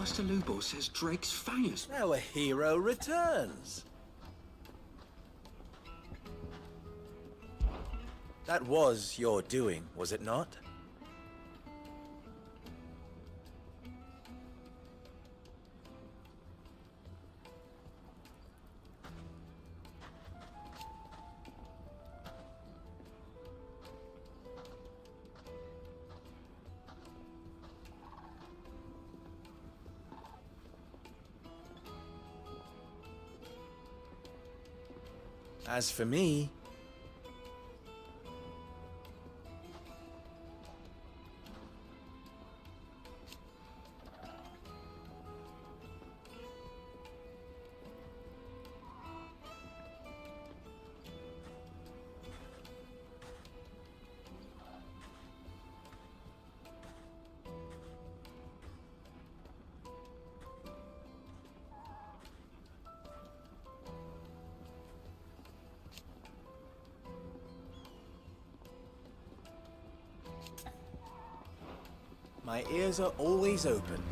Master Lubor says Drake's famous. Our hero returns. That was your doing, was it not? As for me, my ears are always open.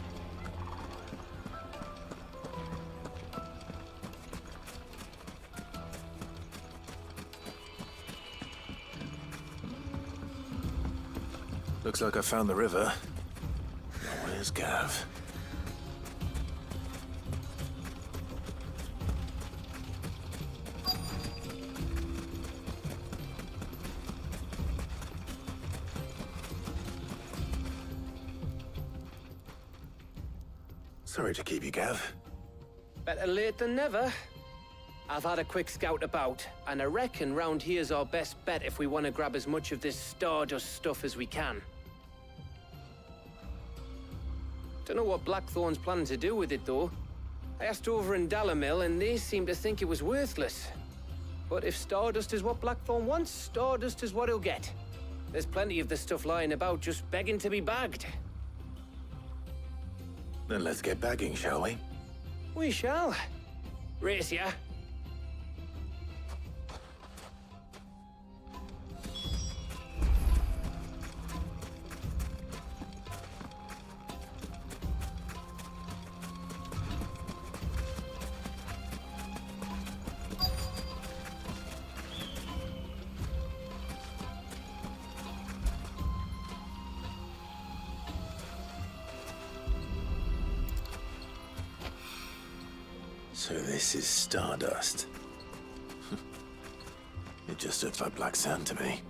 Looks like I found the river. Now where's Gav? Sorry to keep you, Gav. Better late than never. I've had a quick scout about, and I reckon round here's our best bet if we want to grab as much of this Stardust stuff as we can. Don't know what Blackthorn's planning to do with it, though. I asked over in Dalamil, and they seem to think it was worthless. But if Stardust is what Blackthorn wants, Stardust is what he'll get. There's plenty of this stuff lying about, just begging to be bagged. Then let's get bagging, shall we? We shall. Race ya. So this is Stardust. It just looks like black sand to me.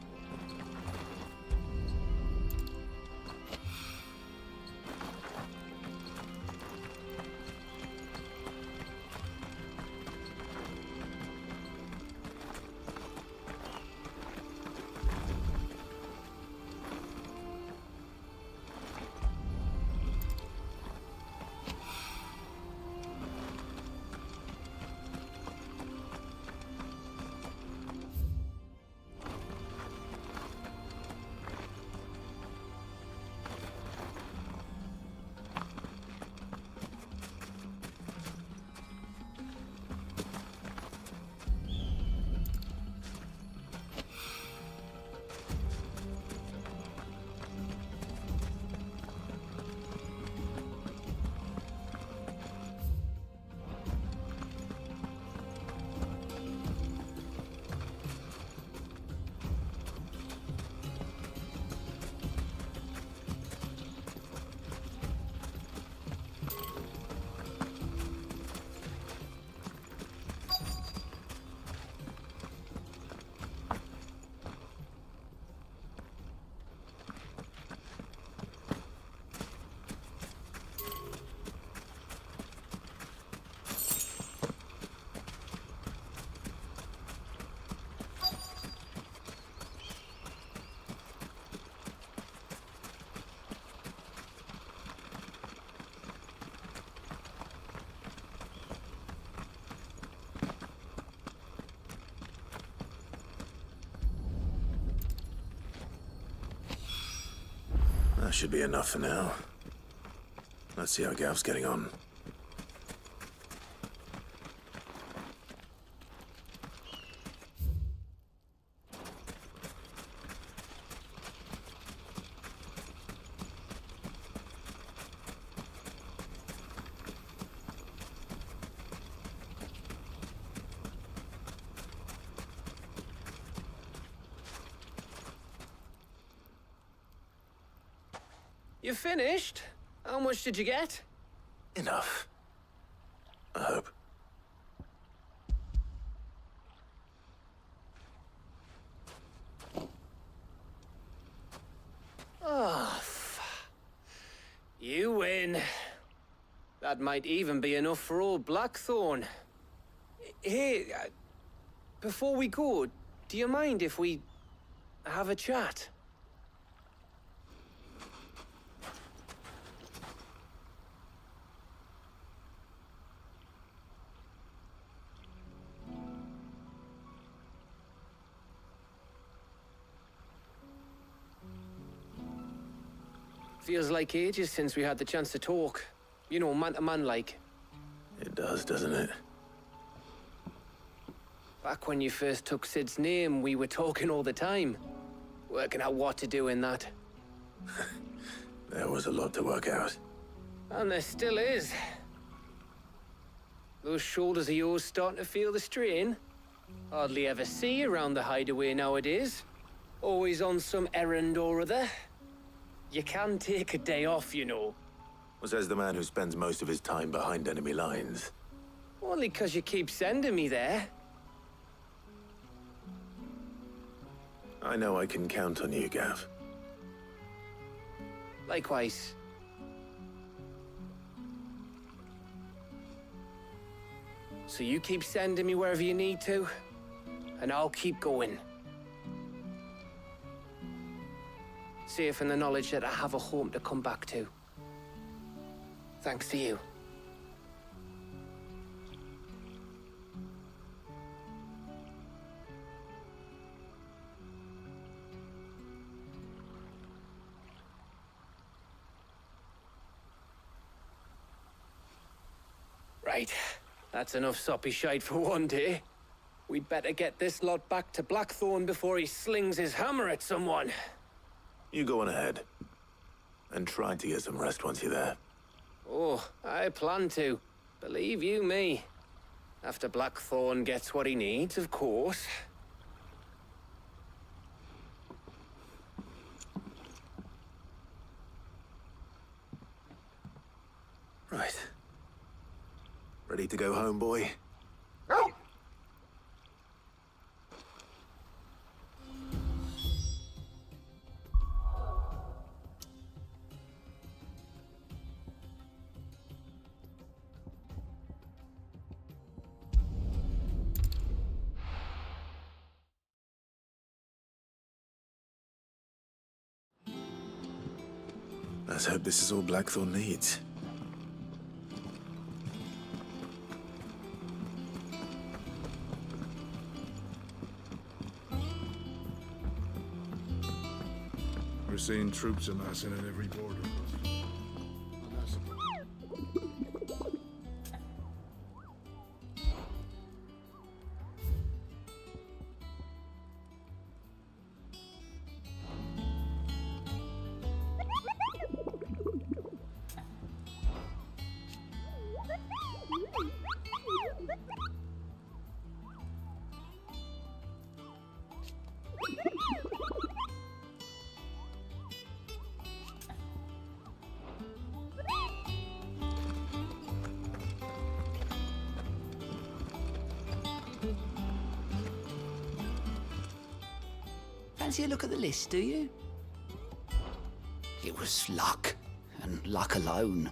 That should be enough for now. Let's see how Gav's getting on. You finished? How much did you get? Enough. I hope. Oh, you win. That might even be enough for old Blackthorn. Hey, before we go, do you mind if we have a chat? Feels like ages since we had the chance to talk. You know, man to man like. It does, doesn't it? Back when you first took Sid's name, we were talking all the time. Working out what to do in that. There was a lot to work out. And there still is. Those shoulders of yours starting to feel the strain. Hardly ever see you around the hideaway nowadays. Always on some errand or other. You can take a day off, you know. Was as the man who spends most of his time behind enemy lines. Only 'cause you keep sending me there. I know I can count on you, Gav. Likewise. So you keep sending me wherever you need to, and I'll keep going. Safe in the knowledge that I have a home to come back to. Thanks to you. Right. That's enough soppy shite for one day. We'd better get this lot back to Blackthorn before he slings his hammer at someone. You go on ahead. And try to get some rest once you're there. Oh, I plan to. Believe you me. After Blackthorn gets what he needs, of course. Right. Ready to go home, boy? Let's hope this is all Blackthorn needs. We're seeing troops amassing at every border. Fancy a look at the list, do you? It was luck, and luck alone.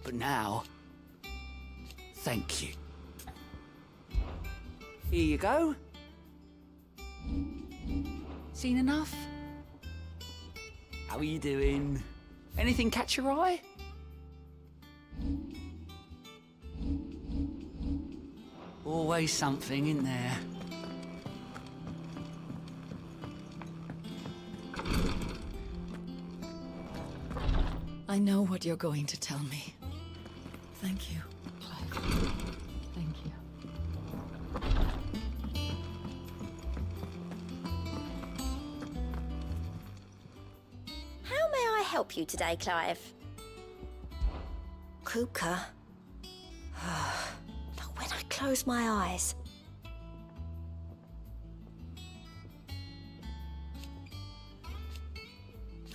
But now, thank you. Here you go. Seen enough? How are you doing? Anything catch your eye? Always something in there. I know what you're going to tell me. Thank you, Clive. Thank you. How may I help you today, Clive? Kuka. But when I close my eyes...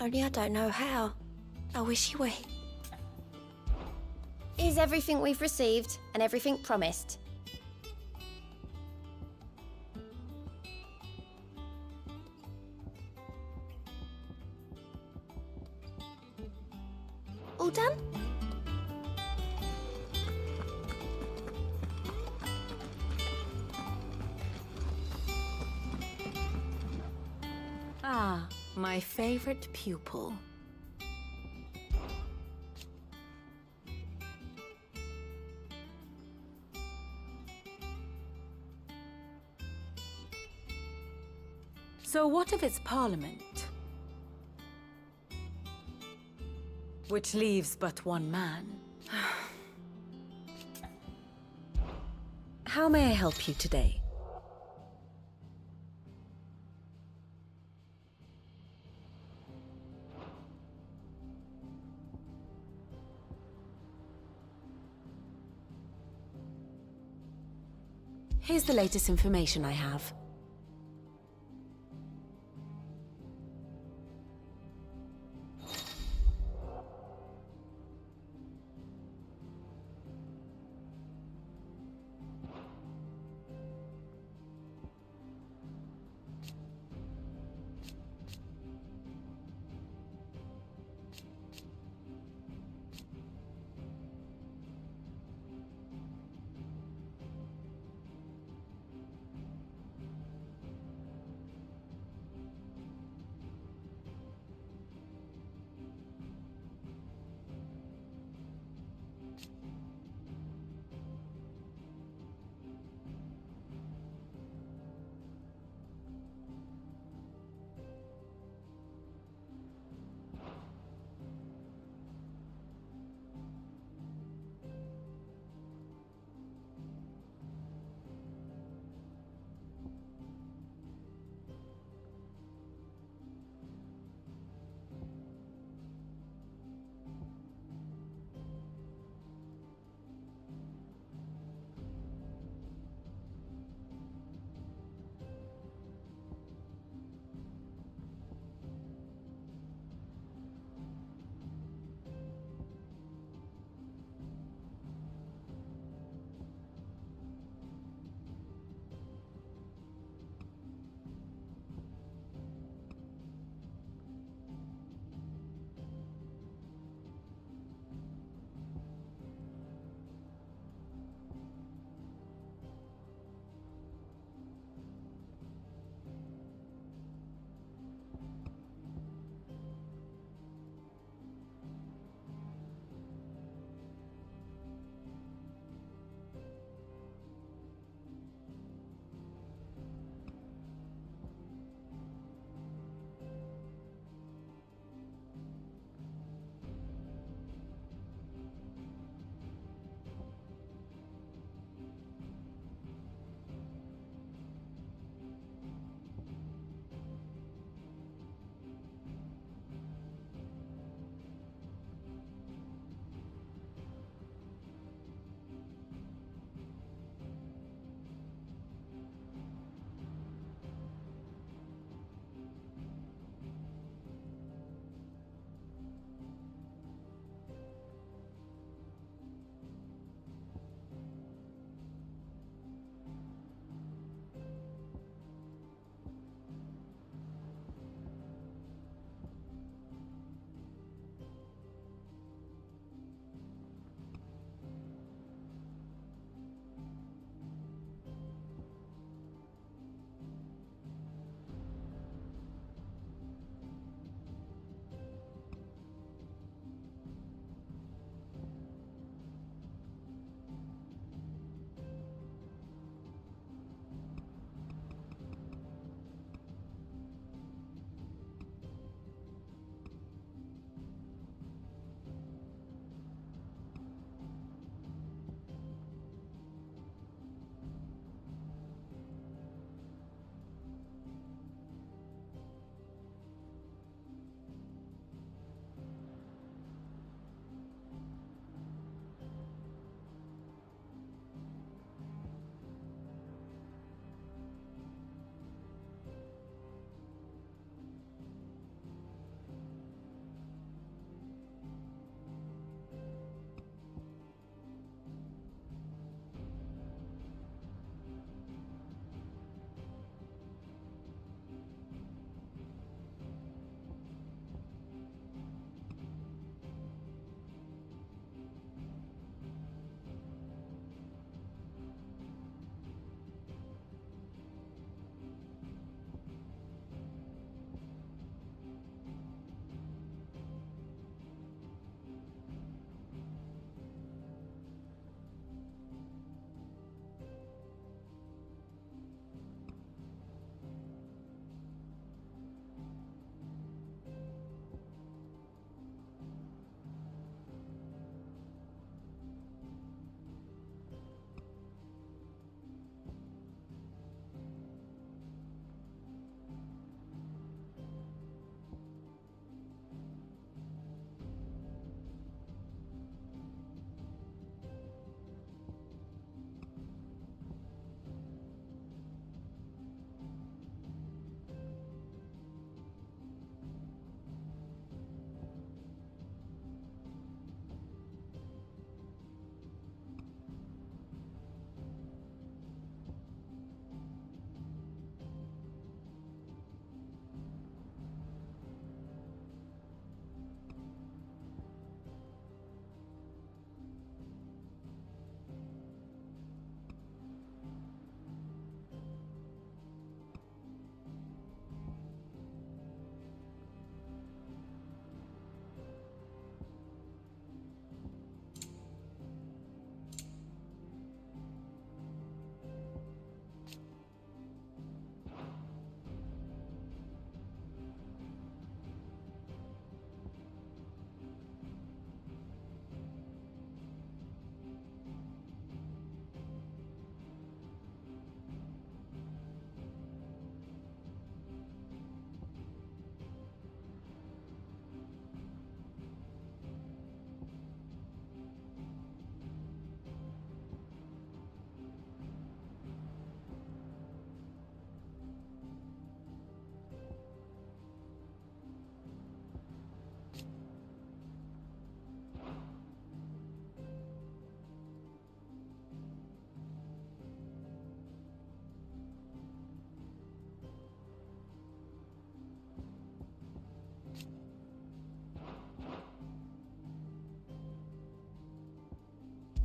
Only I don't know how. I wish you would. Is everything we've received and everything promised? All done? Ah, my favorite pupil. So what of its parliament? Which leaves but one man. How may I help you today? Here's the latest information I have.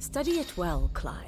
Study it well, Clive.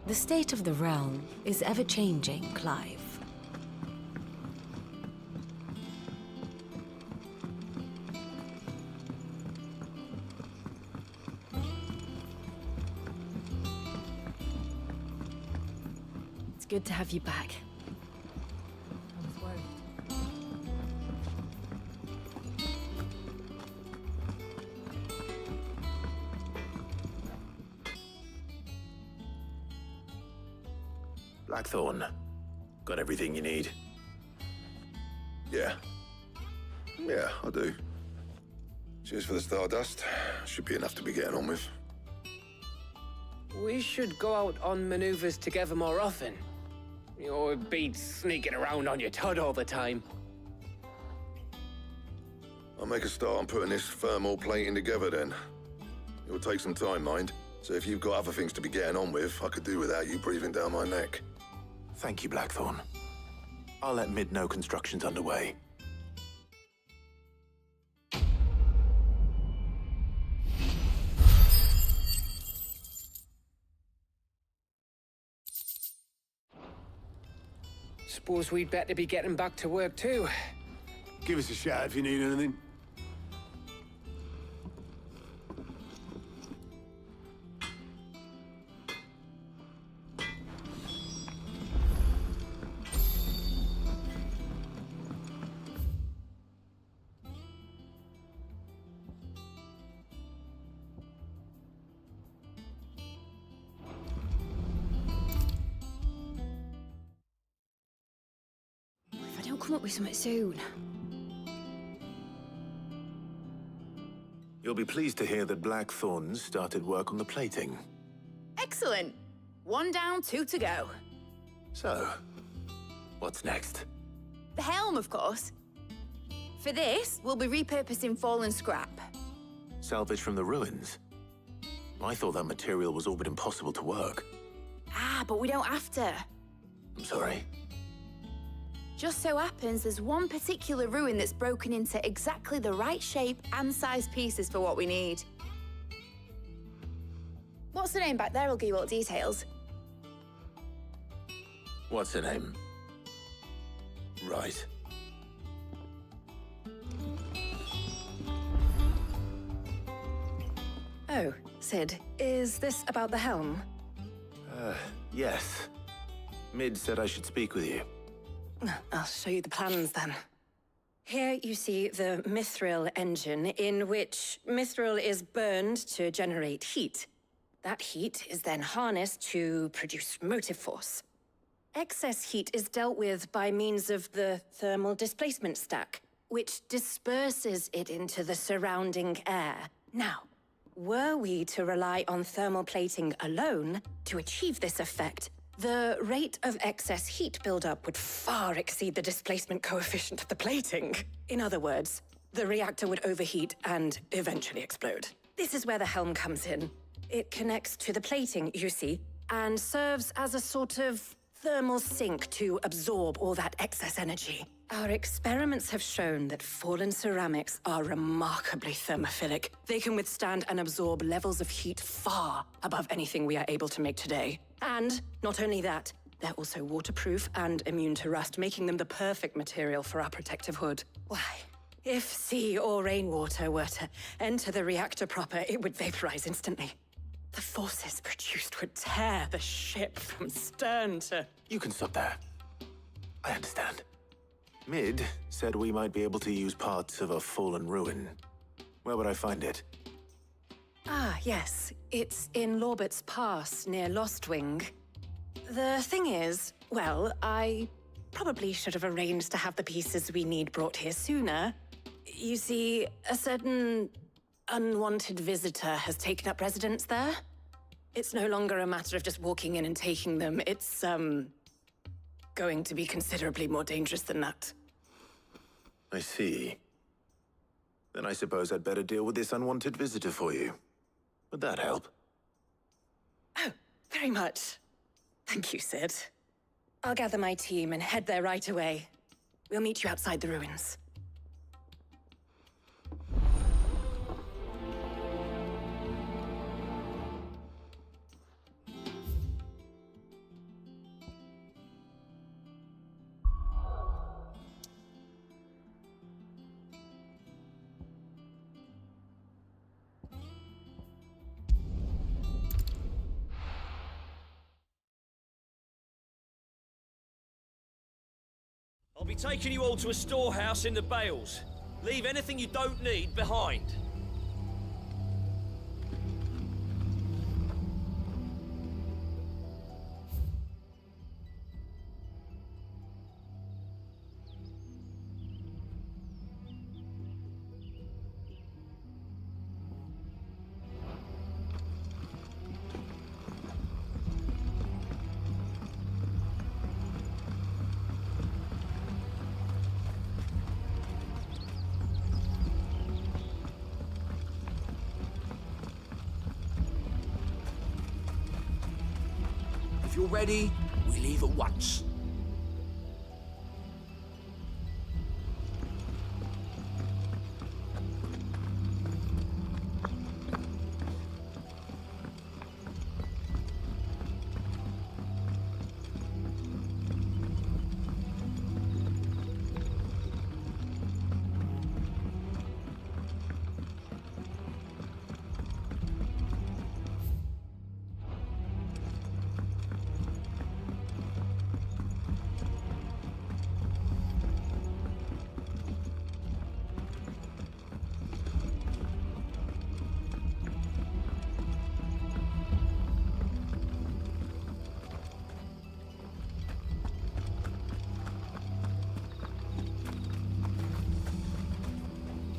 The state of the realm is ever-changing, Clive. It's good to have you back. I was worried. Blackthorn, got everything you need? Yeah. Yeah, I do. Cheers for the stardust. Should be enough to be getting on with. We should go out on maneuvers together more often. You'll be sneaking around on your tud all the time. I'll make a start on putting this thermal plating together then. It will take some time, mind. So if you've got other things to be getting on with, I could do without you breathing down my neck. Thank you, Blackthorn. I'll let Mid know construction's underway. Suppose we'd better be getting back to work too. Give us a shout if you need anything. If I don't come up with something soon. You'll be pleased to hear that Blackthorn's started work on the plating. Excellent. 1 down, 2 to go. So, what's next? The helm, of course. For this, we'll be repurposing fallen scrap. Salvage from the ruins? I thought that material was all but impossible to work. Ah, but we don't have to. I'm sorry. Just so happens there's one particular ruin that's broken into exactly the right shape and size pieces for what we need. What's the name back there? I'll give you all the details. What's her name? Right. Oh, Sid, is this about the helm? Yes. Mid said I should speak with you. I'll show you the plans then. Here you see the mithril engine, in which mithril is burned to generate heat. That heat is then harnessed to produce motive force. Excess heat is dealt with by means of the thermal displacement stack, which disperses it into the surrounding air. Now, were we to rely on thermal plating alone to achieve this effect, the rate of excess heat buildup would far exceed the displacement coefficient of the plating. In other words, the reactor would overheat and eventually explode. This is where the helm comes in. It connects to the plating, you see, and serves as a sort of thermal sink to absorb all that excess energy. Our experiments have shown that fallen ceramics are remarkably thermophilic. They can withstand and absorb levels of heat far above anything we are able to make today. And not only that, they're also waterproof and immune to rust, making them the perfect material for our protective hood. Why? If sea or rainwater were to enter the reactor proper, it would vaporize instantly. The forces produced would tear the ship from stern to... You can stop there. I understand. Mid said we might be able to use parts of a fallen ruin. Where would I find it? Ah, yes. It's in Lorbert's Pass, near Lostwing. The thing is, well, I probably should have arranged to have the pieces we need brought here sooner. You see, a certain unwanted visitor has taken up residence there. It's no longer a matter of just walking in and taking them. It's, going to be considerably more dangerous than that. I see. Then I suppose I'd better deal with this unwanted visitor for you. Would that help? Oh, very much. Thank you, Sid. I'll gather my team and head there right away. We'll meet you outside the ruins. I'll be taking you all to a storehouse in the Bales. Leave anything you don't need behind. If you're ready, we leave at once.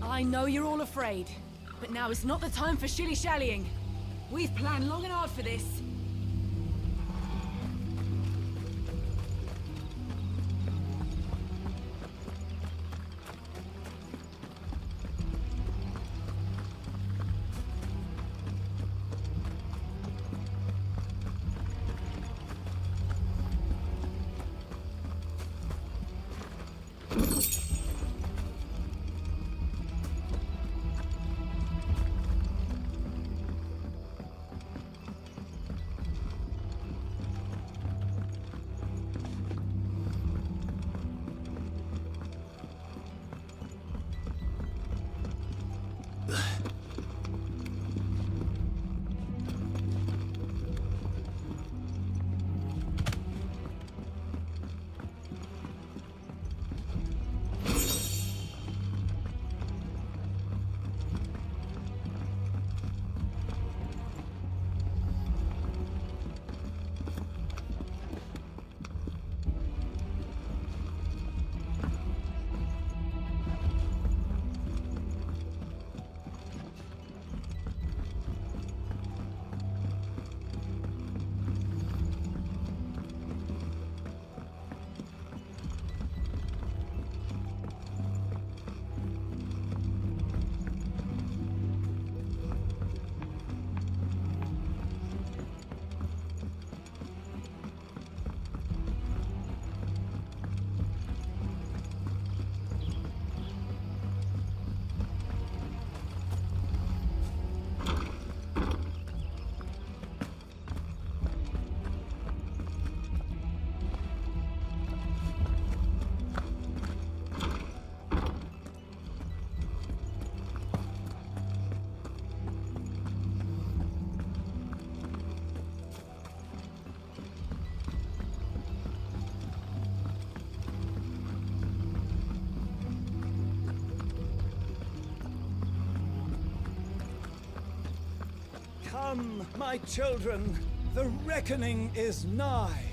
I know you're all afraid, but now is not the time for shilly-shallying. We've planned long and hard for this. Come, my children, the reckoning is nigh.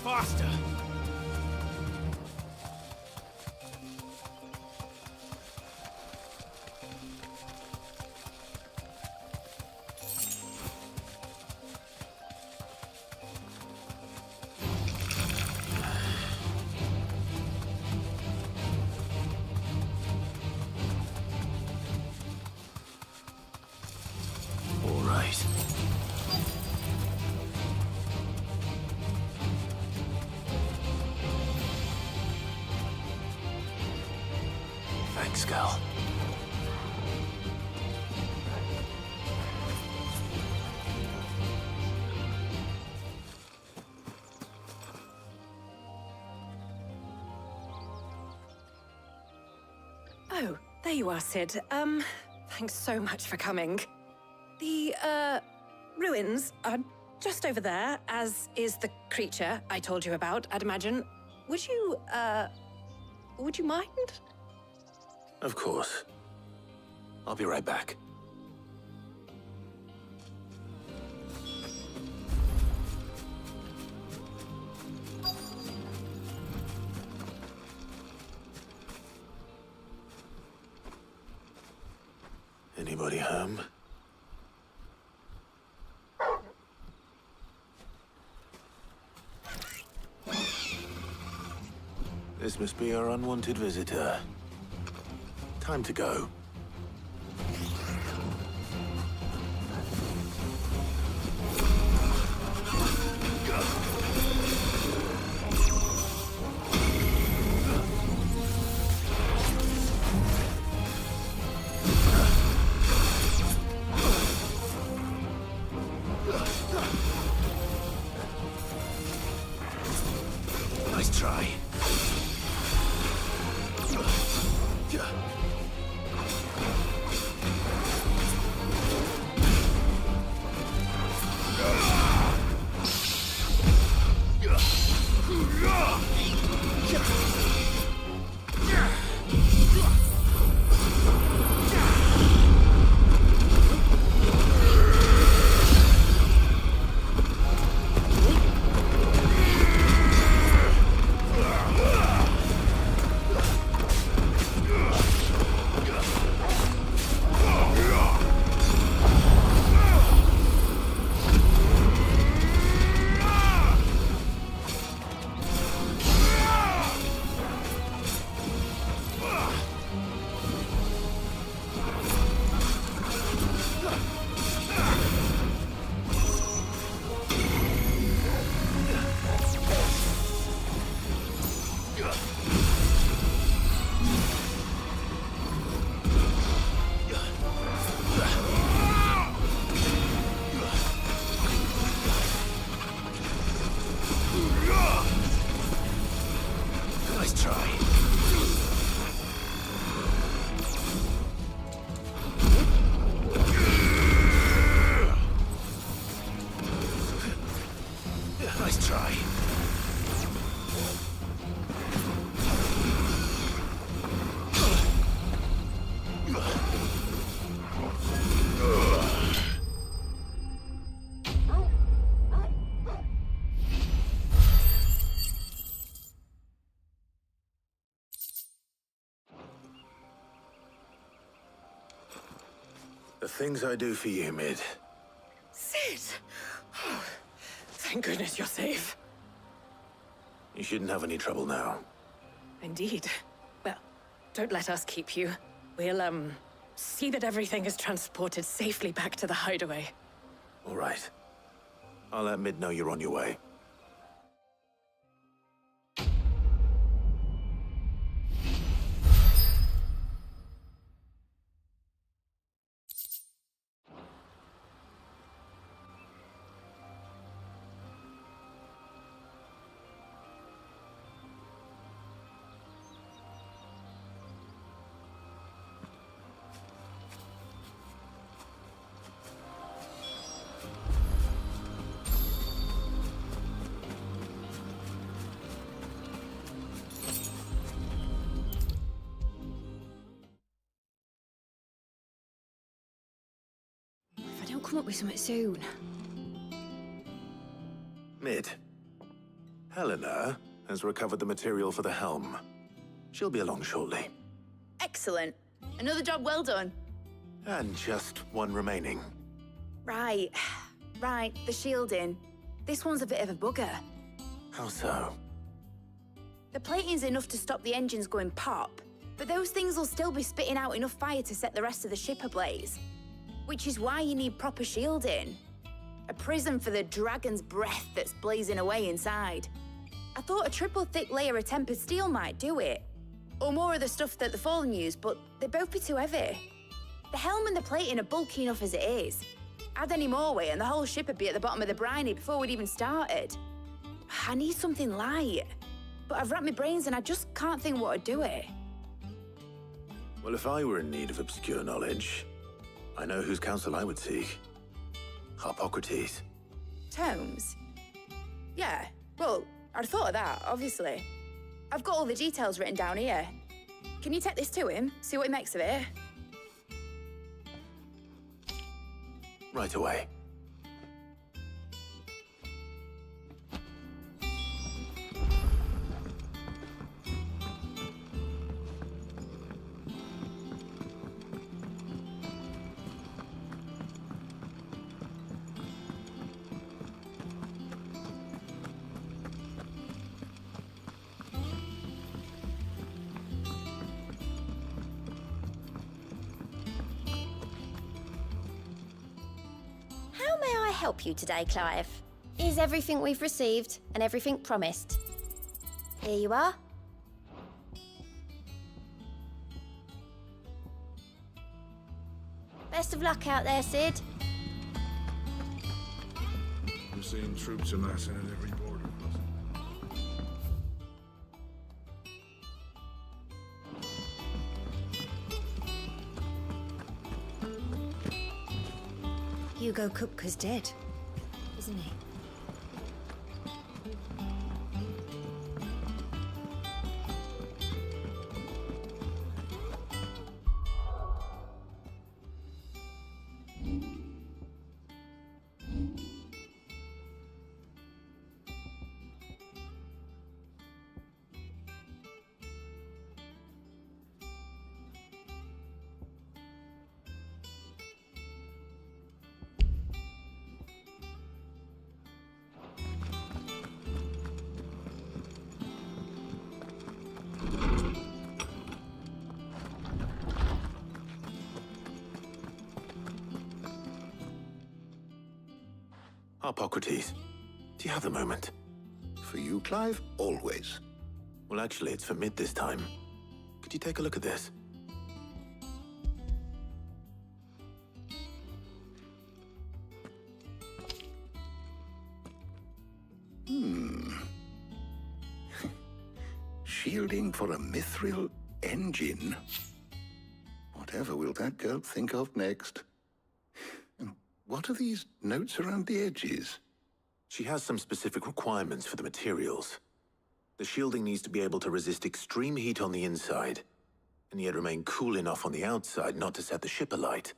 faster! All right. Thanks, girl. Oh, there you are, Sid. Thanks so much for coming. The, ruins are just over there, as is the creature I told you about, I'd imagine. Would you mind? Of course. I'll be right back. Anybody home? This must be our unwanted visitor. Time to go. Nice try. Nice try. Nice try. The things I do for you, Mid. Sid! Oh, thank goodness you're safe. You shouldn't have any trouble now. Indeed. Well, don't let us keep you. We'll, see that everything is transported safely back to the hideaway. All right. I'll let Mid know you're on your way. Come up with something soon. Mid, Helena has recovered the material for the helm. She'll be along shortly. Excellent. Another job well done. And just one remaining. Right. Right, the shielding. This one's a bit of a bugger. How so? The plating's enough to stop the engines going pop, but those things will still be spitting out enough fire to set the rest of the ship ablaze. Which is why you need proper shielding. A prison for the dragon's breath that's blazing away inside. I thought a triple thick layer of tempered steel might do it. Or more of the stuff that the Fallen use, but they'd both be too heavy. The helm and the plating are bulky enough as it is. Add any more weight and the whole ship would be at the bottom of the briny before we'd even started. I need something light. But I've racked my brains and I just can't think what would do it. Well, if I were in need of obscure knowledge, I know whose counsel I would seek. Harpocrates. Tomes? Yeah, well, I'd thought of that, obviously. I've got all the details written down here. Can you take this to him, see what he makes of it? Right away. How may I help you today, Clive? Is everything we've received and everything promised? Here you are. Best of luck out there, Sid. I'm seeing troops amassing at every border crossing. Hugo Kupka's dead, isn't he? Harpocrates, do you have the moment? For you, Clive? Always. Well, actually, it's for Mid this time. Could you take a look at this? Shielding for a mithril engine? Whatever will that girl think of next? And what are these notes around the edges? She has some specific requirements for the materials. The shielding needs to be able to resist extreme heat on the inside, and yet remain cool enough on the outside not to set the ship alight,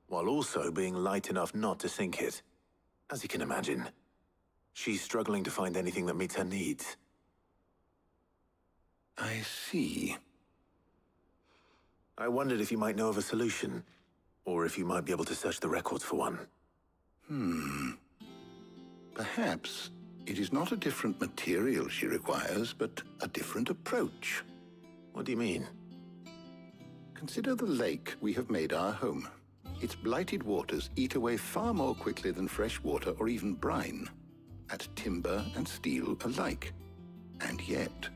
while also being light enough not to sink it. As you can imagine, she's struggling to find anything that meets her needs. I see. I wondered if you might know of a solution, or if you might be able to search the records for one. Perhaps it is not a different material she requires, but a different approach. What do you mean? Consider the lake we have made our home. Its blighted waters eat away far more quickly than fresh water or even brine, at timber and steel alike. And yet,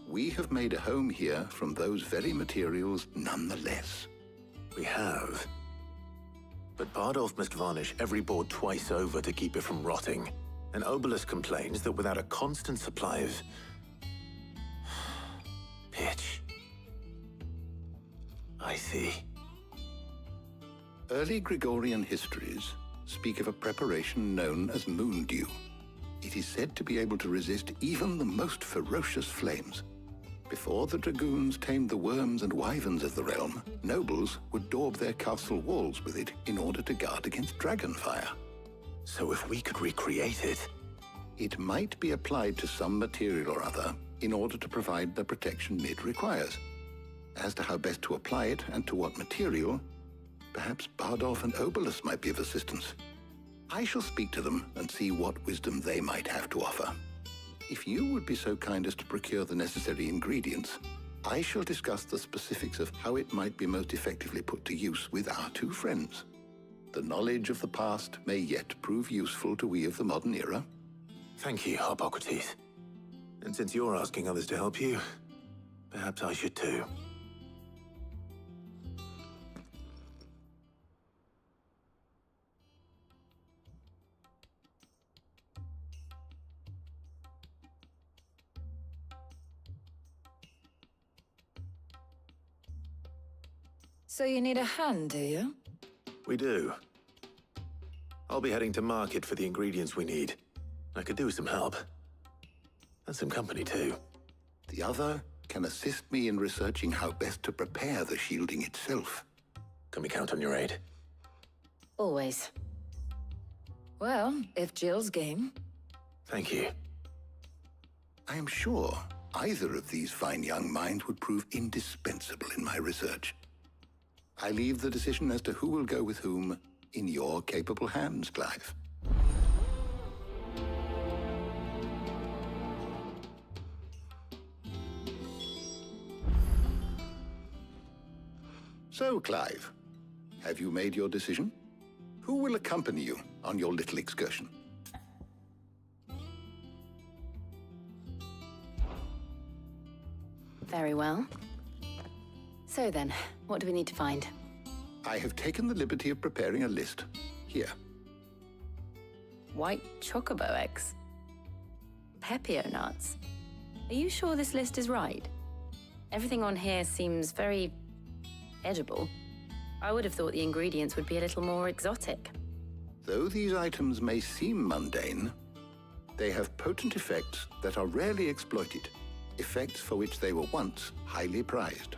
we have made a home here from those very materials nonetheless. We have. But Bardolph must varnish every board twice over to keep it from rotting. And Obelus complains that without a constant supply of pitch. I see. Early Gregorian histories speak of a preparation known as moon dew. It is said to be able to resist even the most ferocious flames. Before the dragoons tamed the worms and wyverns of the realm, nobles would daub their castle walls with it in order to guard against dragon fire. So if we could recreate it... It might be applied to some material or other in order to provide the protection Mid requires. As to how best to apply it and to what material, perhaps Bardolph and Obolus might be of assistance. I shall speak to them and see what wisdom they might have to offer. If you would be so kind as to procure the necessary ingredients, I shall discuss the specifics of how it might be most effectively put to use with our two friends. The knowledge of the past may yet prove useful to we of the modern era. Thank you, Hippocrates. And since you're asking others to help you, perhaps I should too. So you need a hand, do you? We do. I'll be heading to market for the ingredients we need. I could do with some help. And some company, too. The other can assist me in researching how best to prepare the shielding itself. Can we count on your aid? Always. Well, if Jill's game. Thank you. I am sure either of these fine young minds would prove indispensable in my research. I leave the decision as to who will go with whom in your capable hands, Clive. So, Clive, have you made your decision? Who will accompany you on your little excursion? Very well. So then, what do we need to find? I have taken the liberty of preparing a list. Here. White chocobo eggs. Pepio nuts. Are you sure this list is right? Everything on here seems very edible. I would have thought the ingredients would be a little more exotic. Though these items may seem mundane, they have potent effects that are rarely exploited, effects for which they were once highly prized.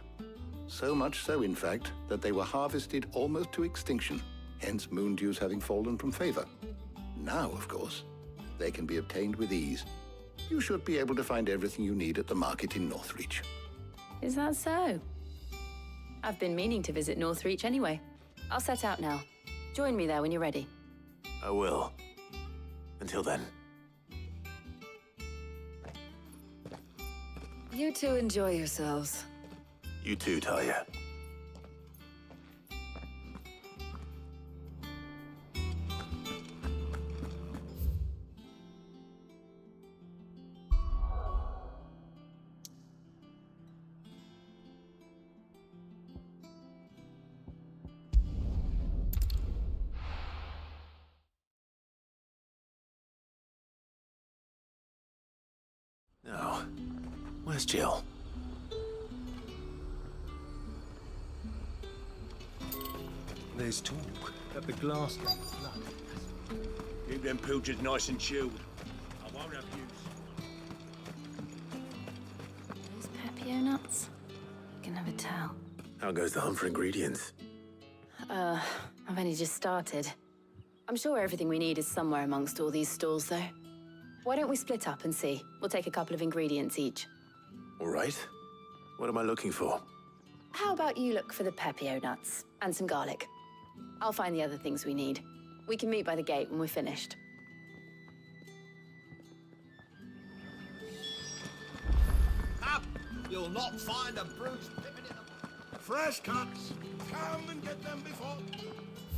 So much so, in fact, that they were harvested almost to extinction, hence moon dews having fallen from favor. Now, of course, they can be obtained with ease. You should be able to find everything you need at the market in Northreach. Is that so? I've been meaning to visit Northreach anyway. I'll set out now. Join me there when you're ready. I will. Until then. You two enjoy yourselves. You too, Talia. Now, where's Jill? There's talk that the glass gate flood. Keep them pilchards nice and chilled. I won't abuse. Those Pepio nuts? You can never tell. How goes the hunt for ingredients? I've only just started. I'm sure everything we need is somewhere amongst all these stalls, though. Why don't we split up and see? We'll take a couple of ingredients each. All right. What am I looking for? How about you look for the Pepio nuts and some garlic? I'll find the other things we need. We can meet by the gate when we're finished. Up! You'll not find a bruised pippin in the... Fresh cuts! Come and get them before...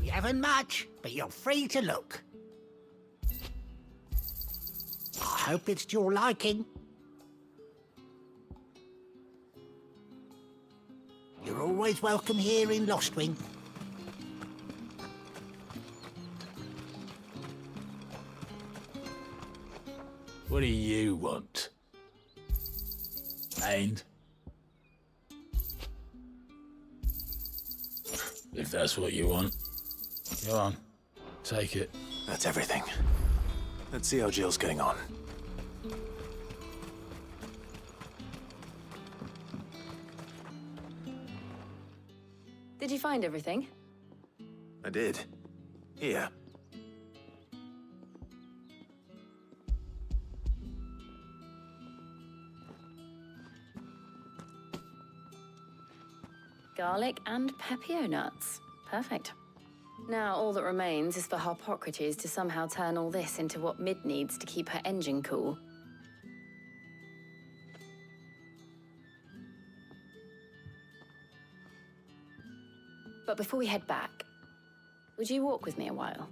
We haven't much, but you're free to look. I hope it's to your liking. You're always welcome here in Lostwing. What do you want? And? If that's what you want. Go on. Take it. That's everything. Let's see how Jill's getting on. Did you find everything? I did. Here. Garlic and pepio nuts. Perfect. Now all that remains is for Harpocrates to somehow turn all this into what Mid needs to keep her engine cool. But before we head back, would you walk with me a while?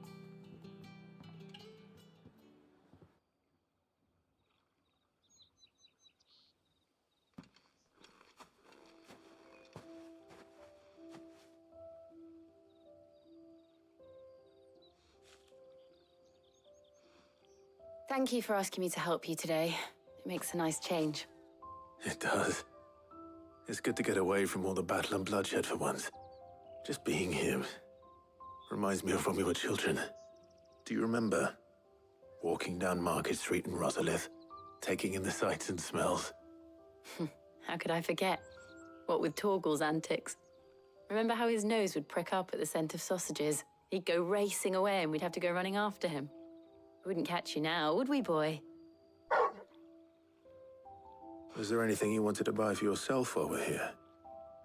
Thank you for asking me to help you today. It makes a nice change. It does. It's good to get away from all the battle and bloodshed for once. Just being here reminds me of when we were children. Do you remember? Walking down Market Street in Rosalith, taking in the sights and smells. How could I forget? What with Torgal's antics. Remember how his nose would prick up at the scent of sausages? He'd go racing away and we'd have to go running after him. We wouldn't catch you now, would we, boy? Was there anything you wanted to buy for yourself while we're here?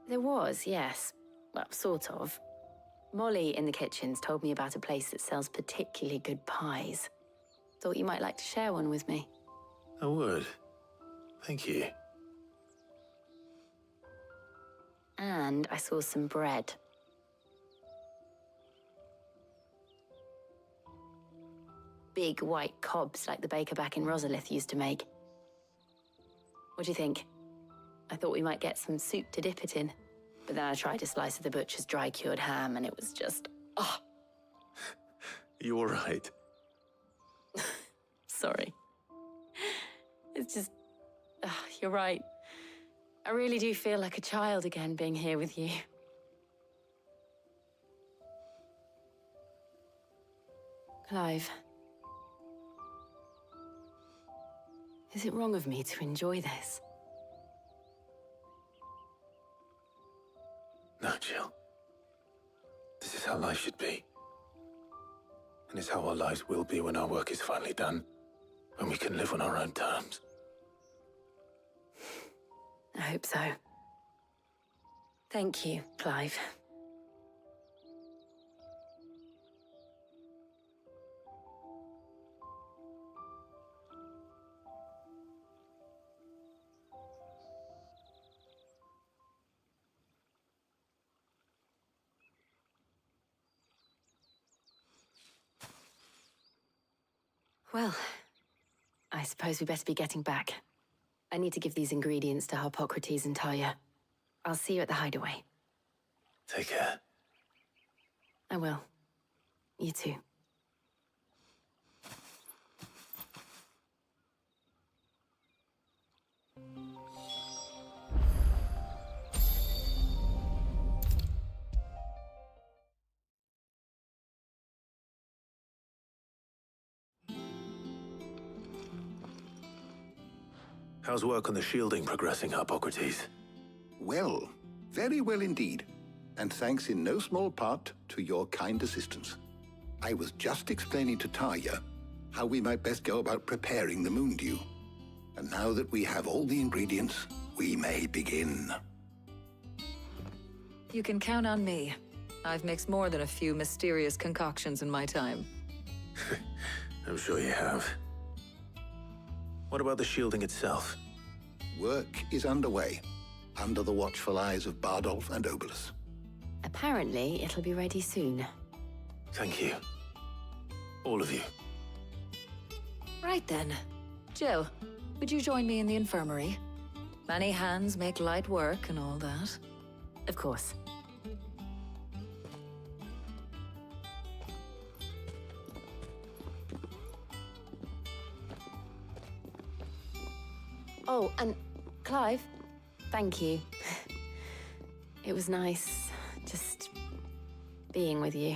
There was, yes. Well, sort of. Molly in the kitchens told me about a place that sells particularly good pies. Thought you might like to share one with me. I would. Thank you. And I saw some bread. Big white cobs like the baker back in Rosalith used to make. What do you think? I thought we might get some soup to dip it in. But then I tried a slice of the butcher's dry-cured ham and it was just... oh. You all right? Sorry. It's just... you're right. I really do feel like a child again being here with you. Clive. Is it wrong of me to enjoy this? No, Jill. This is how life should be. And it's how our lives will be when our work is finally done. When we can live on our own terms. I hope so. Thank you, Clive. Well, I suppose we best be getting back. I need to give these ingredients to Harpocrates and Talia. I'll see you at the hideaway. Take care. I will. You too. How's work on the shielding progressing, Harpocrates? Well, very well indeed. And thanks in no small part to your kind assistance. I was just explaining to Talia how we might best go about preparing the Moondew. And now that we have all the ingredients, we may begin. You can count on me. I've mixed more than a few mysterious concoctions in my time. I'm sure you have. What about the shielding itself? Work is underway, under the watchful eyes of Bardolph and Obolus. Apparently, it'll be ready soon. Thank you. All of you. Right then. Jill, would you join me in the infirmary? Many hands make light work and all that. Of course. Oh, and Clive, thank you. It was nice just being with you.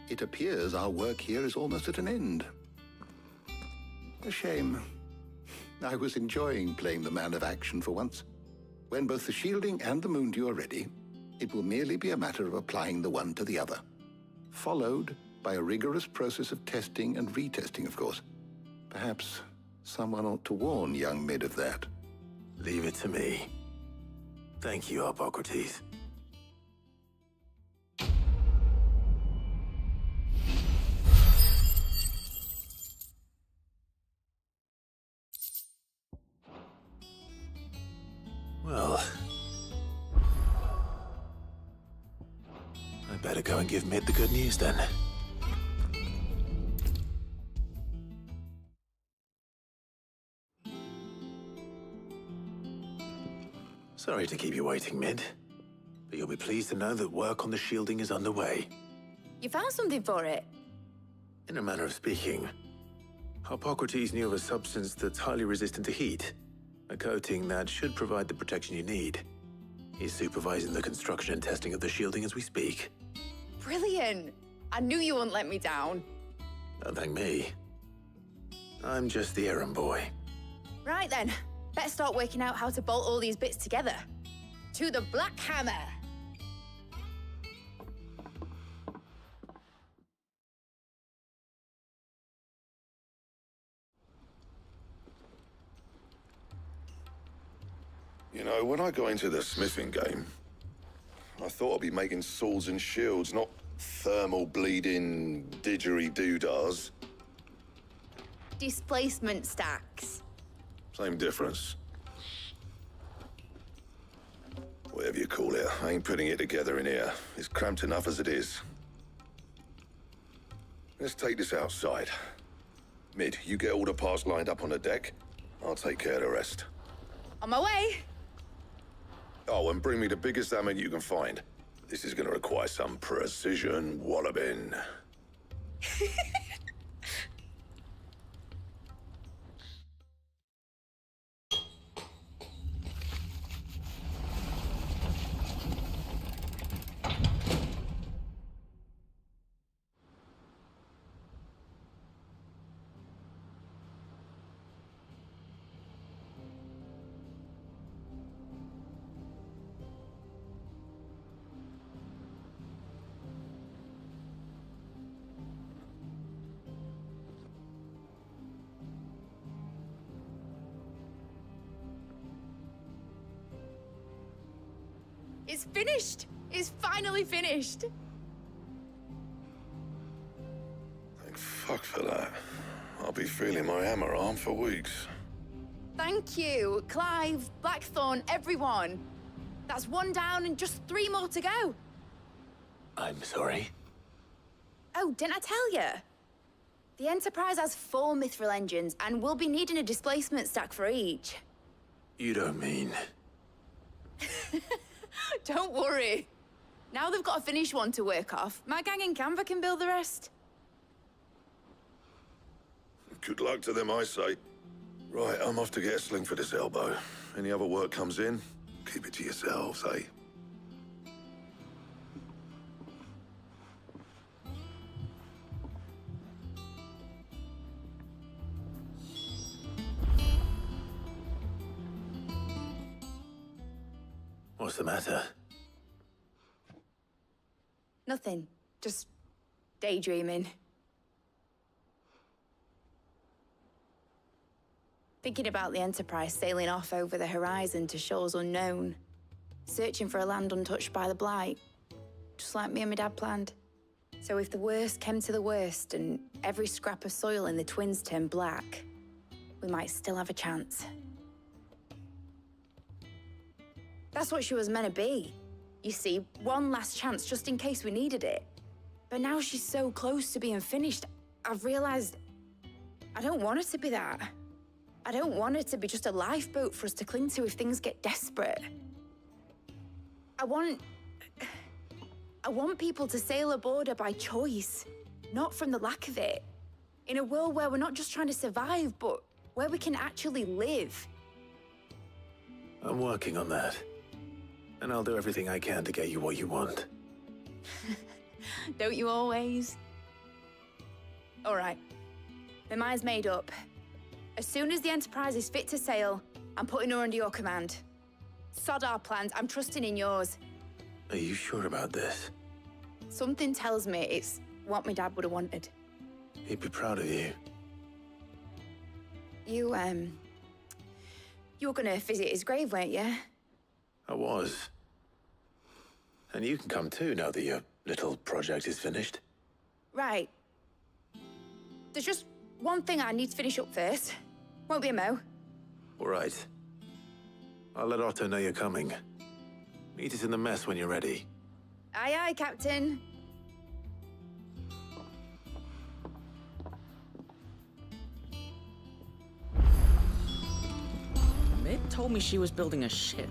It appears our work here is almost at an end. A shame. I was enjoying playing the man of action for once. When both the shielding and the Moondew are ready, it will merely be a matter of applying the one to the other, followed by a rigorous process of testing and retesting, of course. Perhaps Someone ought to warn young Mid of that. Leave it to me. Thank you, Hippocrates. Well, I better go and give Mid the good news then. Sorry to keep you waiting, Mid, but you'll be pleased to know that work on the shielding is underway. You found something for it? In a manner of speaking, Hippocrates knew of a substance that's highly resistant to heat, a coating that should provide the protection you need. He's supervising the construction and testing of the shielding as we speak. Brilliant! I knew you wouldn't let me down. Don't thank me. I'm just the errand boy. Right then, better start working out how to bolt all these bits together. To the Black Hammer! You know, when I got into the smithing game, I thought I'd be making swords and shields, not thermal bleeding didgeridoo-dahs. Displacement stacks. Same difference. Whatever you call it, I ain't putting it together in here. It's cramped enough as it is. Let's take this outside. Mid, you get all the parts lined up on the deck. I'll take care of the rest. On my way! Oh, and bring me the biggest hammer you can find. This is gonna require some precision walloping. It's finished! It's finally finished! Thank fuck for that. I'll be feeling my hammer arm for weeks. Thank you, Clive, Blackthorn, everyone. That's one down and just 3 more to go. I'm sorry. Oh, didn't I tell you? The Enterprise has 4 mithril engines, and we'll be needing a displacement stack for each. You don't mean... Don't worry. Now they've got a finished one to work off. My gang in Canva can build the rest. Good luck to them, I say. Right, I'm off to get a sling for this elbow. Any other work comes in, keep it to yourselves, eh? What's the matter? Nothing. Just daydreaming. Thinking about the Enterprise sailing off over the horizon to shores unknown. Searching for a land untouched by the Blight. Just like me and my dad planned. So if the worst came to the worst and every scrap of soil in the Twins turned black, we might still have a chance. That's what she was meant to be. You see, one last chance just in case we needed it. But now she's so close to being finished, I've realized I don't want it to be that. I don't want it to be just a lifeboat for us to cling to if things get desperate. I want people to sail aboard her by choice, not from the lack of it. In a world where we're not just trying to survive, but where we can actually live. I'm working on that. And I'll do everything I can to get you what you want. Don't you always? All right. My mind's made up. As soon as the Enterprise is fit to sail, I'm putting her under your command. Sod our plans, I'm trusting in yours. Are you sure about this? Something tells me it's what my dad would have wanted. He'd be proud of you. You were gonna visit his grave, weren't you? I was. And you can come too now that your little project is finished. Right. There's just one thing I need to finish up first. Won't be a mo. All right. I'll let Otto know you're coming. Meet us in the mess when you're ready. Aye, aye, Captain. Mid told me she was building a ship.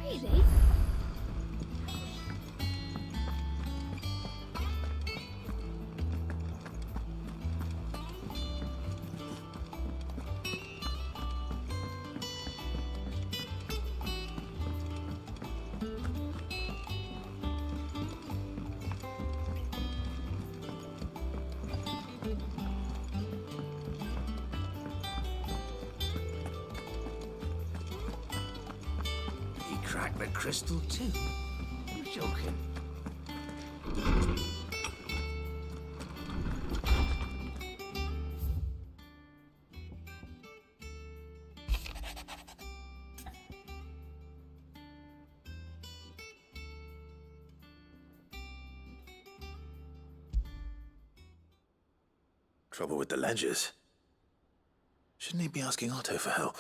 Really? He cracked the crystal too. You're joking. Trouble with the ledgers. Shouldn't he be asking Otto for help?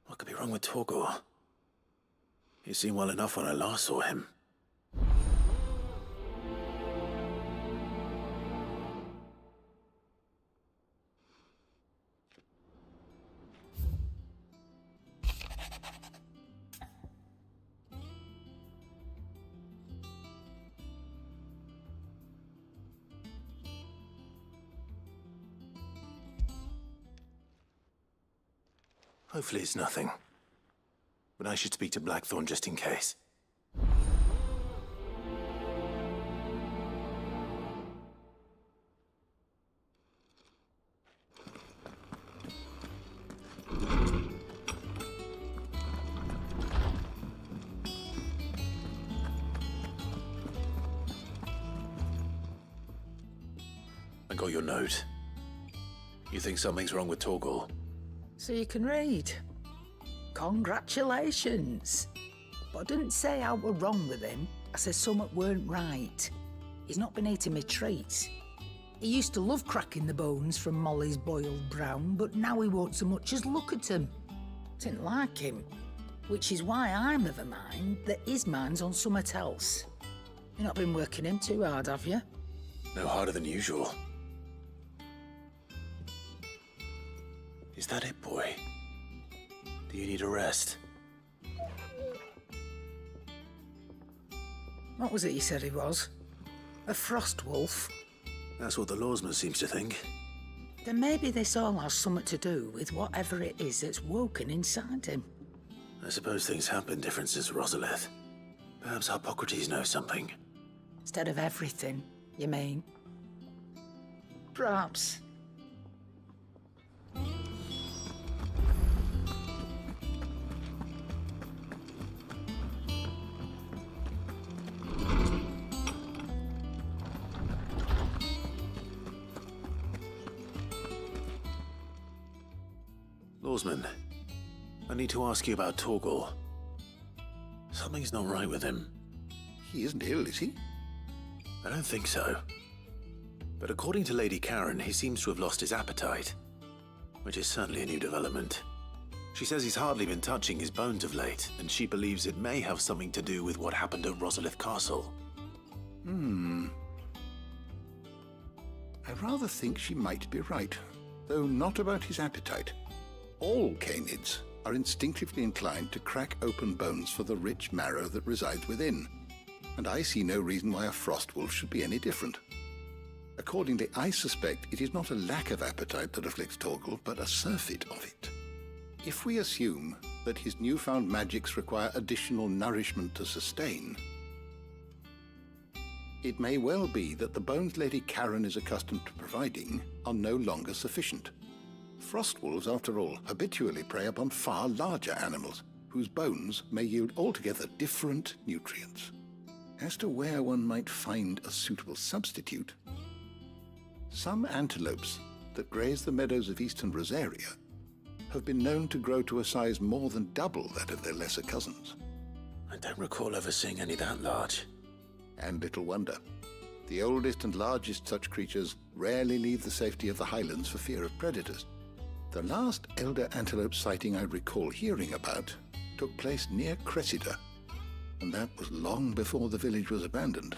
What could be wrong with Torgor? He seemed well enough when I last saw him. Hopefully it's nothing. But I should speak to Blackthorn just in case. I got your note. You think something's wrong with Torgor? So you can read. Congratulations. But I didn't say I were wrong with him. I said something weren't right. He's not been eating me treats. He used to love cracking the bones from Molly's boiled brown, but now he won't so much as look at 'em. Didn't like him. Which is why I'm of a mind that his mind's on something else. You've not been working him too hard, have you? No harder than usual. Is that it, boy? Do you need a rest? What was it you said he was? A frost wolf? That's what the lawsman seems to think. Then maybe this all has something to do with whatever it is that's woken inside him. I suppose things have been different since Rosalith. Perhaps Hippocrates knows something. Instead of everything, you mean? Perhaps. Lawsman, I need to ask you about Torgor. Something's not right with him. He isn't ill, is he? I don't think so. But according to Lady Karen, he seems to have lost his appetite, which is certainly a new development. She says he's hardly been touching his bones of late, and she believes it may have something to do with what happened at Rosalith Castle. I rather think she might be right, though not about his appetite. All canids are instinctively inclined to crack open bones for the rich marrow that resides within, and I see no reason why a frost wolf should be any different. Accordingly, I suspect it is not a lack of appetite that afflicts Torgor, but a surfeit of it. If we assume that his newfound magics require additional nourishment to sustain. It may well be that the bones Lady Karen is accustomed to providing are no longer sufficient. Frostwolves, after all, habitually prey upon far larger animals, whose bones may yield altogether different nutrients. As to where one might find a suitable substitute, some antelopes that graze the meadows of eastern Rosaria have been known to grow to a size more than double that of their lesser cousins. I don't recall ever seeing any that large. And little wonder. The oldest and largest such creatures rarely leave the safety of the highlands for fear of predators. The last elder antelope sighting I recall hearing about took place near Cressida, and that was long before the village was abandoned.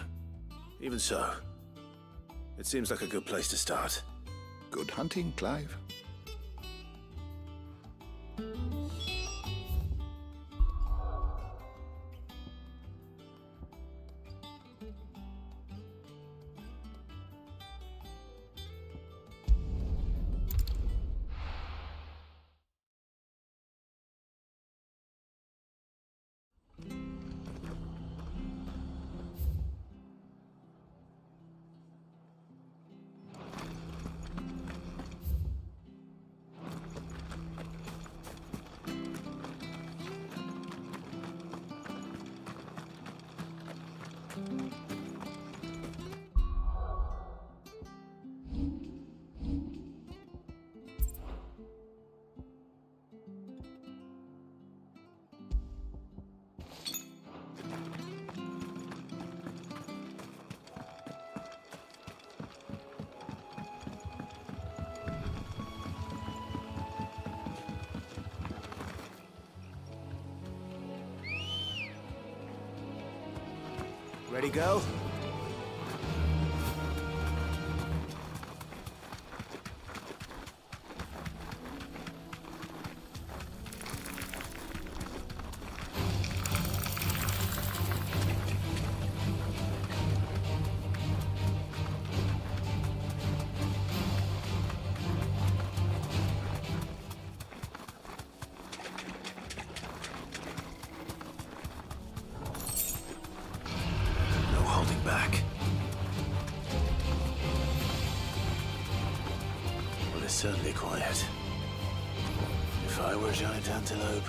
Even so, it seems like a good place to start. Good hunting, Clive. Ready, go? Back. Well, it's certainly quiet. If I were a giant antelope,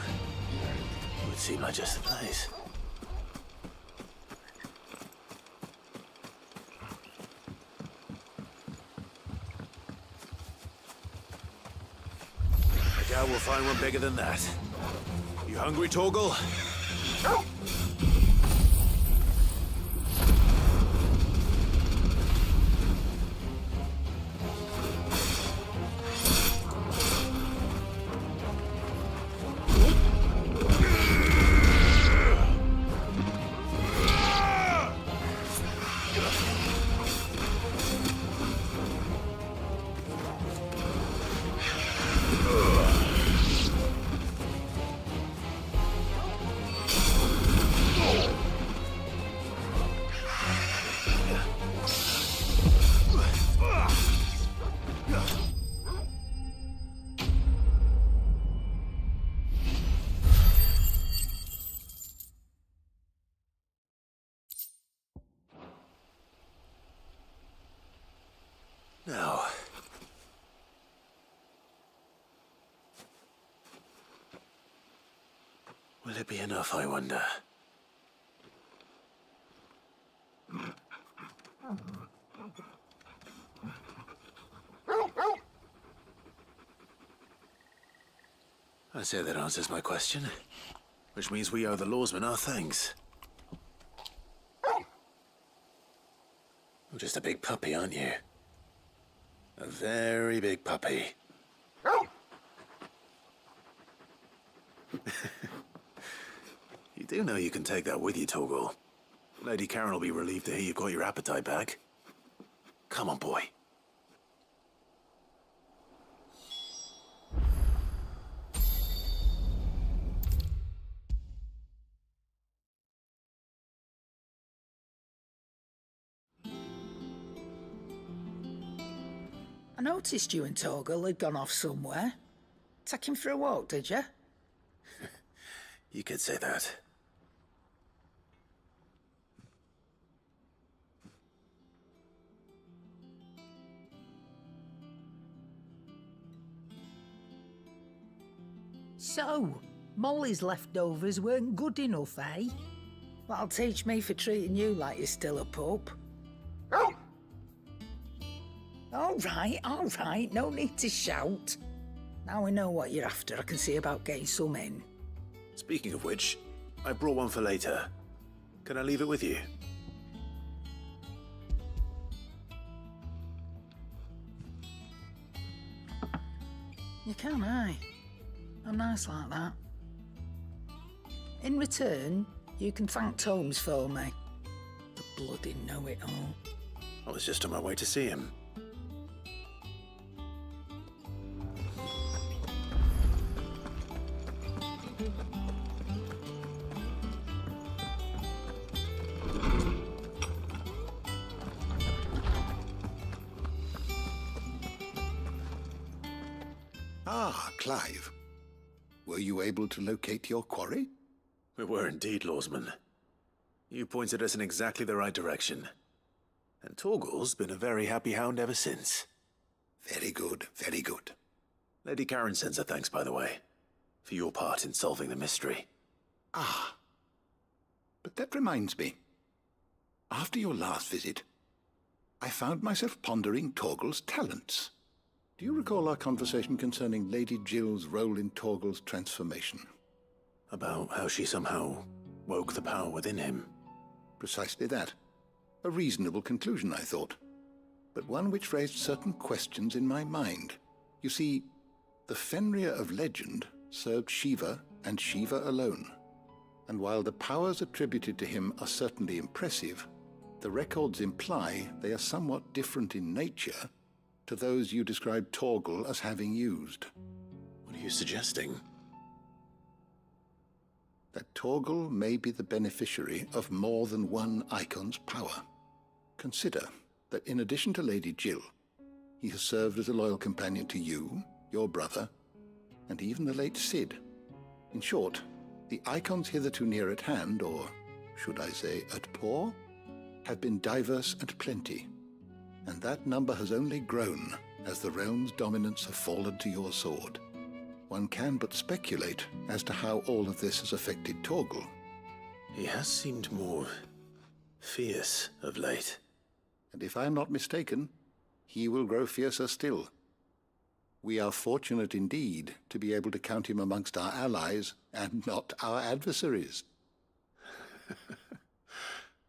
it would seem like just the place. I doubt we'll find one bigger than that. You hungry, Torgal? Now, will it be enough, I wonder? I say that answers my question, which means we owe the lawsman our thanks. You're just a big puppy, aren't you? A very big puppy. You do know you can take that with you, Torgal. Lady Karen will be relieved to hear you've got your appetite back. Come on, boy. I noticed you and Torgal had gone off somewhere. Take him for a walk, did you? You could say that. So, Molly's leftovers weren't good enough, eh? That'll teach me for treating you like you're still a pup. All right, no need to shout. Now we know what you're after, I can see about getting some in. Speaking of which, I brought one for later. Can I leave it with you? You can, aye. I'm nice like that. In return, you can thank Tomes for me. The bloody know-it-all. I was just on my way to see him. Ah, Clive. Were you able to locate your quarry? We were indeed, Lawsman. You pointed us in exactly the right direction. And Torgal's been a very happy hound ever since. Very good, very good. Lady Karen sends her thanks, by the way, for your part in solving the mystery. Ah. But that reminds me. After your last visit, I found myself pondering Torgal's talents. Do you recall our conversation concerning Lady Jill's role in Torgal's transformation? About how she somehow woke the power within him. Precisely that. A reasonable conclusion, I thought. But one which raised certain questions in my mind. You see, the Fenrir of legend served Shiva and Shiva alone. And while the powers attributed to him are certainly impressive, the records imply they are somewhat different in nature to those you described Torgal as having used. What are you suggesting? That Torgal may be the beneficiary of more than one icon's power. Consider that in addition to Lady Jill, he has served as a loyal companion to you, your brother, and even the late Cid. In short, the icons hitherto near at hand, or should I say at paw, have been diverse and plenty, and that number has only grown as the realm's dominance have fallen to your sword. One can but speculate as to how all of this has affected Torgal. He has seemed more fierce of late. And if I am not mistaken, he will grow fiercer still. We are fortunate indeed to be able to count him amongst our allies and not our adversaries.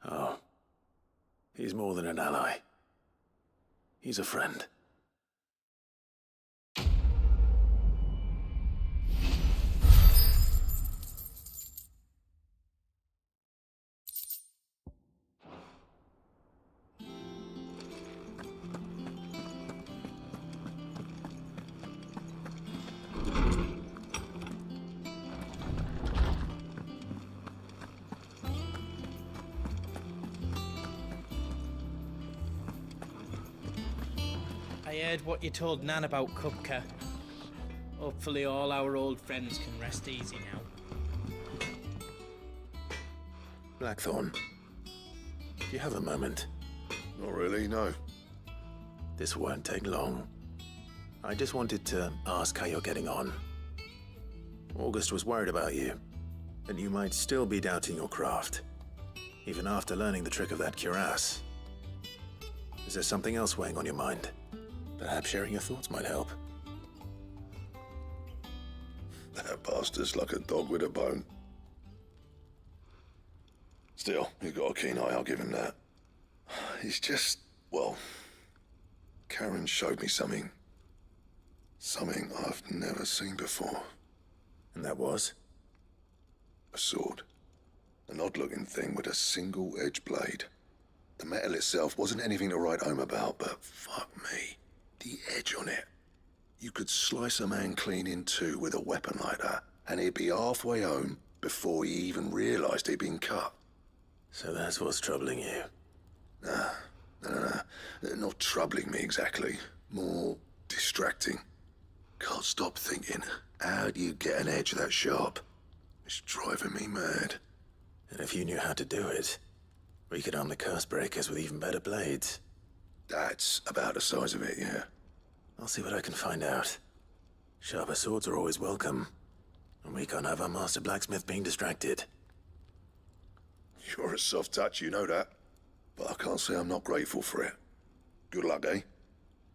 Oh, he's more than an ally. He's a friend. I heard what you told Nan about Kupka. Hopefully all our old friends can rest easy now. Blackthorn, do you have a moment? Not really, no. This won't take long. I just wanted to ask how you're getting on. August was worried about you, that you might still be doubting your craft, even after learning the trick of that cuirass. Is there something else weighing on your mind? Perhaps sharing your thoughts might help. That bastard's like a dog with a bone. Still, you've got a keen eye, I'll give him that. He's just, well, Karen showed me something. Something I've never seen before. And that was? A sword. An odd-looking thing with a single-edged blade. The metal itself wasn't anything to write home about, but fuck me. The edge on it. You could slice a man clean in two with a weapon like that, and he'd be halfway home before he even realised he'd been cut. So that's what's troubling you? Nah. Not troubling me exactly. More distracting. Can't stop thinking, how do you get an edge that sharp? It's driving me mad. And if you knew how to do it, we could arm the curse breakers with even better blades. That's about the size of it, yeah. I'll see what I can find out. Sharper swords are always welcome. And we can't have our master blacksmith being distracted. You're a soft touch, you know that. But I can't say I'm not grateful for it. Good luck, eh?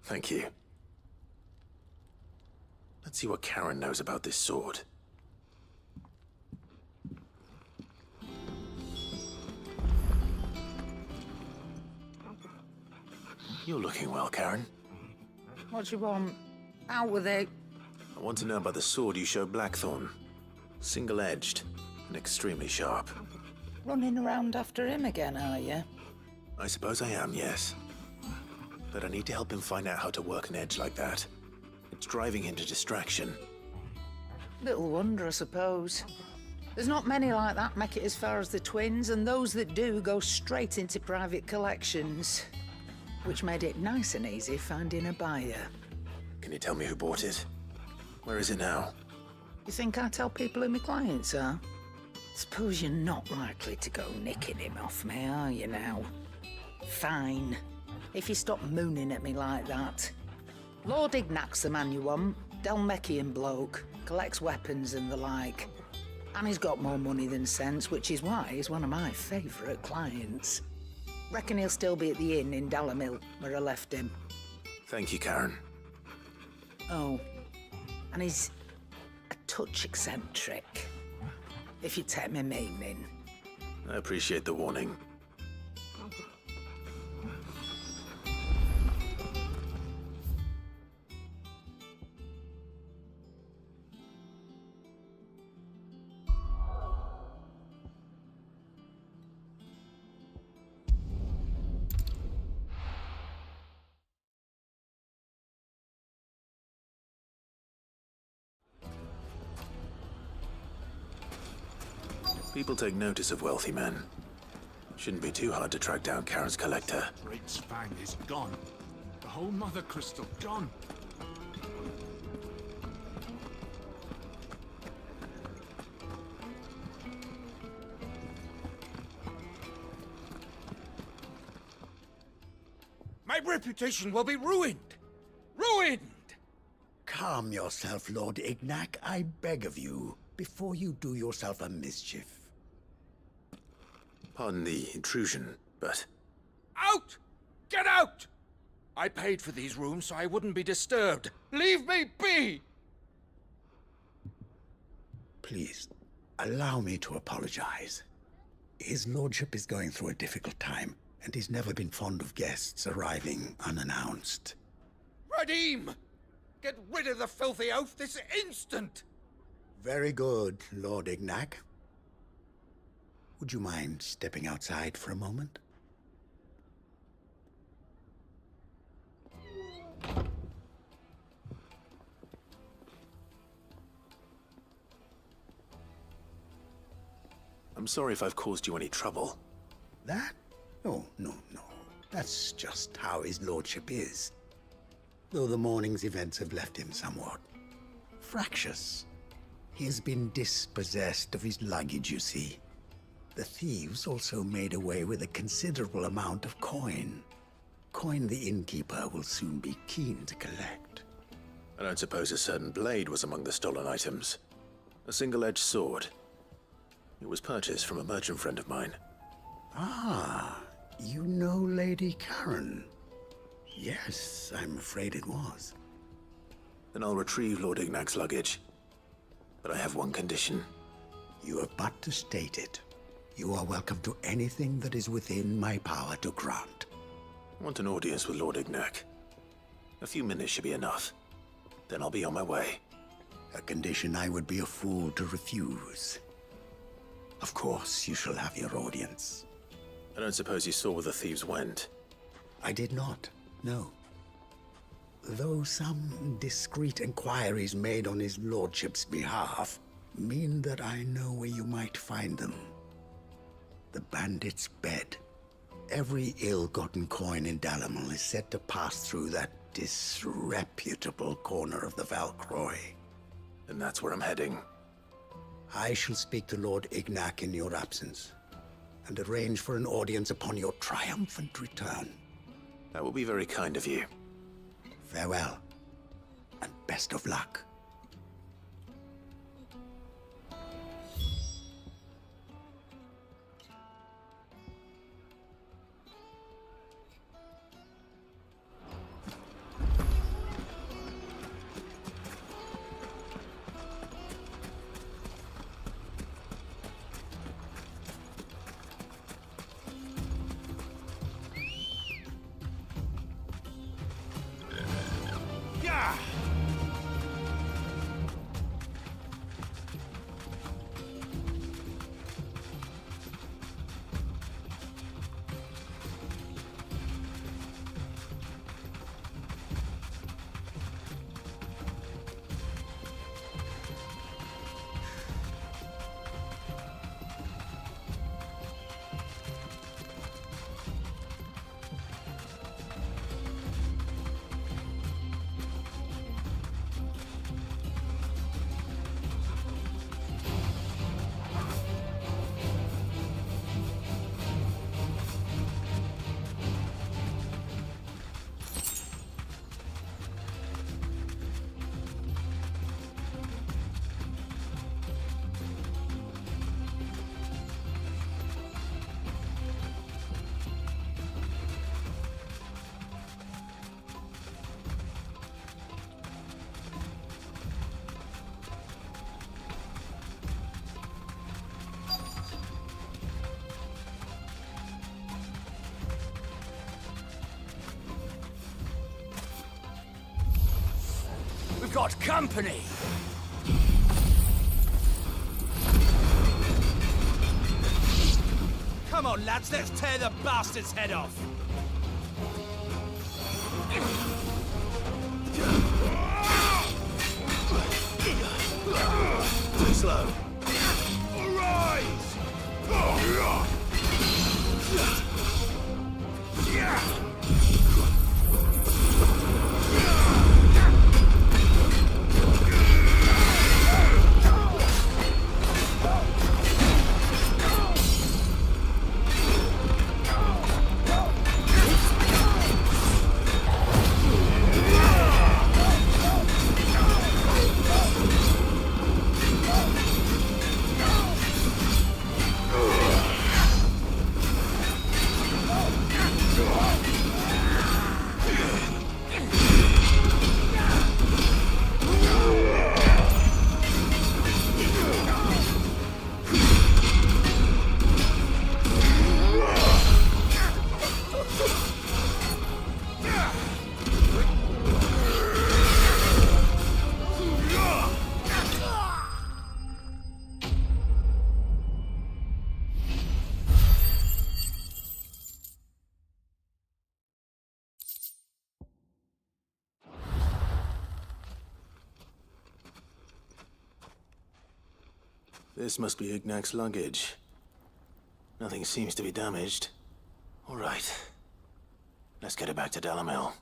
Thank you. Let's see what Karen knows about this sword. You're looking well, Karen. What do you want? Out with it. I want to know about the sword you showed Blackthorn. Single-edged and extremely sharp. Running around after him again, are you? I suppose I am, yes. But I need to help him find out how to work an edge like that. It's driving him to distraction. Little wonder, I suppose. There's not many like that make it as far as the twins, and those that do go straight into private collections. Which made it nice and easy finding a buyer. Can you tell me who bought it? Where is it now? You think I tell people who my clients are? Suppose you're not likely to go nicking him off me, are you now? Fine. If you stop mooning at me like that. Lord Ignac's the man you want. Dalmekian bloke. Collects weapons and the like. And he's got more money than sense, which is why he's one of my favourite clients. Reckon he'll still be at the inn in Dalamil, where I left him. Thank you, Karen. Oh, and he's a touch eccentric, if you take my meaning. I appreciate the warning. People take notice of wealthy men. Shouldn't be too hard to track down Karen's collector. Great Spang is gone. The whole Mother Crystal gone. My reputation will be ruined! Ruined! Calm yourself, Lord Ignac, I beg of you, before you do yourself a mischief. Pardon the intrusion, but... Out! Get out! I paid for these rooms so I wouldn't be disturbed. Leave me be! Please, allow me to apologize. His lordship is going through a difficult time, and he's never been fond of guests arriving unannounced. Radim! Get rid of the filthy oaf this instant! Very good, Lord Ignac. Would you mind stepping outside for a moment? I'm sorry if I've caused you any trouble. That? Oh, no. That's just how his lordship is. Though the morning's events have left him somewhat fractious. He has been dispossessed of his luggage, you see. The thieves also made away with a considerable amount of coin. Coin the innkeeper will soon be keen to collect. I don't suppose a certain blade was among the stolen items. A single-edged sword. It was purchased from a merchant friend of mine. Ah, you know Lady Karen. Yes, I'm afraid it was. Then I'll retrieve Lord Ignac's luggage. But I have one condition. You have but to state it. You are welcome to anything that is within my power to grant. I want an audience with Lord Ignac. A few minutes should be enough. Then I'll be on my way. A condition I would be a fool to refuse. Of course, you shall have your audience. I don't suppose you saw where the thieves went? I did not, no. Though some discreet inquiries made on his lordship's behalf mean that I know where you might find them. The bandit's bed. Every ill-gotten coin in Dalamil is said to pass through that disreputable corner of the Valcroy. And that's where I'm heading. I shall speak to Lord Ignac in your absence, and arrange for an audience upon your triumphant return. That will be very kind of you. Farewell, and best of luck. Got company! Come on, lads, let's tear the bastard's head off! Too slow. Arise! This must be Ignac's luggage. Nothing seems to be damaged. All right. Let's get it back to Dalamil.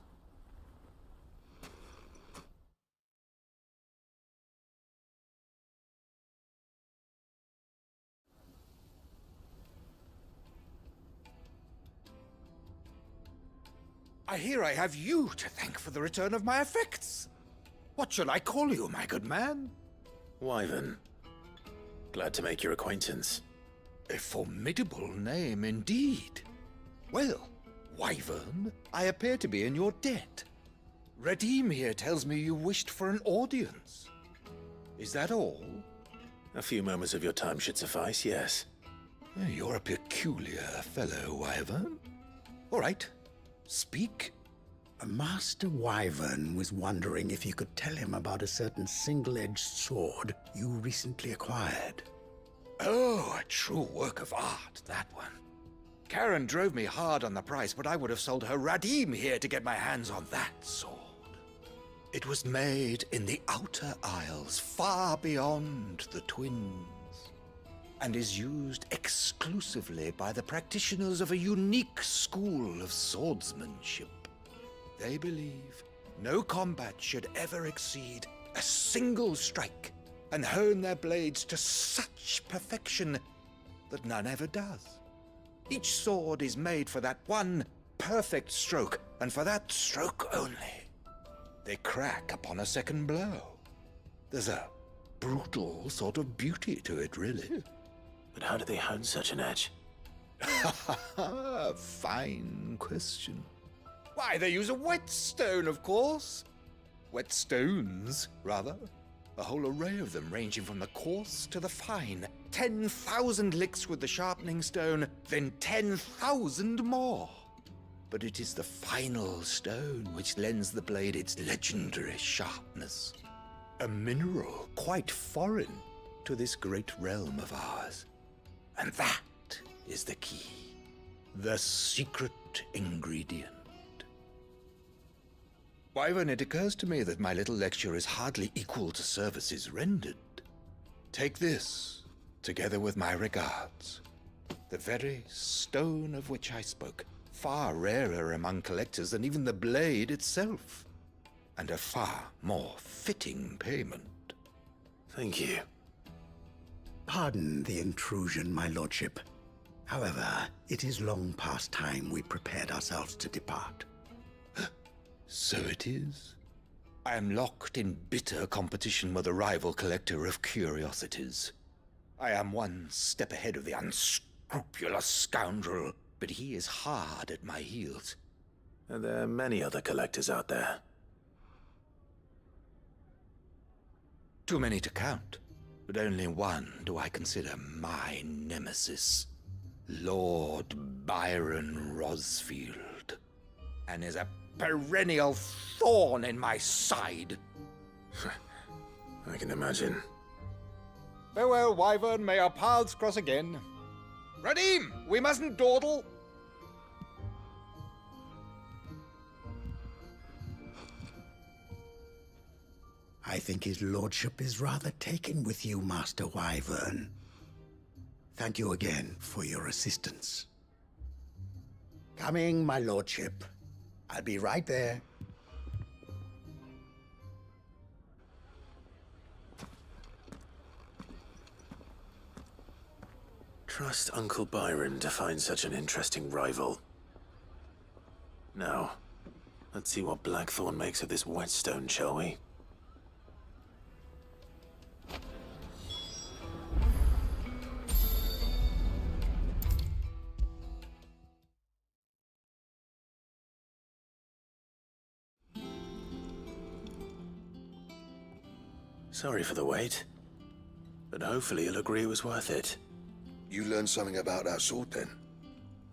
I hear I have you to thank for the return of my effects. What shall I call you, my good man? Wyvern. Glad to make your acquaintance. A formidable name indeed. Well, Wyvern, I appear to be in your debt. Redeem here tells me you wished for an audience. Is that all? A few moments of your time should suffice, yes. You're a peculiar fellow, Wyvern. All right, speak. Master Wyvern was wondering if you could tell him about a certain single-edged sword you recently acquired. Oh, a true work of art, that one. Karen drove me hard on the price, but I would have sold her Radim here to get my hands on that sword. It was made in the Outer Isles, far beyond the Twins, and is used exclusively by the practitioners of a unique school of swordsmanship. They believe no combat should ever exceed a single strike and hone their blades to such perfection that none ever does. Each sword is made for that one perfect stroke, and for that stroke only. They crack upon a second blow. There's a brutal sort of beauty to it, really. But how do they hone such an edge? Fine question. Why, they use a whetstone, of course. Whetstones, rather. A whole array of them, ranging from the coarse to the fine. 10,000 licks with the sharpening stone, then 10,000 more. But it is the final stone which lends the blade its legendary sharpness. A mineral quite foreign to this great realm of ours. And that is the key. The secret ingredient. Wyvern, it occurs to me that my little lecture is hardly equal to services rendered. Take this, together with my regards. The very stone of which I spoke, far rarer among collectors than even the blade itself, and a far more fitting payment. Thank you. Pardon the intrusion, my lordship. However, it is long past time we prepared ourselves to depart. So it is. I am locked in bitter competition with a rival collector of curiosities. I am one step ahead of the unscrupulous scoundrel, but he is hard at my heels. Are there many other collectors out there? Too many to count, but only one do I consider my nemesis. Lord Byron Rosfield, and is a perennial thorn in my side. I can imagine. Farewell, Wyvern. May our paths cross again. Radim, we mustn't dawdle. I think his lordship is rather taken with you, Master Wyvern. Thank you again for your assistance. Coming, my lordship. I'll be right there. Trust Uncle Byron to find such an interesting rival. Now, let's see what Blackthorn makes of this whetstone, shall we? Sorry for the wait, but hopefully you'll agree it was worth it. You learned something about that sword, then?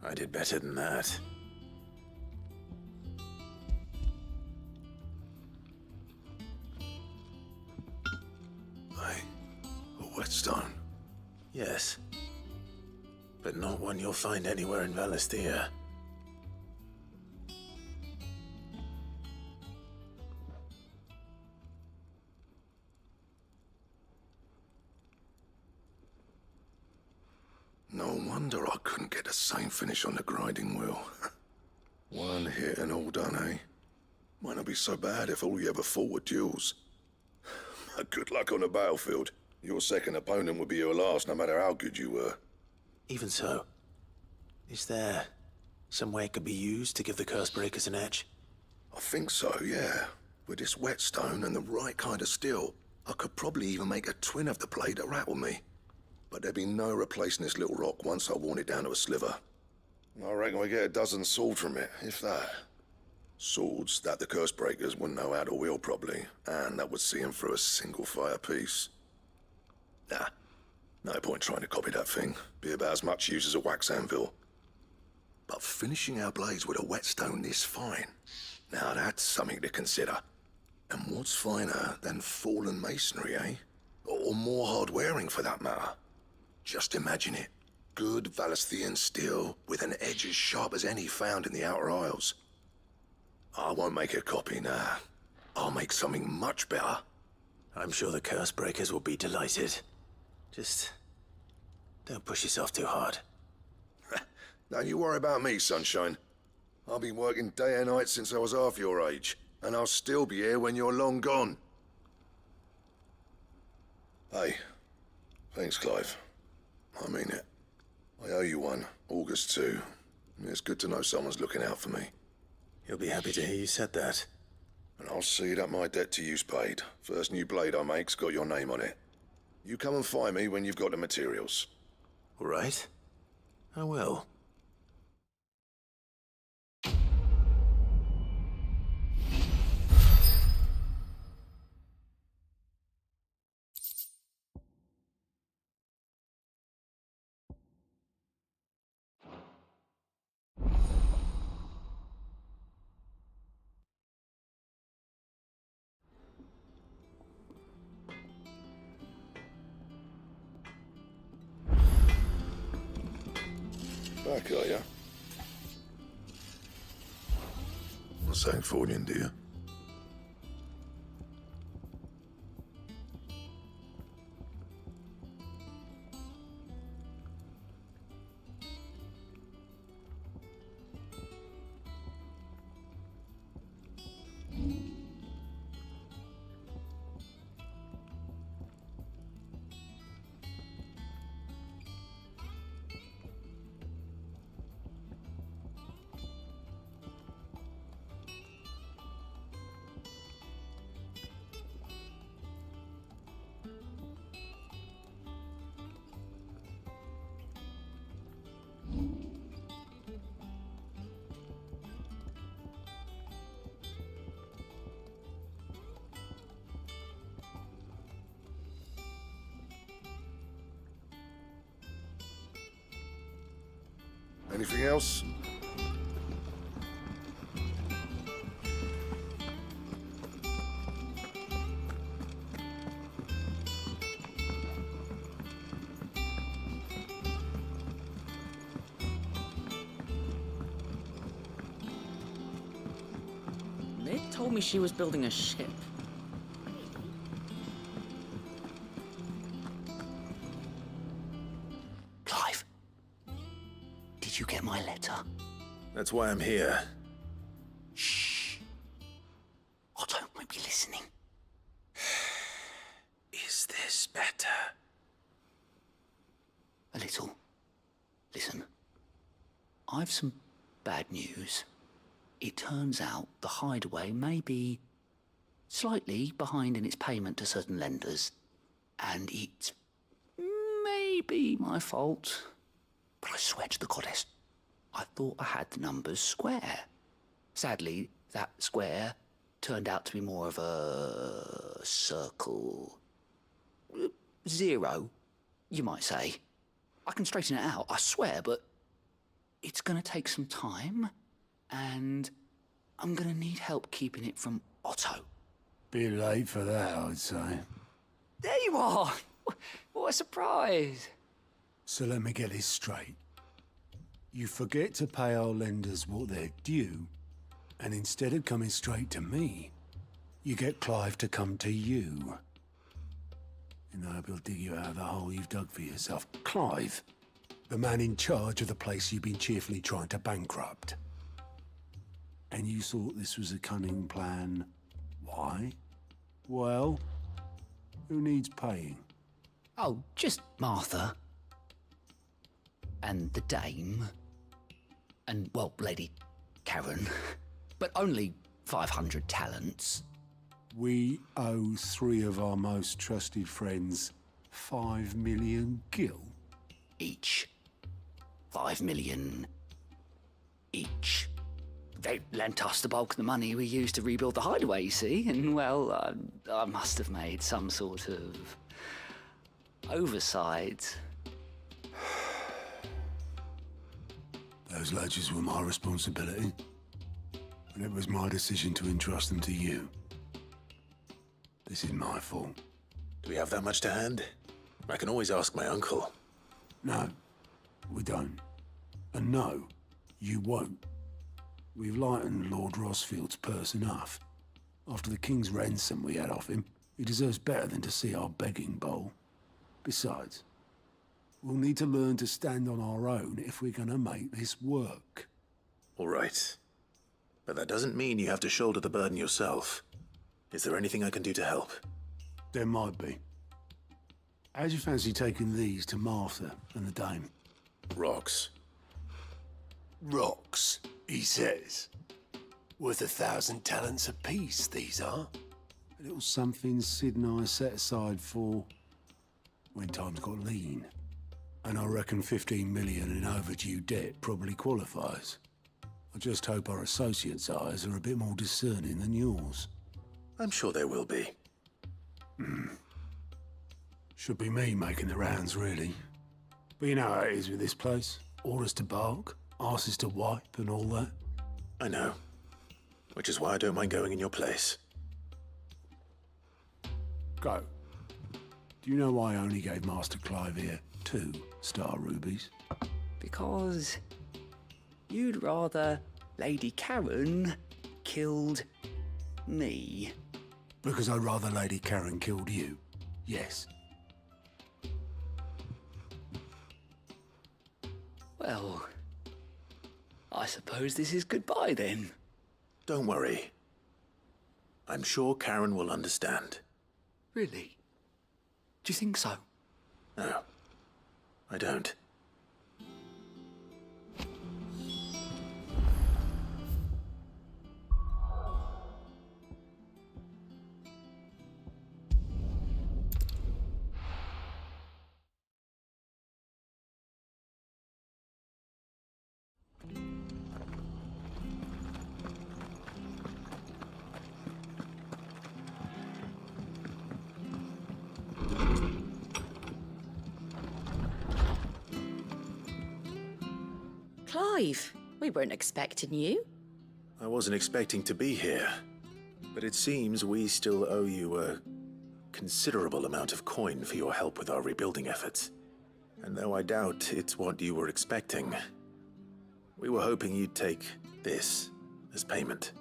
I did better than that. A whetstone? Yes, but not one you'll find anywhere in Valisthea. No wonder I couldn't get the same finish on the grinding wheel. One hit and all done, eh? Might not be so bad if all you ever fought were duels. Good luck on the battlefield. Your second opponent would be your last, no matter how good you were. Even so, is there some way it could be used to give the Cursebreakers an edge? I think so, yeah. With this whetstone and the right kind of steel, I could probably even make a twin of the blade that rattled me. But there'd be no replacing this little rock once I worn it down to a sliver. I reckon we get a dozen swords from it, if that. Swords that the Cursebreakers wouldn't know how to wield properly, and that would see them through a single fire piece. Nah, no point trying to copy that thing. Be about as much use as a wax anvil. But finishing our blades with a whetstone this fine, now that's something to consider. And what's finer than fallen masonry, eh? Or more hard-wearing, for that matter. Just imagine it. Good Valisthean steel with an edge as sharp as any found in the Outer Isles. I won't make a copy, nah. I'll make something much better. I'm sure the Cursebreakers will be delighted. Just don't push yourself too hard. Don't you worry about me, sunshine. I've been working day and night since I was half your age, and I'll still be here when you're long gone. Hey, Hey, thanks, Clive. I mean it. I owe you one. August too. It's good to know someone's looking out for me. He'll be happy to hear you said that. And I'll see that my debt to you's paid. First new blade I make's got your name on it. You come and find me when you've got the materials. All right. I will. Back, are ya? Not saying Fordian, do you? Anything else? They told me she was building a ship. Clive, did you get my letter? That's why I'm here. Shh. Otto might be listening. Is this better? A little. Listen, I've some bad news. It turns out the hideaway may be slightly behind in its payment to certain lenders, and it may be my fault. But I swear to the goddess, I thought I had the numbers square. Sadly, that square turned out to be more of a circle. Zero, you might say. I can straighten it out, I swear, but it's gonna take some time, and I'm gonna need help keeping it from Otto. Bit late for that, I'd say. There you are! What a surprise! So let me get this straight. You forget to pay our lenders what they're due, and instead of coming straight to me, you get Clive to come to you. And I hope he'll dig you out of the hole you've dug for yourself. Clive, the man in charge of the place you've been cheerfully trying to bankrupt. And you thought this was a cunning plan. Why? Well, who needs paying? Oh, just Martha. And the dame. And, well, Lady Karen. But only 500 talents. We owe 3 of our most trusted friends 5 million gil. Each. 5 million each. They lent us the bulk of the money we used to rebuild the hideaway, you see, and, well, I must have made some sort of oversight. Those ledgers were my responsibility, and it was my decision to entrust them to you. This is my fault. Do we have that much to hand? I can always ask my uncle. No, we don't. And no, you won't. We've lightened Lord Rosfield's purse enough. After the king's ransom we had off him, he deserves better than to see our begging bowl. Besides, we'll need to learn to stand on our own if we're gonna make this work. All right. But that doesn't mean you have to shoulder the burden yourself. Is there anything I can do to help? There might be. How'd you fancy taking these to Martha and the dame? Rocks. Rocks, he says. Worth 1,000 talents apiece, these are. A little something Sid and I set aside for when times got lean. And I reckon 15 million in overdue debt probably qualifies. I just hope our associates' eyes are a bit more discerning than yours. I'm sure there will be. Should be me making the rounds, really. But you know how it is with this place. Orders to bark, arses to wipe, and all that. I know. Which is why I don't mind going in your place. Go. Do you know why I only gave Master Clive here 2 star rubies? Because you'd rather Lady Karen killed me. Because I'd rather Lady Karen killed you. Yes. Well, I suppose this is goodbye then. Don't worry. I'm sure Karen will understand. Really? Do you think so? No, I don't. Clive, we weren't expecting you. I wasn't expecting to be here, but it seems we still owe you a considerable amount of coin for your help with our rebuilding efforts. And though I doubt it's what you were expecting, we were hoping you'd take this as payment.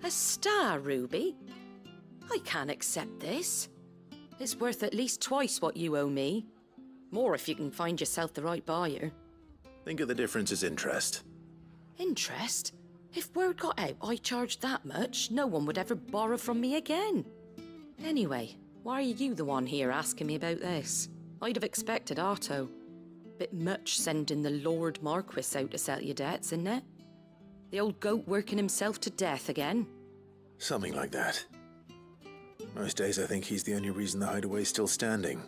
A star ruby? I can't accept this. It's worth at least twice what you owe me. More if you can find yourself the right buyer. Think of the difference as interest. Interest? If word got out I charged that much, no one would ever borrow from me again. Anyway, why are you the one here asking me about this? I'd have expected Otto. Bit much sending the Lord Marquis out to settle your debts, isn't it? The old goat working himself to death again. Something like that. Most days I think he's the only reason the hideaway's still standing.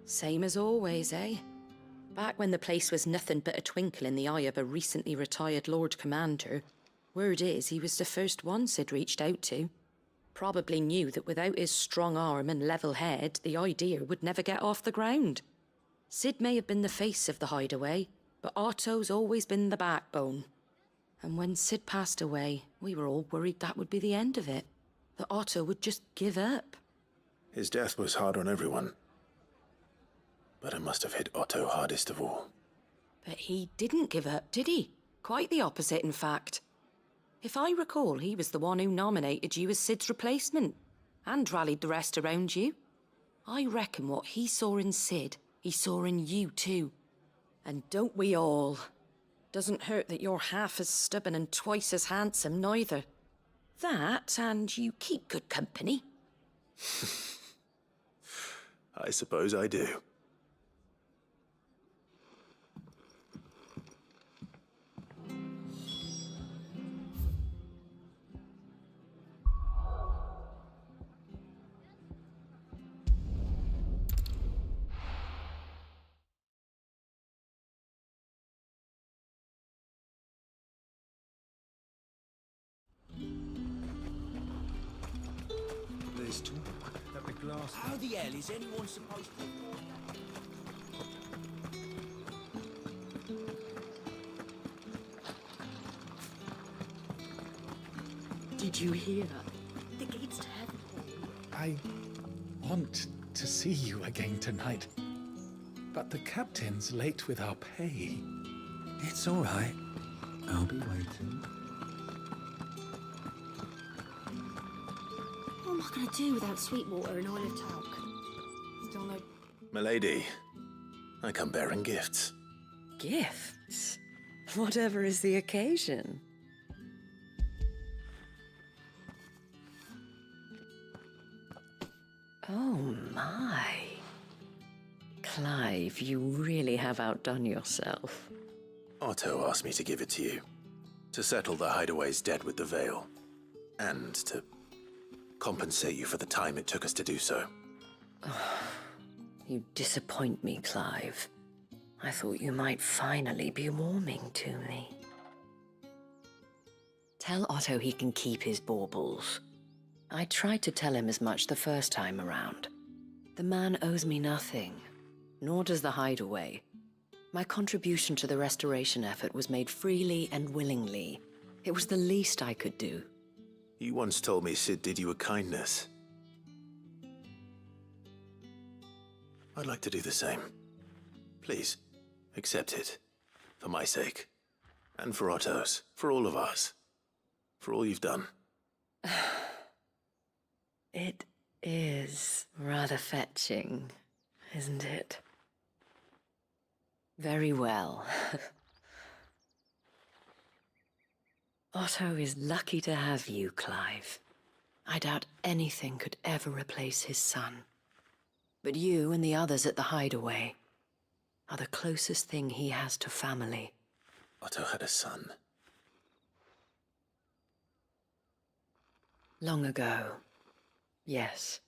Same as always, eh? Back when the place was nothing but a twinkle in the eye of a recently retired Lord Commander, word is he was the first one Sid reached out to. Probably knew that without his strong arm and level head, the idea would never get off the ground. Sid may have been the face of the hideaway, but Otto's always been the backbone. And when Sid passed away, we were all worried that would be the end of it. That Otto would just give up. His death was hard on everyone. But it must have hit Otto hardest of all. But he didn't give up, did he? Quite the opposite, in fact. If I recall, he was the one who nominated you as Sid's replacement, and rallied the rest around you. I reckon what he saw in Sid, he saw in you too. And don't we all? Doesn't hurt that you're half as stubborn and twice as handsome, neither. That, and you keep good company. I suppose I do. There's talk that the glass... How the hell is anyone supposed to... Did you hear? The gate's to heaven. I want to see you again tonight. But the captain's late with our pay. It's all right. I'll be waiting. What am I going to do without Sweetwater and Olive Talk? Still no... Milady, I come bearing gifts. Gifts? Whatever is the occasion. Oh my. Clive, you really have outdone yourself. Otto asked me to give it to you. To settle the Hideaway's debt with the Veil. And to compensate you for the time it took us to do so. You disappoint me, Clive. I thought you might finally be warming to me. Tell Otto he can keep his baubles. I tried to tell him as much the first time around. The man owes me nothing, nor does the Hideaway. My contribution to the restoration effort was made freely and willingly. It was the least I could do. You once told me Sid did you a kindness. I'd like to do the same. Please, accept it. For my sake. And for Otto's. For all of us. For all you've done. It is rather fetching, isn't it? Very well. Otto is lucky to have you, Clive. I doubt anything could ever replace his son. But you and the others at the Hideaway are the closest thing he has to family. Otto had a son. Long ago, yes.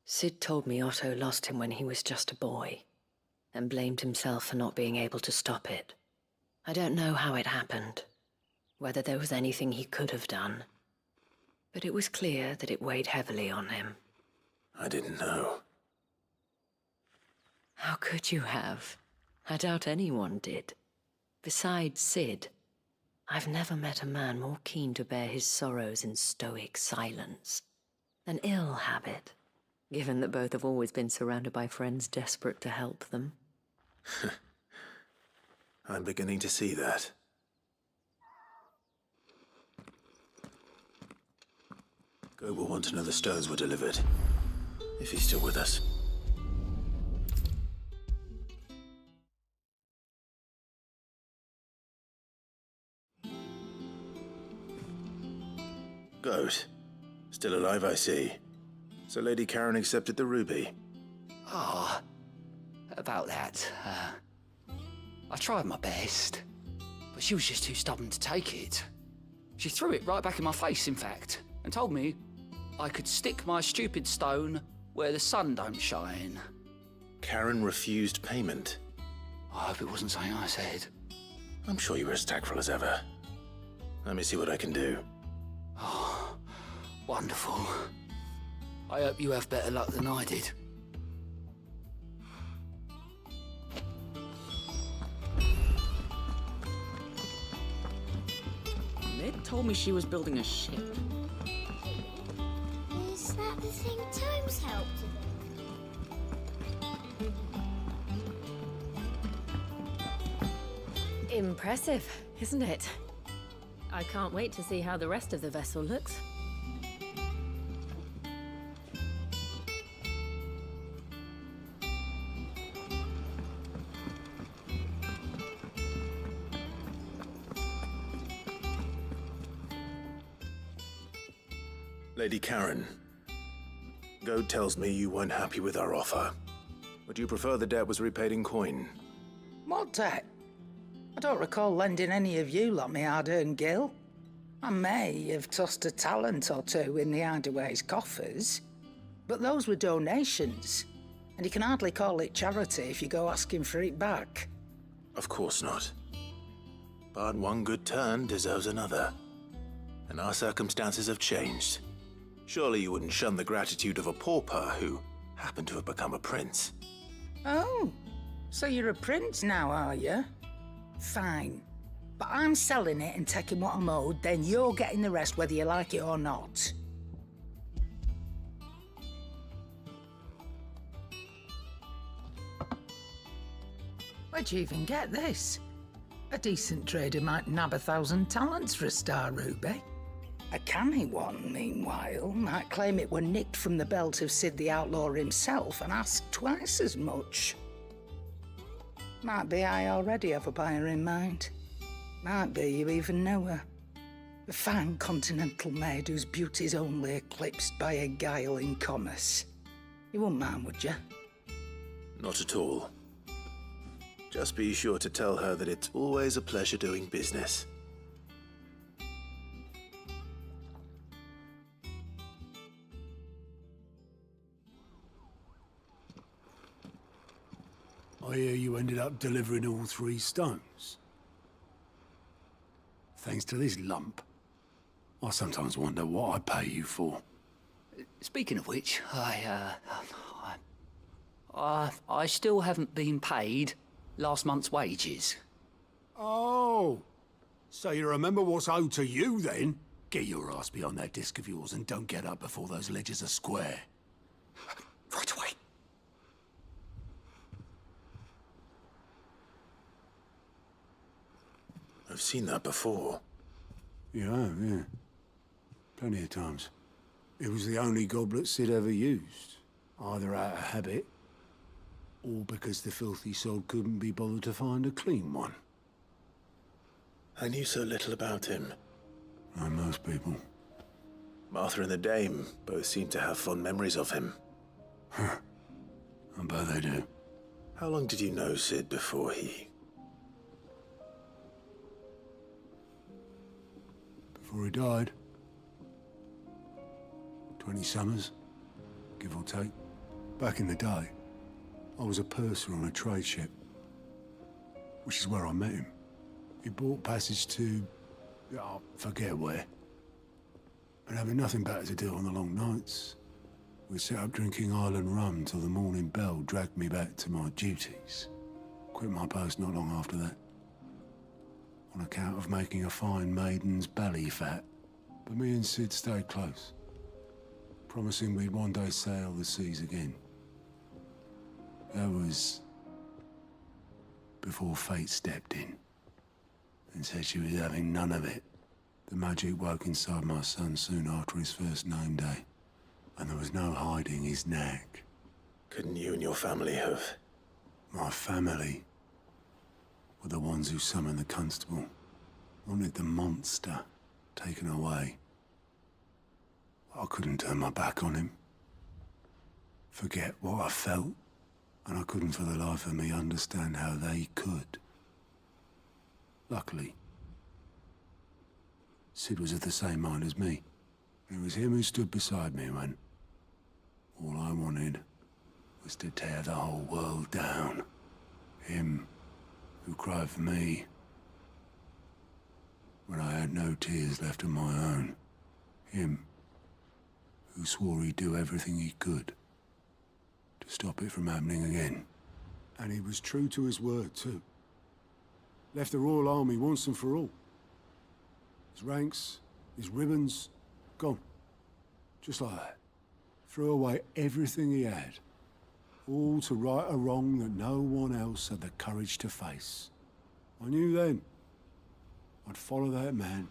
Sid told me Otto lost him when he was just a boy, and blamed himself for not being able to stop it. I don't know how it happened, whether there was anything he could have done, but it was clear that it weighed heavily on him. I didn't know. How could you have? I doubt anyone did. Besides Sid, I've never met a man more keen to bear his sorrows in stoic silence. An ill habit, given that both have always been surrounded by friends desperate to help them. I'm beginning to see that. Go will want to know the stones were delivered. If he's still with us. Goat. Still alive, I see. So Lady Karen accepted the ruby. Ah, about that. I tried my best, but she was just too stubborn to take it. She threw it right back in my face, in fact, and told me I could stick my stupid stone where the sun don't shine. Karen refused payment. I hope it wasn't something I said. I'm sure you were as tactful as ever. Let me see what I can do. Oh, wonderful. I hope you have better luck than I did. Ned told me she was building a ship. Is that the thing Tomes helped with? Impressive, isn't it? I can't wait to see how the rest of the vessel looks. Lady Karen, Goad tells me you weren't happy with our offer. Would you prefer the debt was repaid in coin? What debt? I don't recall lending any of you lot me hard-earned gil. I may have tossed a talent or two in the Hideaway's coffers, but those were donations, and you can hardly call it charity if you go asking for it back. Of course not. But one good turn deserves another. And our circumstances have changed. Surely you wouldn't shun the gratitude of a pauper who happened to have become a prince. Oh, so you're a prince now, are you? Fine. But I'm selling it and taking what I'm owed, then you're getting the rest whether you like it or not. Where'd you even get this? A decent trader might nab 1,000 talents for a star ruby. A canny one, meanwhile, might claim it were nicked from the belt of Sid the Outlaw himself and ask twice as much. Might be I already have a buyer in mind. Might be you even know her. A fine continental maid whose beauty's only eclipsed by a guile in commerce. You wouldn't mind, would you? Not at all. Just be sure to tell her that it's always a pleasure doing business. I hear you ended up delivering all 3 stones. Thanks to this lump. I sometimes wonder what I pay you for. Speaking of which, I still haven't been paid last month's wages. Oh, so you remember what's owed to you then? Get your ass behind that disc of yours and don't get up before those ledgers are square. Right away. I've seen that before. You have, yeah. Plenty of times. It was the only goblet Sid ever used. Either out of habit, or because the filthy sod couldn't be bothered to find a clean one. I knew so little about him. Like most people. Martha and the Dame both seem to have fond memories of him. Huh. I bet they do. How long did you know Sid before he... Before he died? 20 summers, give or take. Back in the day, I was a purser on a trade ship, which is where I met him. He bought passage to... I forget where. And having nothing better to do on the long nights, we set up drinking island rum till the morning bell dragged me back to my duties. Quit my post not long after that, on account of making a fine maiden's belly fat. But me and Sid stayed close, promising we'd one day sail the seas again. That was before fate stepped in and said she was having none of it. The magic woke inside my son soon after his first name day, and there was no hiding his knack. Couldn't you and your family have... My family were the ones who summoned the constable, wanted the monster taken away. I couldn't turn my back on him, forget what I felt, and I couldn't for the life of me understand how they could. Luckily, Sid was of the same mind as me. It was him who stood beside me when all I wanted was to tear the whole world down. Him who cried for me when I had no tears left of my own. Him who swore he'd do everything he could to stop it from happening again. And he was true to his word, too. Left the Royal Army once and for all. His ranks, his ribbons, gone. Just like that. Threw away everything he had. All to right a wrong that no one else had the courage to face. I knew then I'd follow that man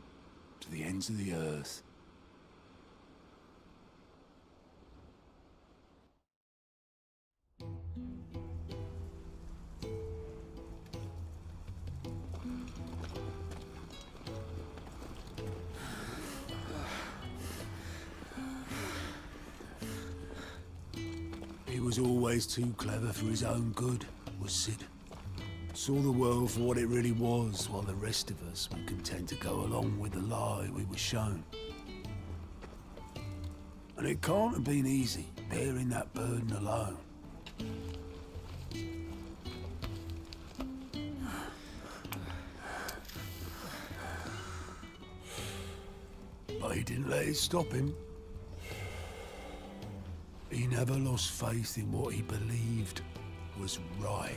to the ends of the earth. He was always too clever for his own good, was Sid. Saw the world for what it really was, while the rest of us were content to go along with the lie we were shown. And it can't have been easy, bearing that burden alone. But he didn't let it stop him. He never lost faith in what he believed was right.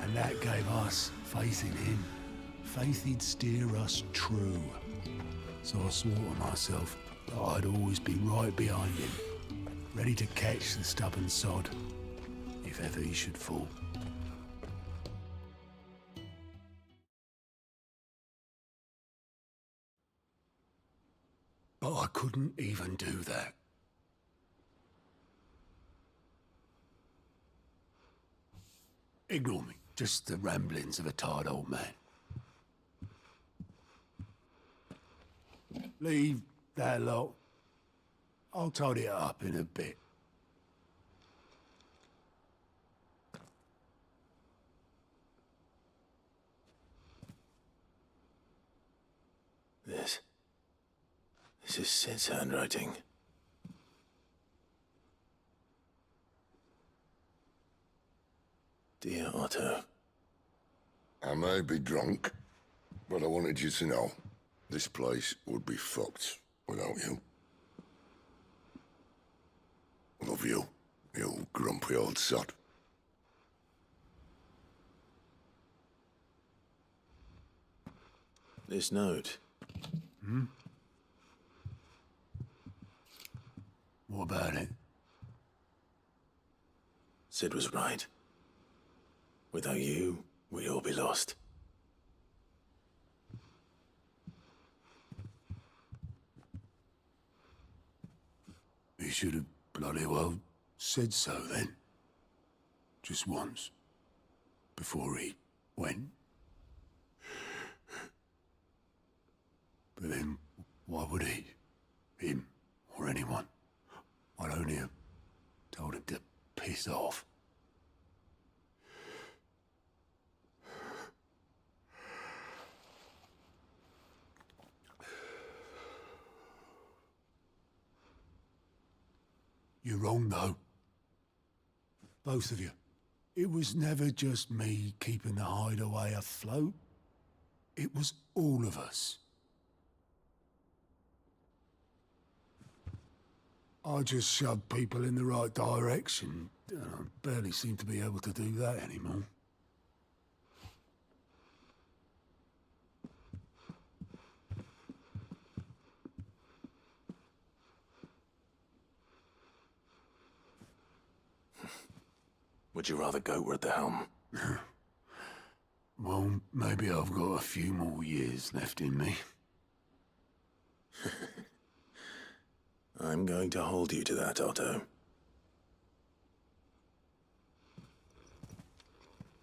And that gave us faith in him. Faith he'd steer us true. So I swore to myself that I'd always be right behind him, ready to catch the stubborn sod, if ever he should fall. But I couldn't even do that. Ignore me. Just the ramblings of a tired old man. Leave that lot. I'll tidy it up in a bit. This is Sid's handwriting. Dear Otto. I may be drunk, but I wanted you to know this place would be fucked without you. Love you, you grumpy old sod. This note. Hmm? What about it? Sid was right. Without you, we'd all be lost. He should have bloody well said so then. Just once. Before he went. But then, why would he? Him, or anyone? I'd only have told him to piss off. You're wrong, though. Both of you. It was never just me keeping the hideaway afloat. It was all of us. I just shoved people in the right direction. I barely seem to be able to do that anymore. Would you rather goat were at the helm? Well, maybe I've got a few more years left in me. I'm going to hold you to that, Otto.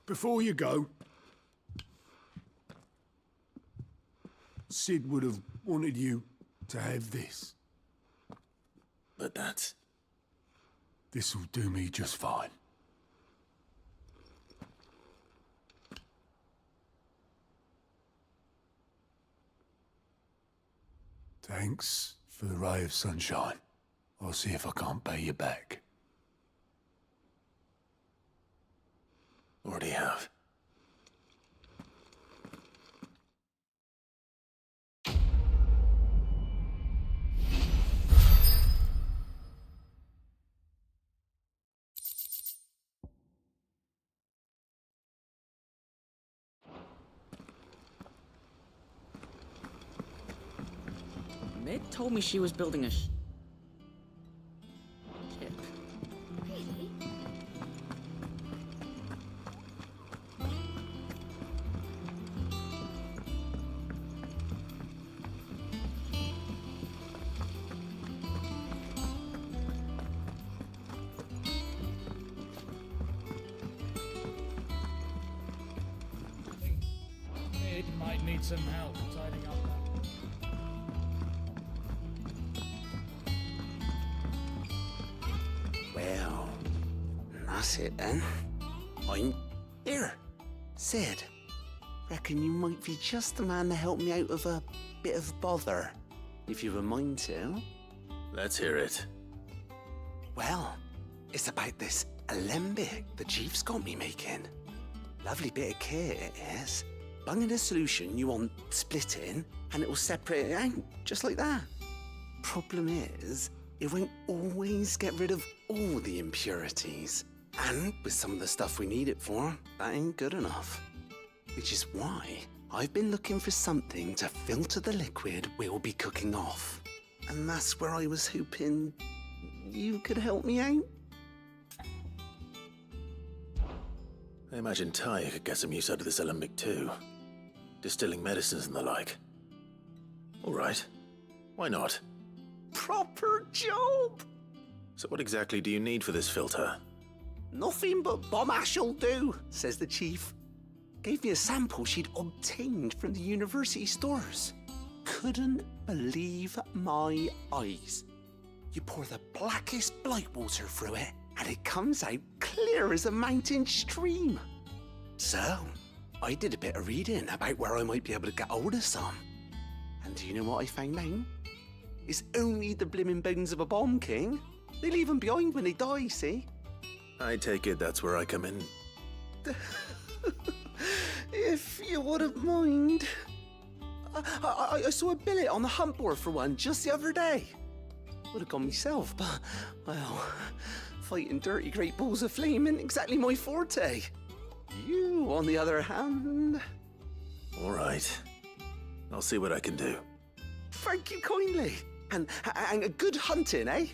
Before you go, Sid would have wanted you to have this. But that's... This'll do me just fine. Thanks for the ray of sunshine. I'll see if I can't pay you back. Already have. Mid told me she was building a ship. Really? It might need some help tidying up that. Well, that's it then. I'm here. Sid, reckon you might be just the man to help me out of a bit of bother, if you've a mind to. Let's hear it. Well, it's about this alembic the chief's got me making. Lovely bit of kit it is. Bung in a solution you want splitting, and it'll separate it out, just like that. Problem is, it won't always get rid of all the impurities. And with some of the stuff we need it for, that ain't good enough. Which is why I've been looking for something to filter the liquid we'll be cooking off. And that's where I was hoping you could help me out. I imagine Ty could get some use out of this alembic too. Distilling medicines and the like. All right. Why not? Proper job! So what exactly do you need for this filter? Nothing but bomb ash'll do, says the chief. Gave me a sample she'd obtained from the university stores. Couldn't believe my eyes. You pour the blackest blight water through it, and it comes out clear as a mountain stream. So, I did a bit of reading about where I might be able to get hold of some. And do you know what I found out? It's only the blimmin' bones of a bomb king. They leave them behind when they die, see? I take it that's where I come in. If you wouldn't mind. I saw a billet on the hunt board for one just the other day. Would have gone myself, but, well, fighting dirty great balls of flame isn't exactly my forte. You, on the other hand... All right. I'll see what I can do. Thank you kindly. And a good hunting, eh?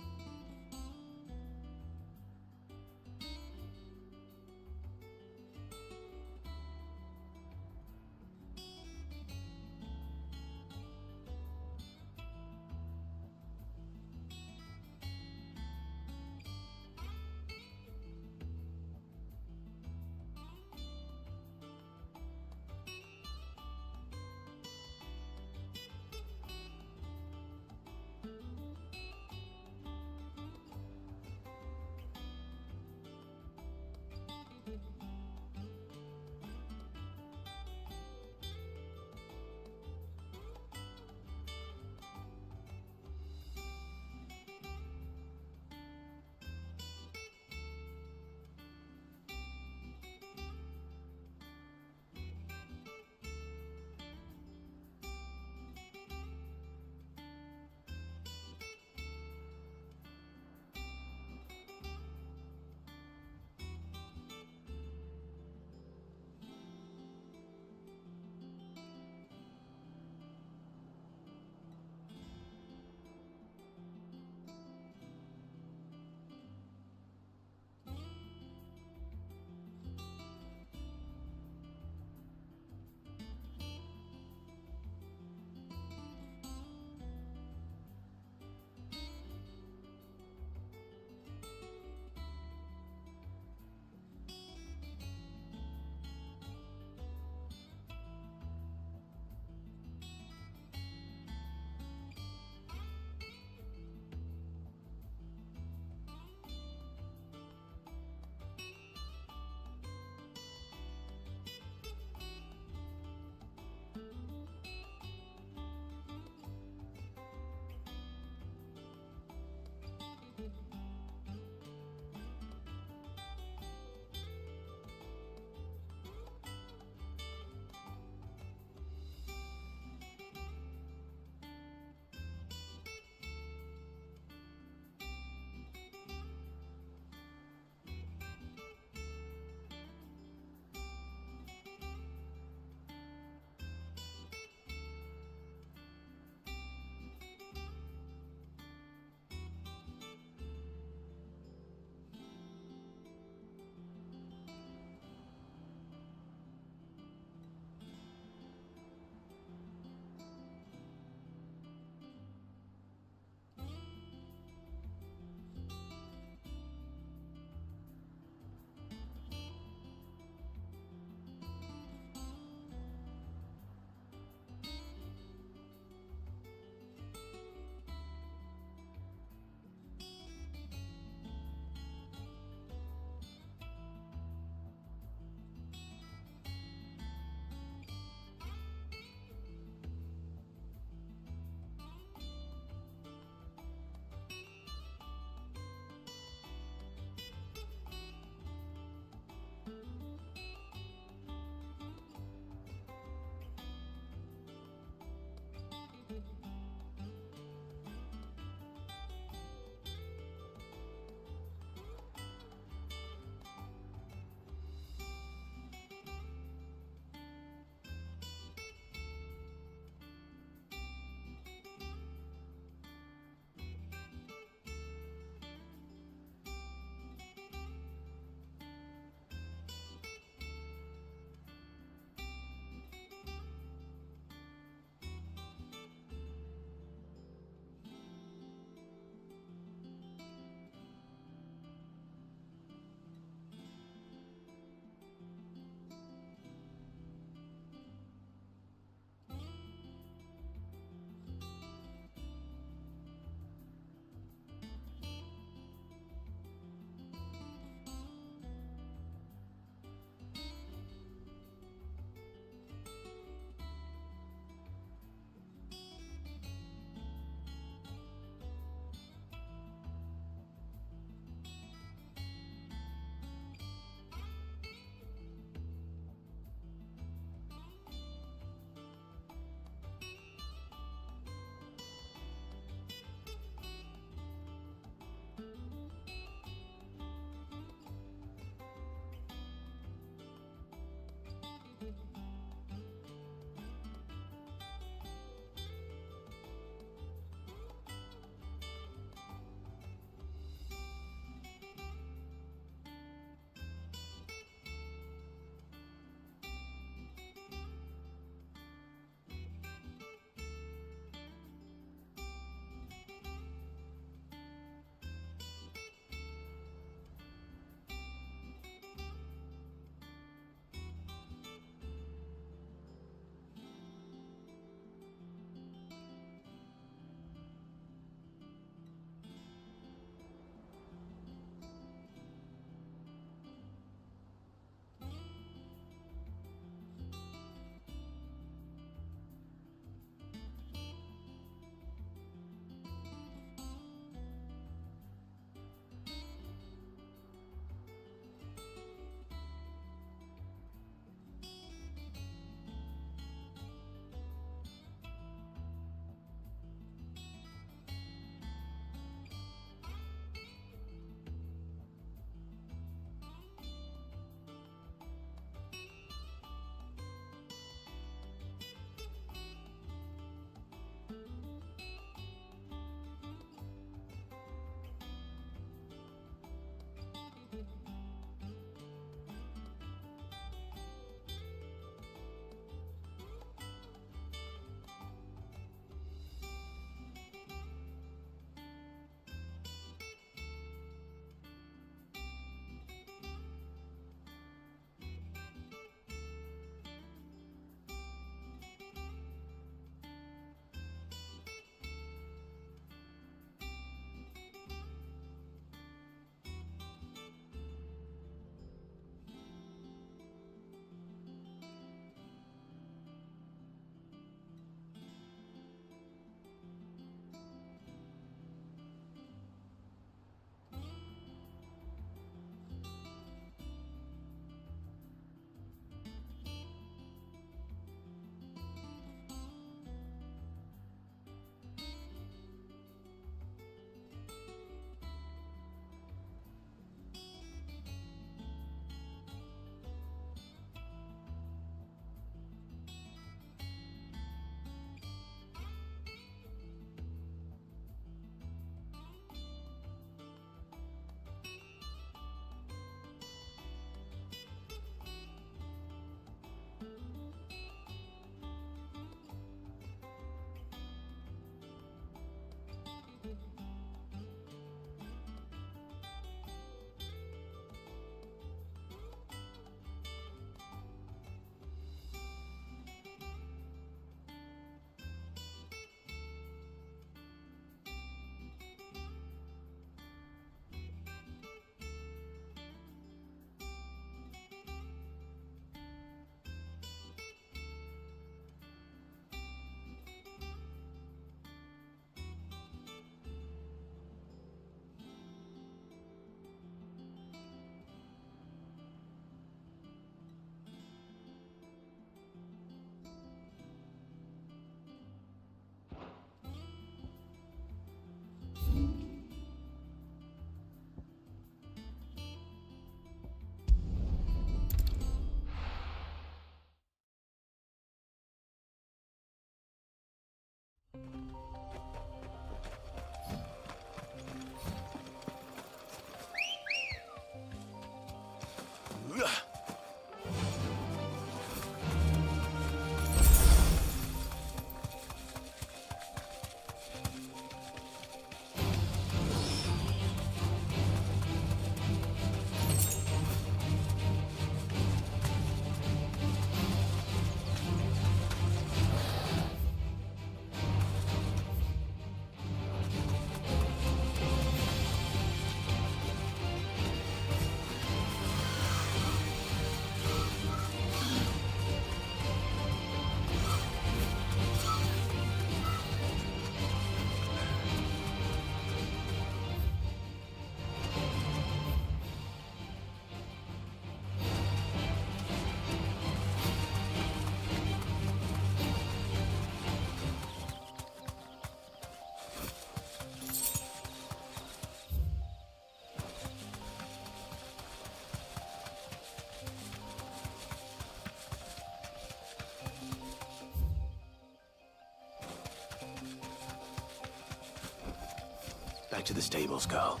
back to the stables, girl.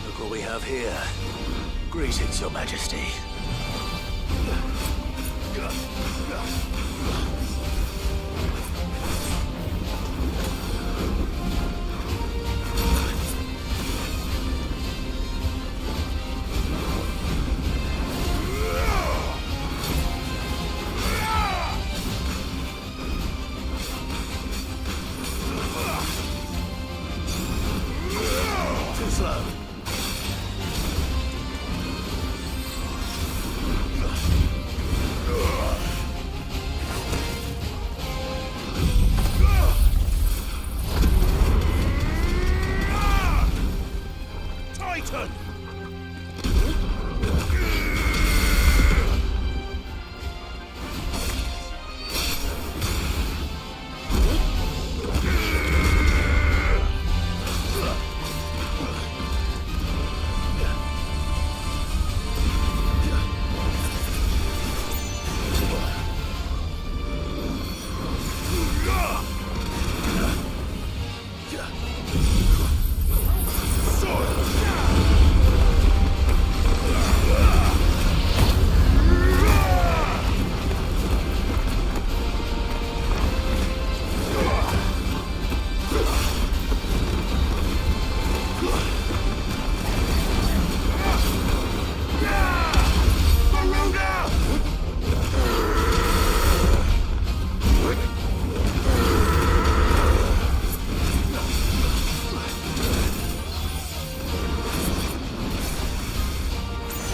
Look what we have here. Greetings, Your Majesty. Too slow. Titan!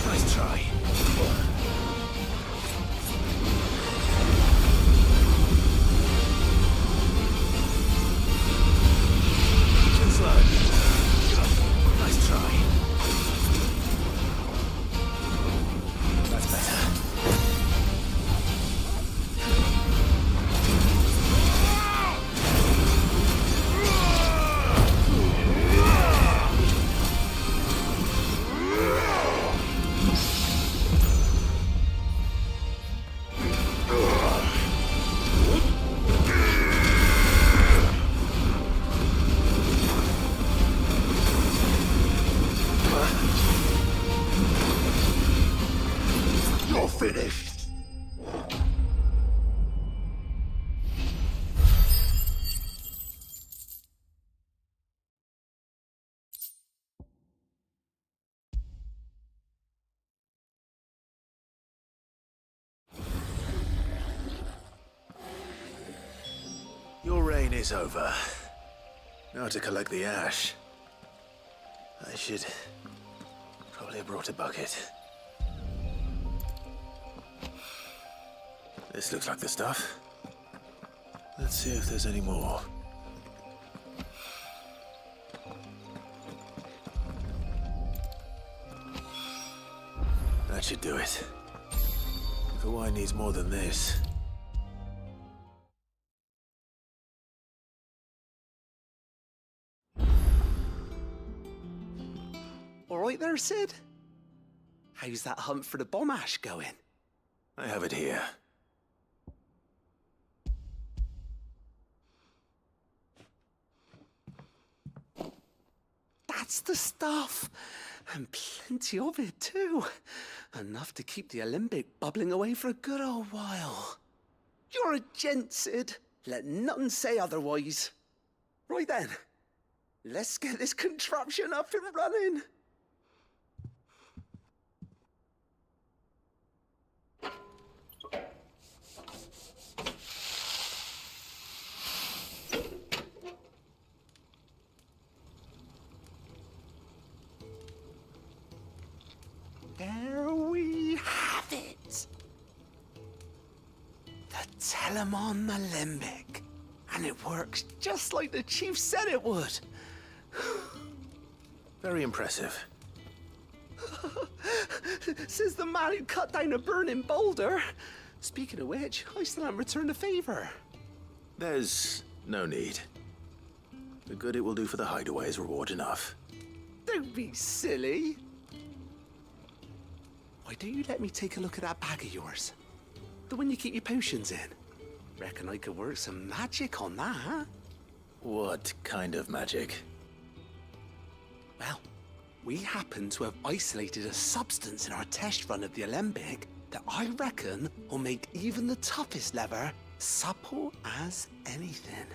Nice try. Too slow. Nice try. That's better. You're finished. Your reign is over. Now to collect the ash. I should probably have brought a bucket. This looks like the stuff. Let's see if there's any more. That should do it. The wine needs more than this. All right there, Sid? How's that hunt for the bomb ash going? I have it here. That's the stuff. And plenty of it, too. Enough to keep the Alembic bubbling away for a good old while. You're a gent, Sid. Let nothing say otherwise. Right then, let's get this contraption up and running. There we have it. The Telemon Alembic. And it works just like the chief said it would. Very impressive. Says the man who cut down a burning boulder. Speaking of which, I still haven't returned the favor. There's no need. The good it will do for the hideaway is reward enough. Don't be silly. Why don't you let me take a look at that bag of yours? The one you keep your potions in. Reckon I could work some magic on that. What kind of magic? Well, we happen to have isolated a substance in our test run of the Alembic that I reckon will make even the toughest leather supple as anything.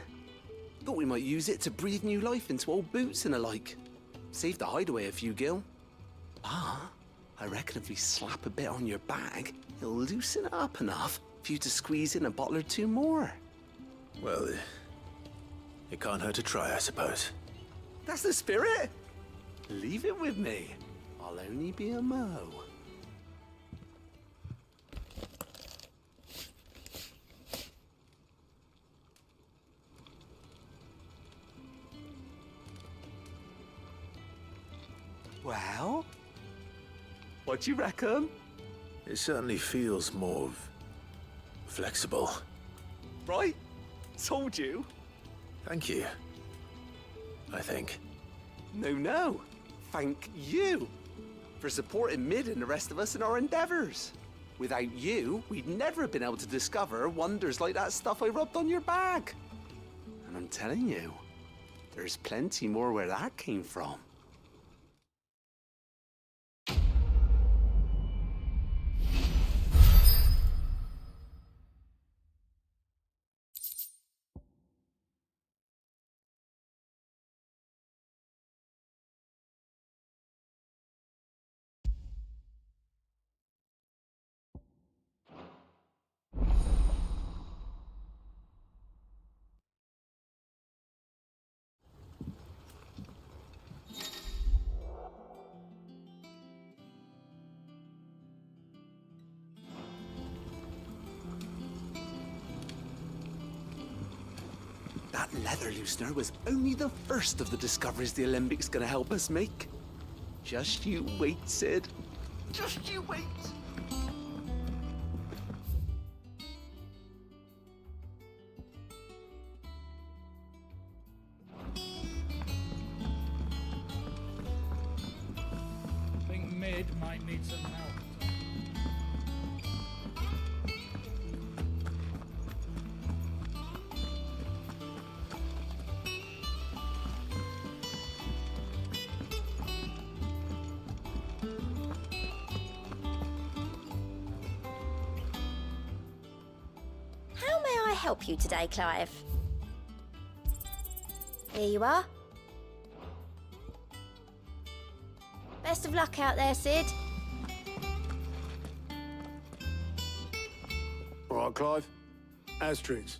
Thought we might use it to breathe new life into old boots and the like. Save the hideaway a few gil. Ah. I reckon if we slap a bit on your bag, it'll loosen it up enough for you to squeeze in a bottle or two more. Well, it can't hurt to try, I suppose. That's the spirit. Leave it with me. I'll only be a mo. Well? What do you reckon? It certainly feels more flexible. Right? Told you. Thank you. I think. No. Thank you for supporting Mid and the rest of us in our endeavors. Without you, we'd never have been able to discover wonders like that stuff I rubbed on your bag. And I'm telling you, there's plenty more where that came from. That leather loosener was only the first of the discoveries the Alembic's gonna help us make. Just you wait, Sid. Just you wait. I think Mid might need some help. How may I help you today, Clive? Here you are. Best of luck out there, Sid. All right, Clive. Asterix.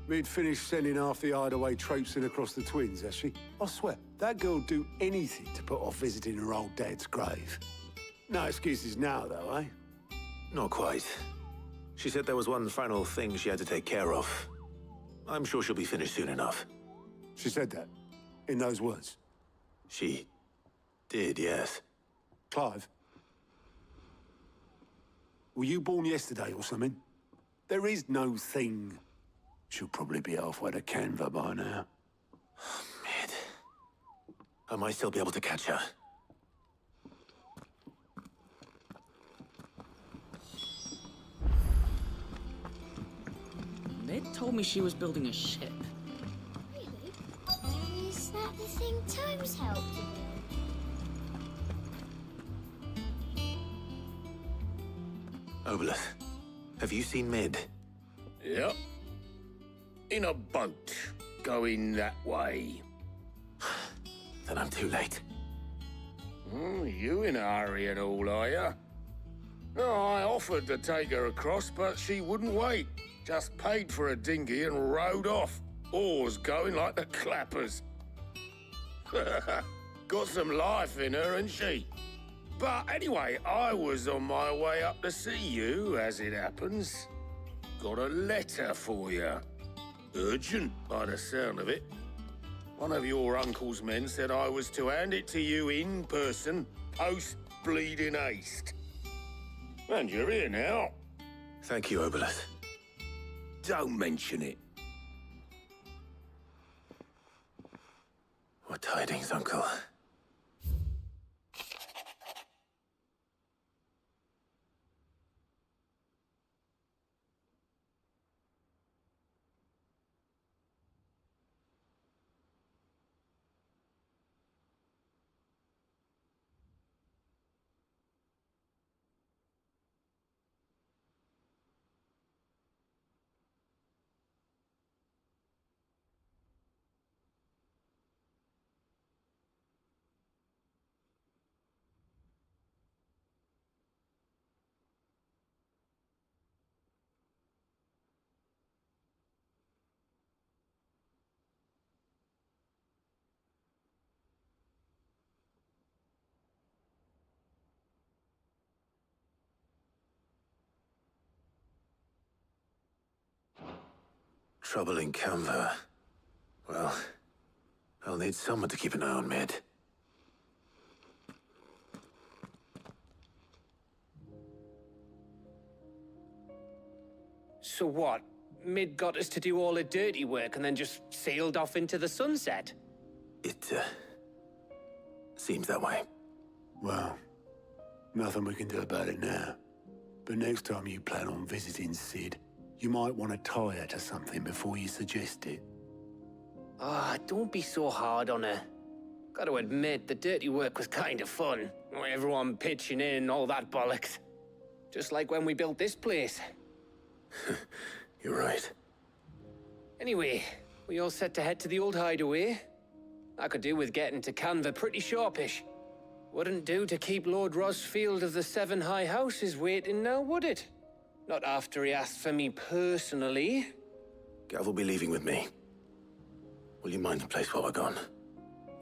We'd finished sending half the hideaway traipsing across the twins, has she? I swear, that girl'd do anything to put off visiting her old dad's grave. No excuses now, though, eh? Not quite. She said there was one final thing she had to take care of. I'm sure she'll be finished soon enough. She said that? In those words? She did, yes. Clive? Were you born yesterday or something? There is no thing. She'll probably be halfway to Canva by now. Mid. I might still be able to catch her. Mid told me she was building a ship. Really? Is that the thing Times helped you Obolus, have you seen Mid? Yep. In a boat, going that way. Then I'm too late. You in a hurry and all, are you? No, I offered to take her across, but she wouldn't wait. Just paid for a dinghy and rowed off. Oars going like the clappers. Got some life in her, ain't she? But anyway, I was on my way up to see you, as it happens. Got a letter for you. Urgent, by the sound of it. One of your uncle's men said I was to hand it to you in person, post-bleeding haste. And you're here now. Thank you, Obolus. Don't mention it. What tidings, Uncle? Trouble in Canva. Well, I'll need someone to keep an eye on Mid. So what? Mid got us to do all the dirty work and then just sailed off into the sunset? It, seems that way. Well, nothing we can do about it now. But next time you plan on visiting Sid, you might want to tie her to something before you suggest it. Ah, don't be so hard on her. Gotta admit, the dirty work was kind of fun. Everyone pitching in and all that bollocks. Just like when we built this place. You're right. Anyway, we all set to head to the old hideaway. I could do with getting to Canva pretty sharpish. Wouldn't do to keep Lord Rosfield of the Seven High Houses waiting now, would it? Not after he asked for me personally. Gav will be leaving with me. Will you mind the place while we're gone?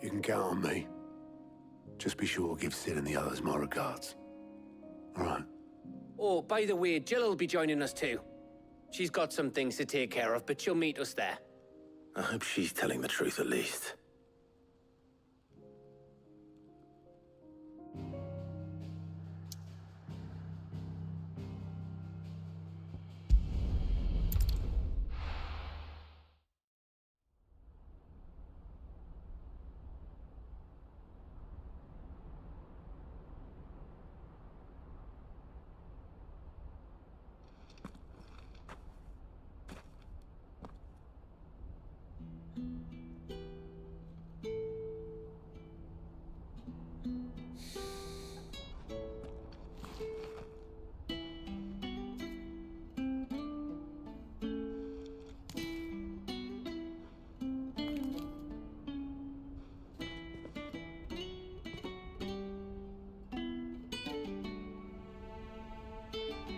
You can count on me. Just be sure to give Sid and the others my regards. All right. Oh, by the way, Jill will be joining us too. She's got some things to take care of, but she'll meet us there. I hope she's telling the truth at least.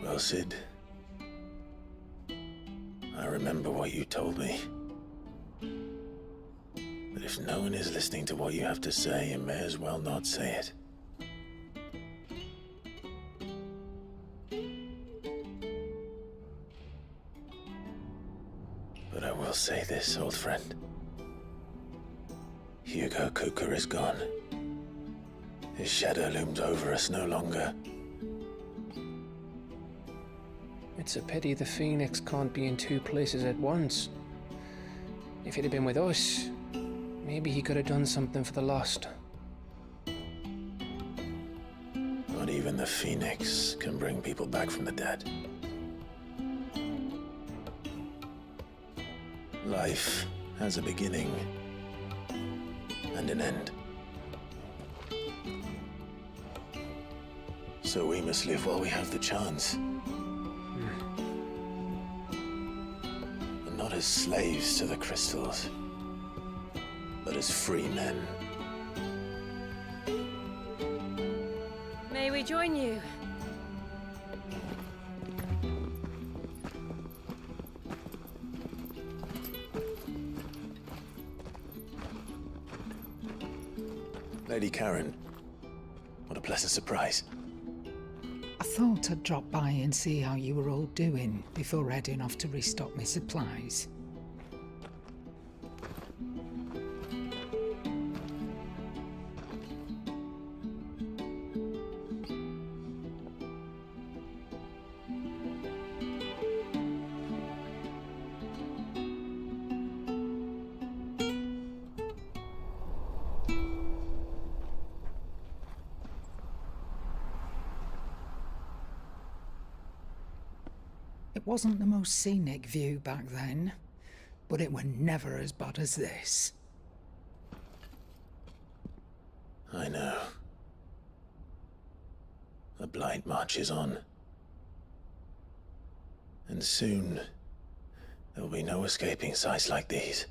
Well, Sid, I remember what you told me. That if no one is listening to what you have to say, you may as well not say it. But I will say this, old friend. Hugo Cooker is gone. His shadow looms over us no longer. It's a pity the Phoenix can't be in two places at once. If he'd have been with us, maybe he could have done something for the lost. Not even the Phoenix can bring people back from the dead. Life has a beginning and an end. So we must live while we have the chance. as slaves to the crystals, but as free men. May we join you? Lady Karen, what a pleasant surprise. I thought I'd drop by and see how you were all doing before heading off to restock my supplies. It wasn't the most scenic view back then, but it were never as bad as this. I know. The Blight marches on. And soon, there'll be no escaping sights like these.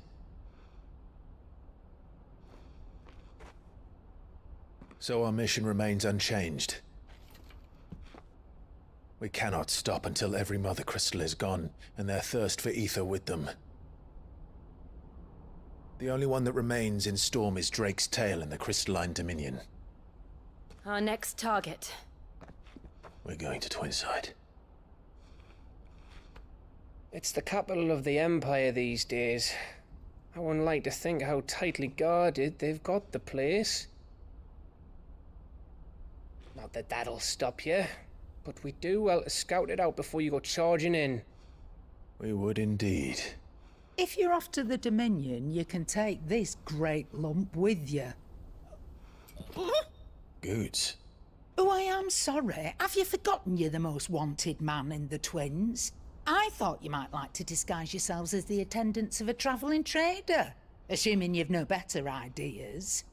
So our mission remains unchanged. We cannot stop until every Mother Crystal is gone, and their thirst for ether with them. The only one that remains in Storm is Drake's tail in the Crystalline Dominion. Our next target. We're going to Twinside. It's the capital of the Empire these days. I wouldn't like to think how tightly guarded they've got the place. Not that that'll stop you, but we do well to scout it out before you go charging in. We would indeed. If you're off to the Dominion, you can take this great lump with you. Goods. Oh, I am sorry. Have you forgotten you're the most wanted man in the Twins? I thought you might like to disguise yourselves as the attendants of a travelling trader, assuming you've no better ideas.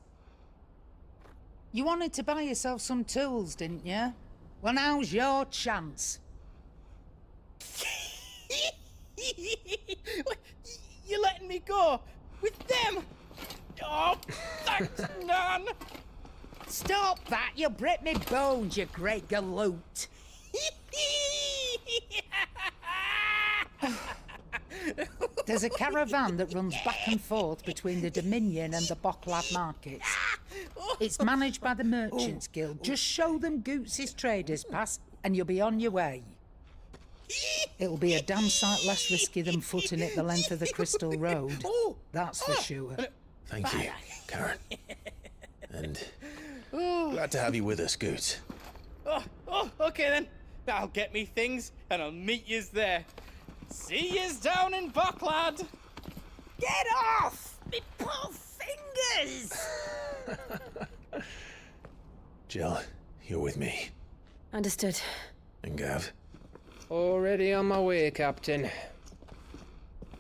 You wanted to buy yourself some tools, didn't you? Well, now's your chance. You're letting me go? With them? Oh, thanks, Nan! Stop that! You'll break me bones, you great galoot! There's a caravan that runs back and forth between the Dominion and the Bocklad markets. It's managed by the Merchants Guild. Just show them Goots' traders pass and you'll be on your way. It'll be a damn sight less risky than footing it the length of the Crystal Road. That's for sure. Thank you, Karen. And glad to have you with us, Goots. Okay then. I'll get me things and I'll meet yous there. See yous down in Bocklad. Get off! Me poor fingers! Jill, you're with me. Understood. And Gav? Already on my way, Captain.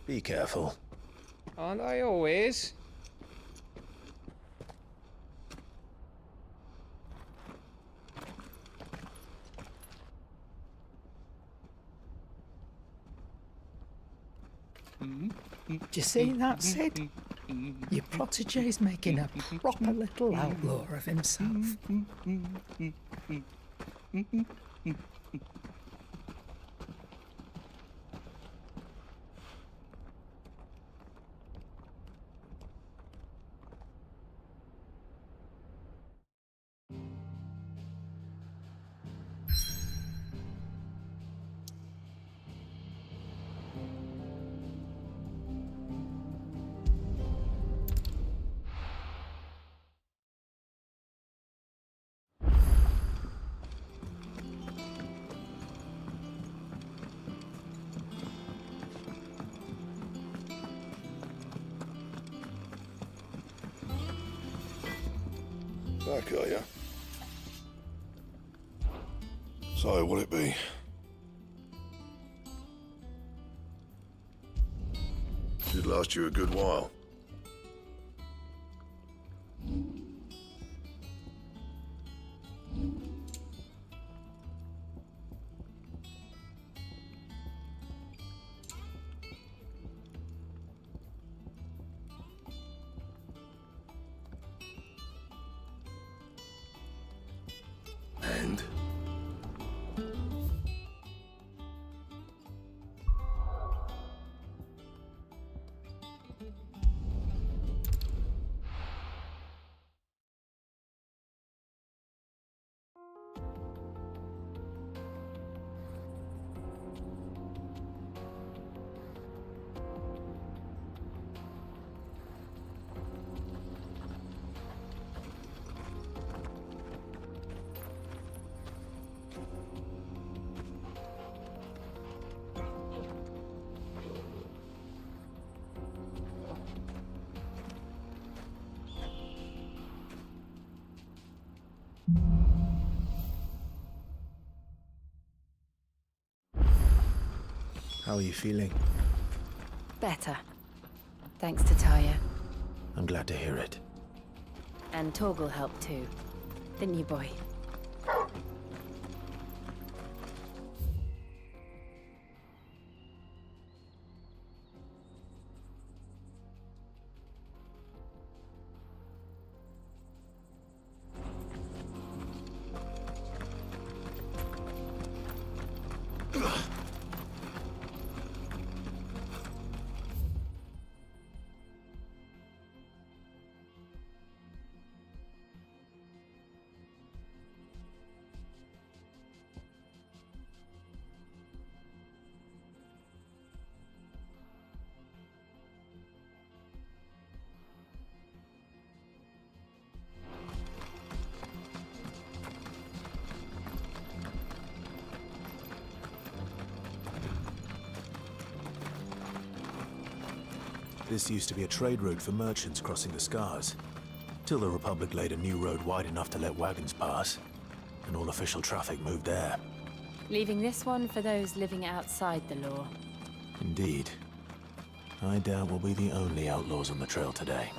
Be careful. Aren't I always? Do you see that, Sid? Your protege's making a proper little outlaw of himself. Back, are ya? So, what'll it be? Should last you a good while. How are you feeling? Better. Thanks to Taya. I'm glad to hear it. And Torgal helped too. Didn't you, boy? This used to be a trade route for merchants crossing the Scars, till the Republic laid a new road wide enough to let wagons pass, and all official traffic moved there. Leaving this one for those living outside the law. Indeed. I doubt we'll be the only outlaws on the trail today.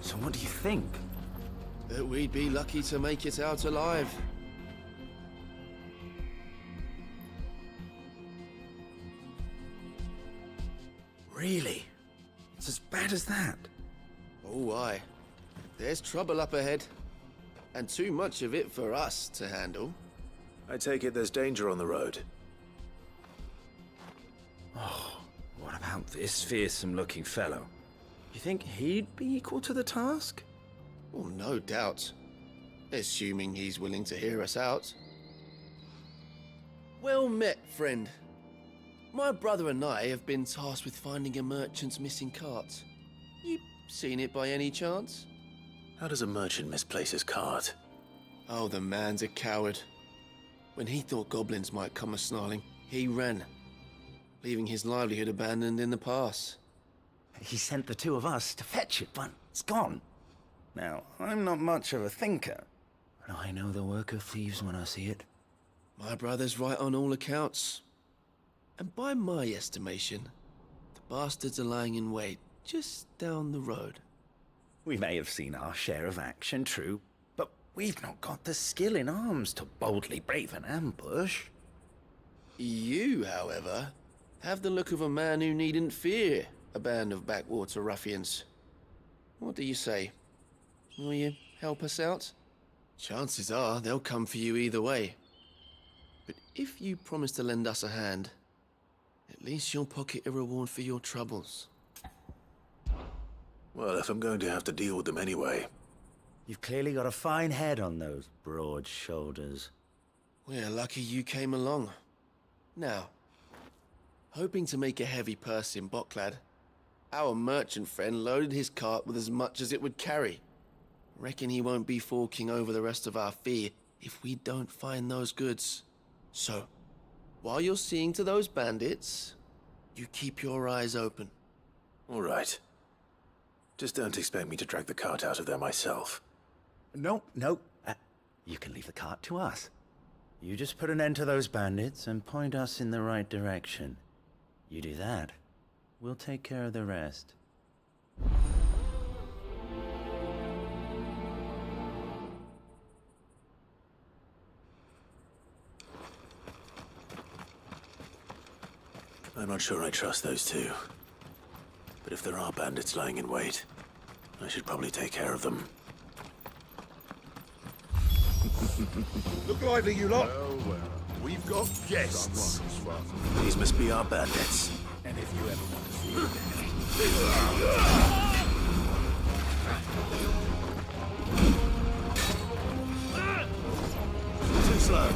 So what do you think? That we'd be lucky to make it out alive. Really? It's as bad as that? Oh, aye. There's trouble up ahead. And too much of it for us to handle. I take it there's danger on the road. Oh, what about this fearsome-looking fellow? You think he'd be equal to the task? Well, no doubt. Assuming he's willing to hear us out. Well met, friend. My brother and I have been tasked with finding a merchant's missing cart. You seen it by any chance? How does a merchant misplace his cart? Oh, the man's a coward. When he thought goblins might come a-snarling, he ran, leaving his livelihood abandoned in the pass. He sent the two of us to fetch it, but it's gone. Now, I'm not much of a thinker, but I know the work of thieves when I see it. My brother's right on all accounts. And by my estimation, the bastards are lying in wait just down the road. We may have seen our share of action, true, but we've not got the skill in arms to boldly brave an ambush. You, however, have the look of a man who needn't fear a band of backwater ruffians. What do you say? Will you help us out? Chances are they'll come for you either way. But if you promise to lend us a hand, at least you'll pocket a reward for your troubles. Well, if I'm going to have to deal with them anyway. You've clearly got a fine head on those broad shoulders. We're lucky you came along. Now, hoping to make a heavy purse in Boklad, our merchant friend loaded his cart with as much as it would carry. Reckon he won't be forking over the rest of our fee if we don't find those goods. So, while you're seeing to those bandits, you keep your eyes open. All right. Just don't expect me to drag the cart out of there myself. No. You can leave the cart to us. You just put an end to those bandits and point us in the right direction. You do that, we'll take care of the rest. I'm not sure I trust those two. But if there are bandits lying in wait, I should probably take care of them. Look lively, you lot. Well, we've got guests. These must be our bandits. And if you ever want to see them, too slow.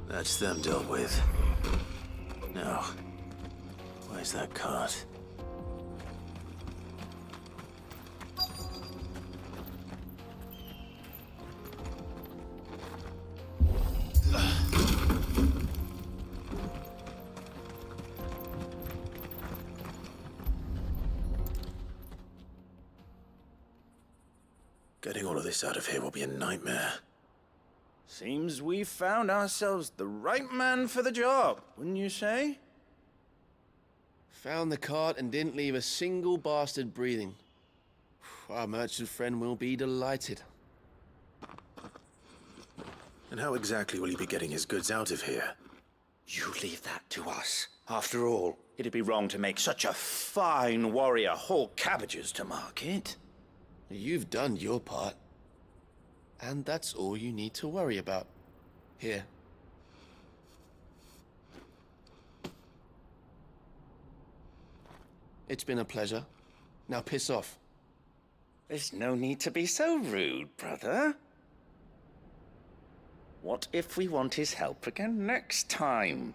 That's them dealt with. Now, where's that cart? Getting all of this out of here will be a nightmare. Seems we've found ourselves the right man for the job, wouldn't you say? Found the cart and didn't leave a single bastard breathing. Our merchant friend will be delighted. And how exactly will he be getting his goods out of here? You leave that to us. After all, it'd be wrong to make such a fine warrior haul cabbages to market. You've done your part. And that's all you need to worry about. Here. It's been a pleasure. Now piss off. There's no need to be so rude, brother. What if we want his help again next time?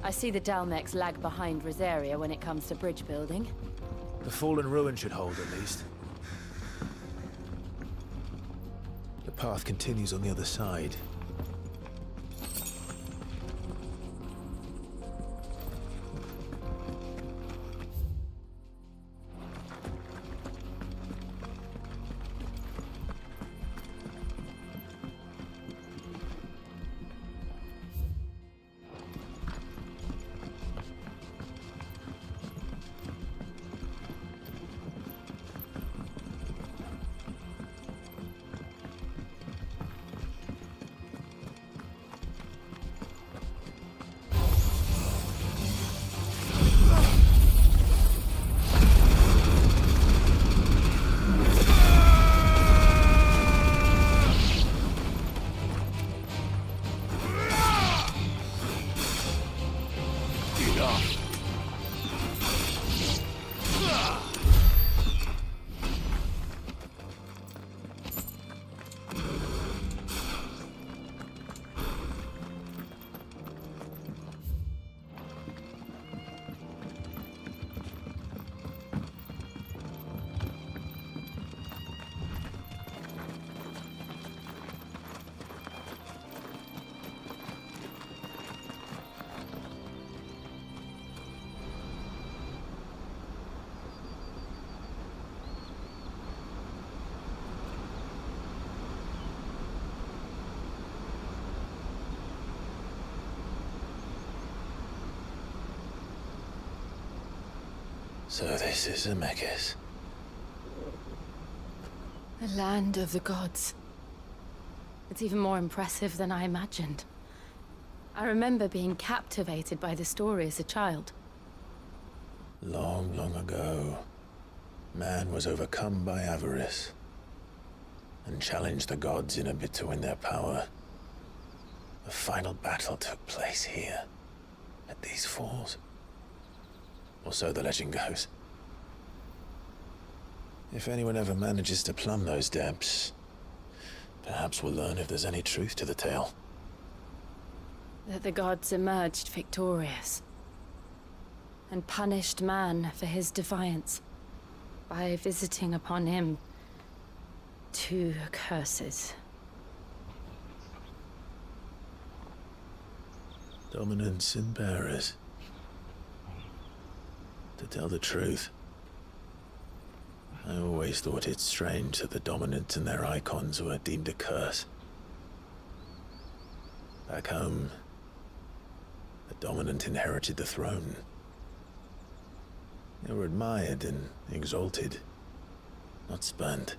I see the Dalmex lag behind Rosaria when it comes to bridge building. The fallen ruin should hold, at least. The path continues on the other side. off. So this is Zemeckis. The land of the gods. It's even more impressive than I imagined. I remember being captivated by the story as a child. Long, long ago, man was overcome by avarice and challenged the gods in a bid to win their power. The final battle took place here, at these falls. Or so the legend goes. If anyone ever manages to plumb those depths, perhaps we'll learn if there's any truth to the tale. That the gods emerged victorious and punished man for his defiance by visiting upon him 2 curses. Dominance and bearers. To tell the truth, I always thought it strange that the dominant and their icons were deemed a curse. Back home, the dominant inherited the throne. They were admired and exalted, not spurned.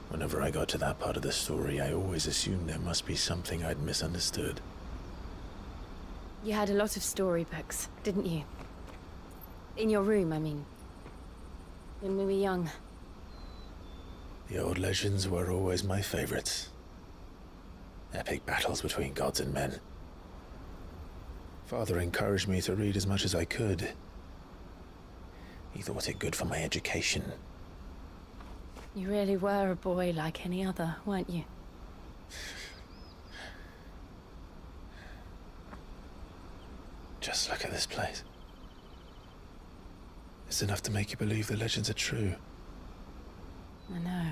Whenever I got to that part of the story, I always assumed there must be something I'd misunderstood. You had a lot of storybooks, didn't you? In your room, I mean. When we were young. The old legends were always my favorites. Epic battles between gods and men. Father encouraged me to read as much as I could. He thought it good for my education. You really were a boy like any other, weren't you? Just look at this place. It's enough to make you believe the legends are true. I know.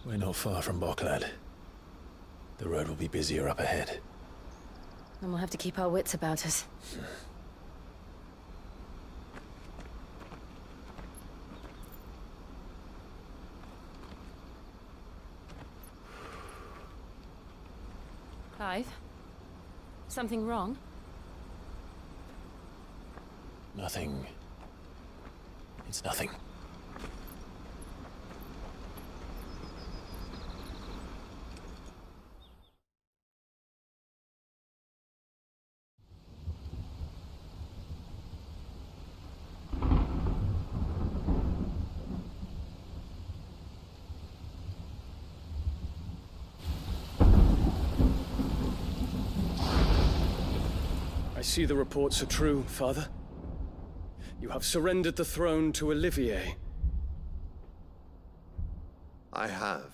We're not far from Boklad. The road will be busier up ahead. And we'll have to keep our wits about us. Clive? Something wrong? Nothing. It's nothing. I see the reports are true, Father. You have surrendered the throne to Olivier. I have.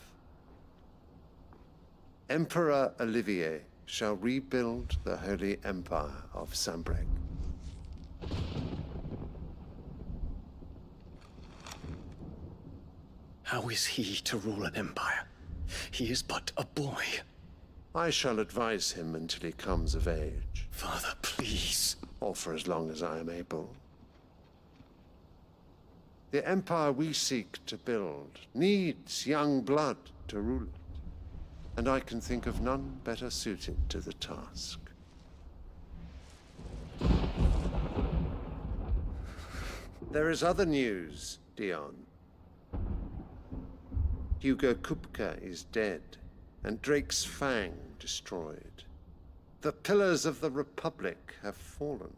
Emperor Olivier shall rebuild the Holy Empire of Sambrec. How is he to rule an empire? He is but a boy. I shall advise him until he comes of age. Father, please. Or for as long as I am able. The empire we seek to build needs young blood to rule it, and I can think of none better suited to the task. There is other news, Dion. Hugo Kupka is dead, and Drake's Fang destroyed. The pillars of the Republic have fallen.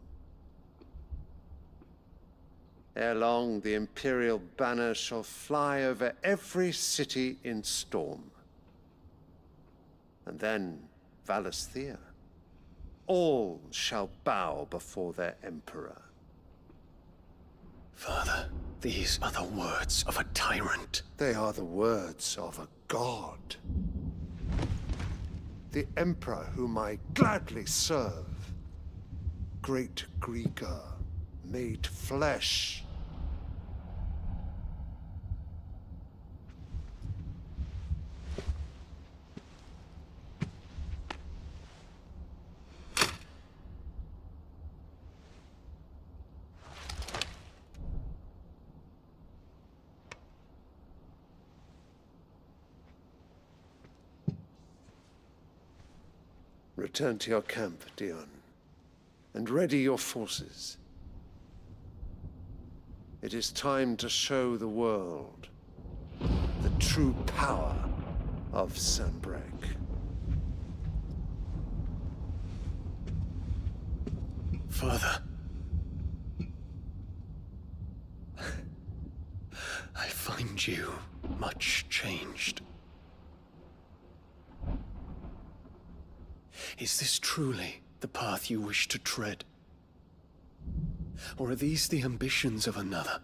Ere long, the Imperial banner shall fly over every city in Storm. and then Valisthea. All shall bow before their emperor. Father, these are the words of a tyrant. They are the words of a god. The emperor whom I gladly serve. Great Greeker, made flesh. Return to your camp, Dion, and ready your forces. It is time to show the world the true power of Sanbreque. Father. I find you much changed. Is this truly the path you wish to tread? Or are these the ambitions of another?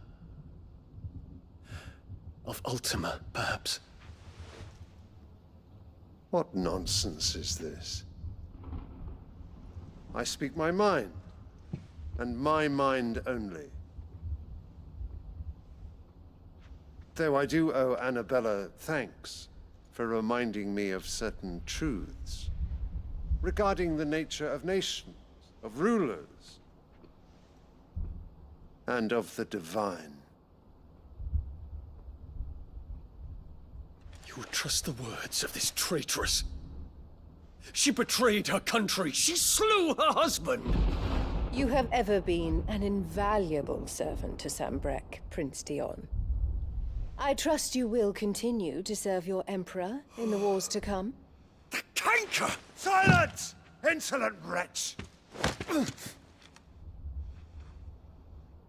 Of Ultima, perhaps? What nonsense is this? I speak my mind, and my mind only. Though I do owe Annabella thanks for reminding me of certain truths regarding the nature of nations, of rulers, and of the divine. You would trust the words of this traitress? She betrayed her country. She slew her husband. You have ever been an invaluable servant to Sanbreque, Prince Dion. I trust you will continue to serve your Emperor in the wars to come. The canker! Silence! Insolent wretch!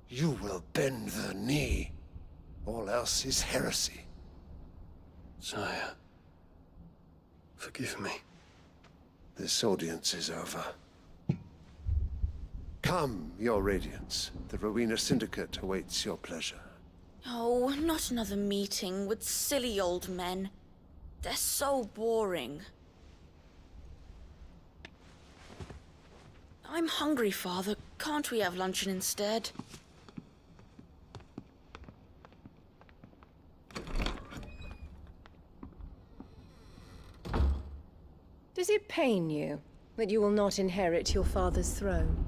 You will bend the knee. All else is heresy. Sire, forgive me. This audience is over. Come, your Radiance. The Rowena Syndicate awaits your pleasure. Oh, not another meeting with silly old men. They're so boring. I'm hungry, Father. Can't we have luncheon instead? Does it pain you that you will not inherit your father's throne?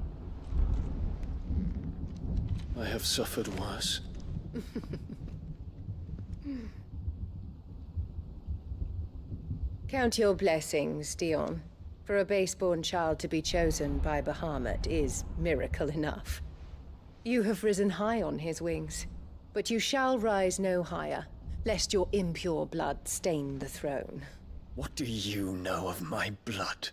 I have suffered worse. Count your blessings, Dion. For a base-born child to be chosen by Bahamut is miracle enough. You have risen high on his wings, but you shall rise no higher, lest your impure blood stain the throne. What do you know of my blood?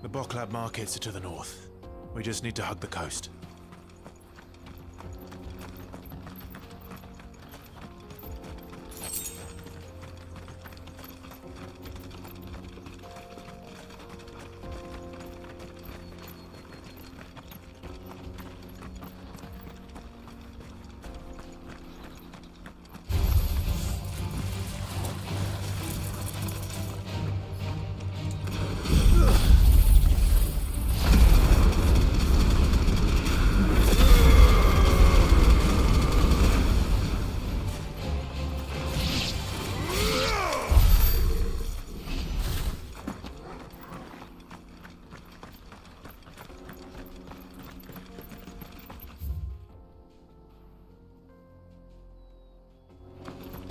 The Boklab markets are to the north. We just need to hug the coast.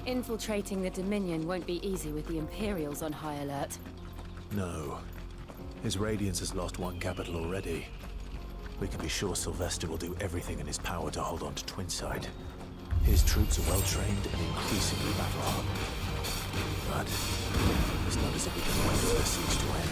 Infiltrating the Dominion won't be easy with the Imperials on high alert. No. His Radiance has lost one capital already. we can be sure Sylvester will do everything in his power to hold on to Twinside. His troops are well-trained and increasingly battle-hardened. But it's not as if we can wait for the siege to end.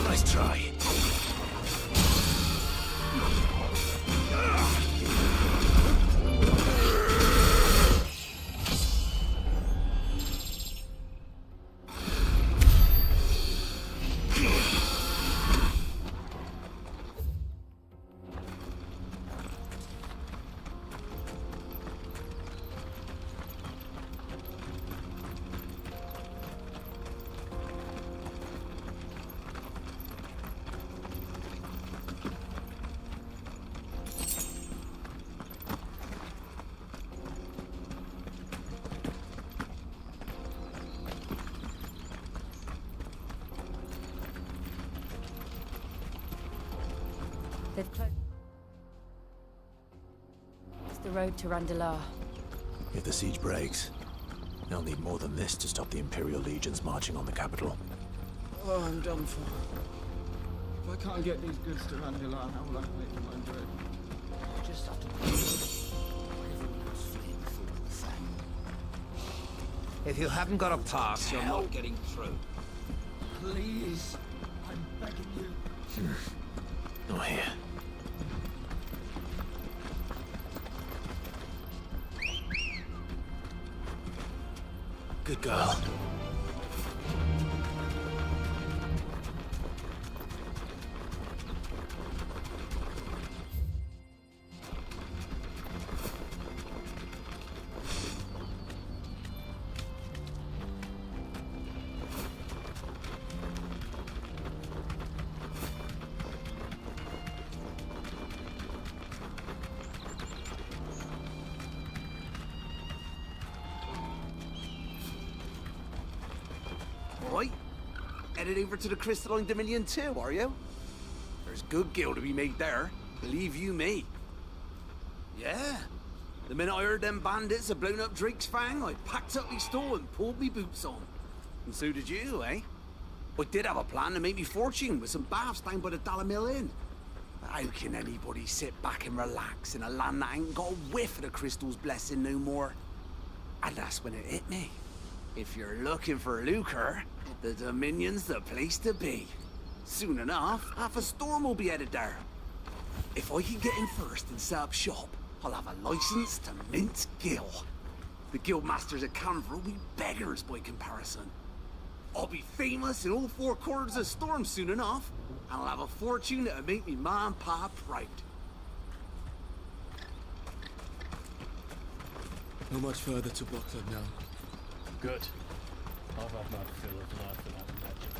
Nice try. They've closed. It's the road to Randalar. If the siege breaks, they'll need more than this to stop the Imperial legions marching on the capital. Oh, I'm done for. If I can't get these goods to Randalar, how will I make them under it? I just have to. If you haven't got a pass, you're not getting through. Please, I'm begging you. Not here. Good girl. Right? Headed over to the Crystalline Dominion too, are you? There's good gil to be made there, believe you me. Yeah. The minute I heard them bandits had blown up Drake's Fang, I packed up my store and pulled me boots on. And so did you, eh? I did have a plan to make me fortune with some baths down by the Dalamil Inn. But how can anybody sit back and relax in a land that ain't got a whiff of the crystal's blessing no more? And that's when it hit me. If you're looking for lucre, the Dominion's the place to be. Soon enough, half a storm will be headed there. If I can get in first and set up shop, I'll have a license to mint gil. The guildmasters at Canver will be beggars by comparison. I'll be famous in all four corners of Storm soon enough, and I'll have a fortune that'll make me ma and pa proud. Not much further to Book Club now. Good. I've had my fill of life without magic.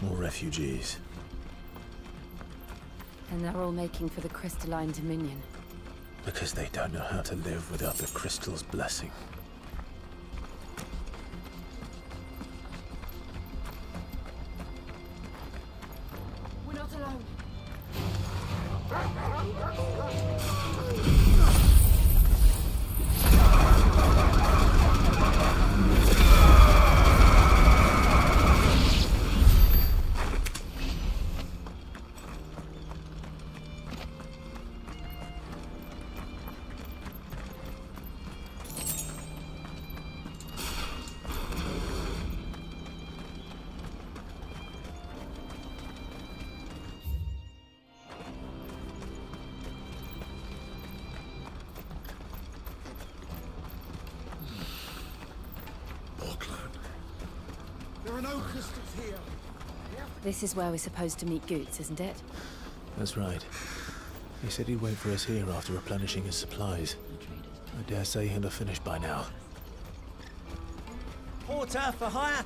More refugees. And they're all making for the crystalline dominion. Because they don't know how to live without the crystal's blessing. We're not alone. There are no crystals here. This is where we're supposed to meet Goots, isn't it? That's right. He said he'd wait for us here after replenishing his supplies. I dare say he'll have finished by now. Porter for hire.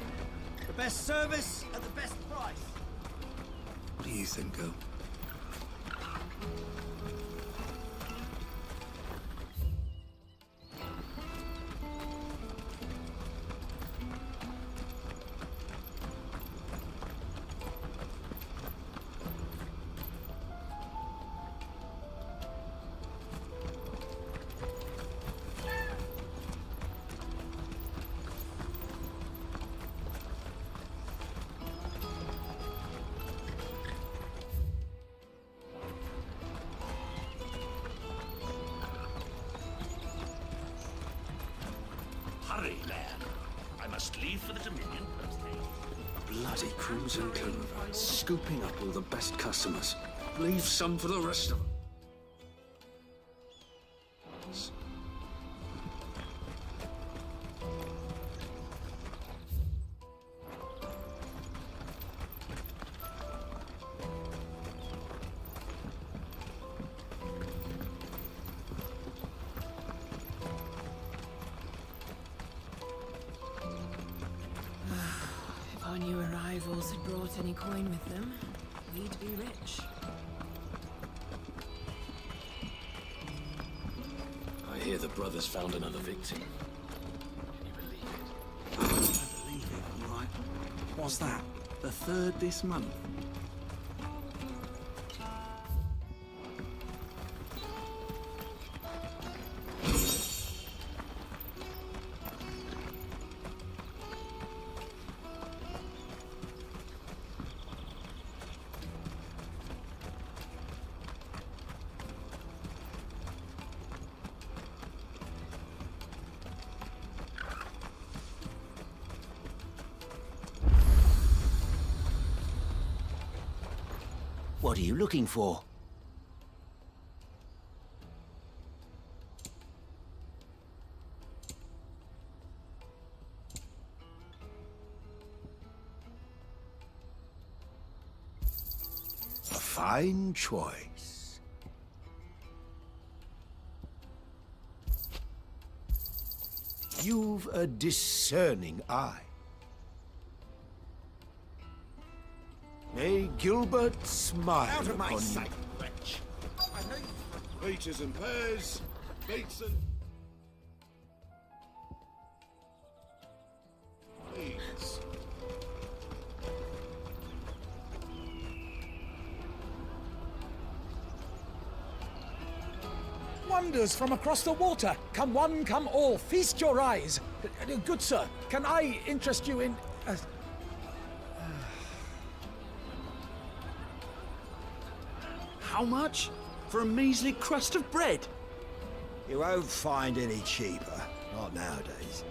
The best service at the best price. What do you think, girl? Hurry, lad. I must leave for the Dominion post haste. Bloody Crimson Clover, scooping up all the best customers. Leave some for the rest of them. If our new arrivals had brought any coin with them, we'd be rich. I hear the brothers found another victim. Can you believe it? I believe it, all right. What's that? The third this month? What are you looking for? A fine choice. You've a discerning eye. May Gilbert smile Out of my upon sight, you. wretch. I know you. Peaches and pears, beets and... Please. Wonders from across the water. Come one, come all. Feast your eyes. Good sir, can I interest you in... How much? For a measly crust of bread? You won't find any cheaper. Not nowadays.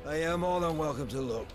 They are more than welcome to look.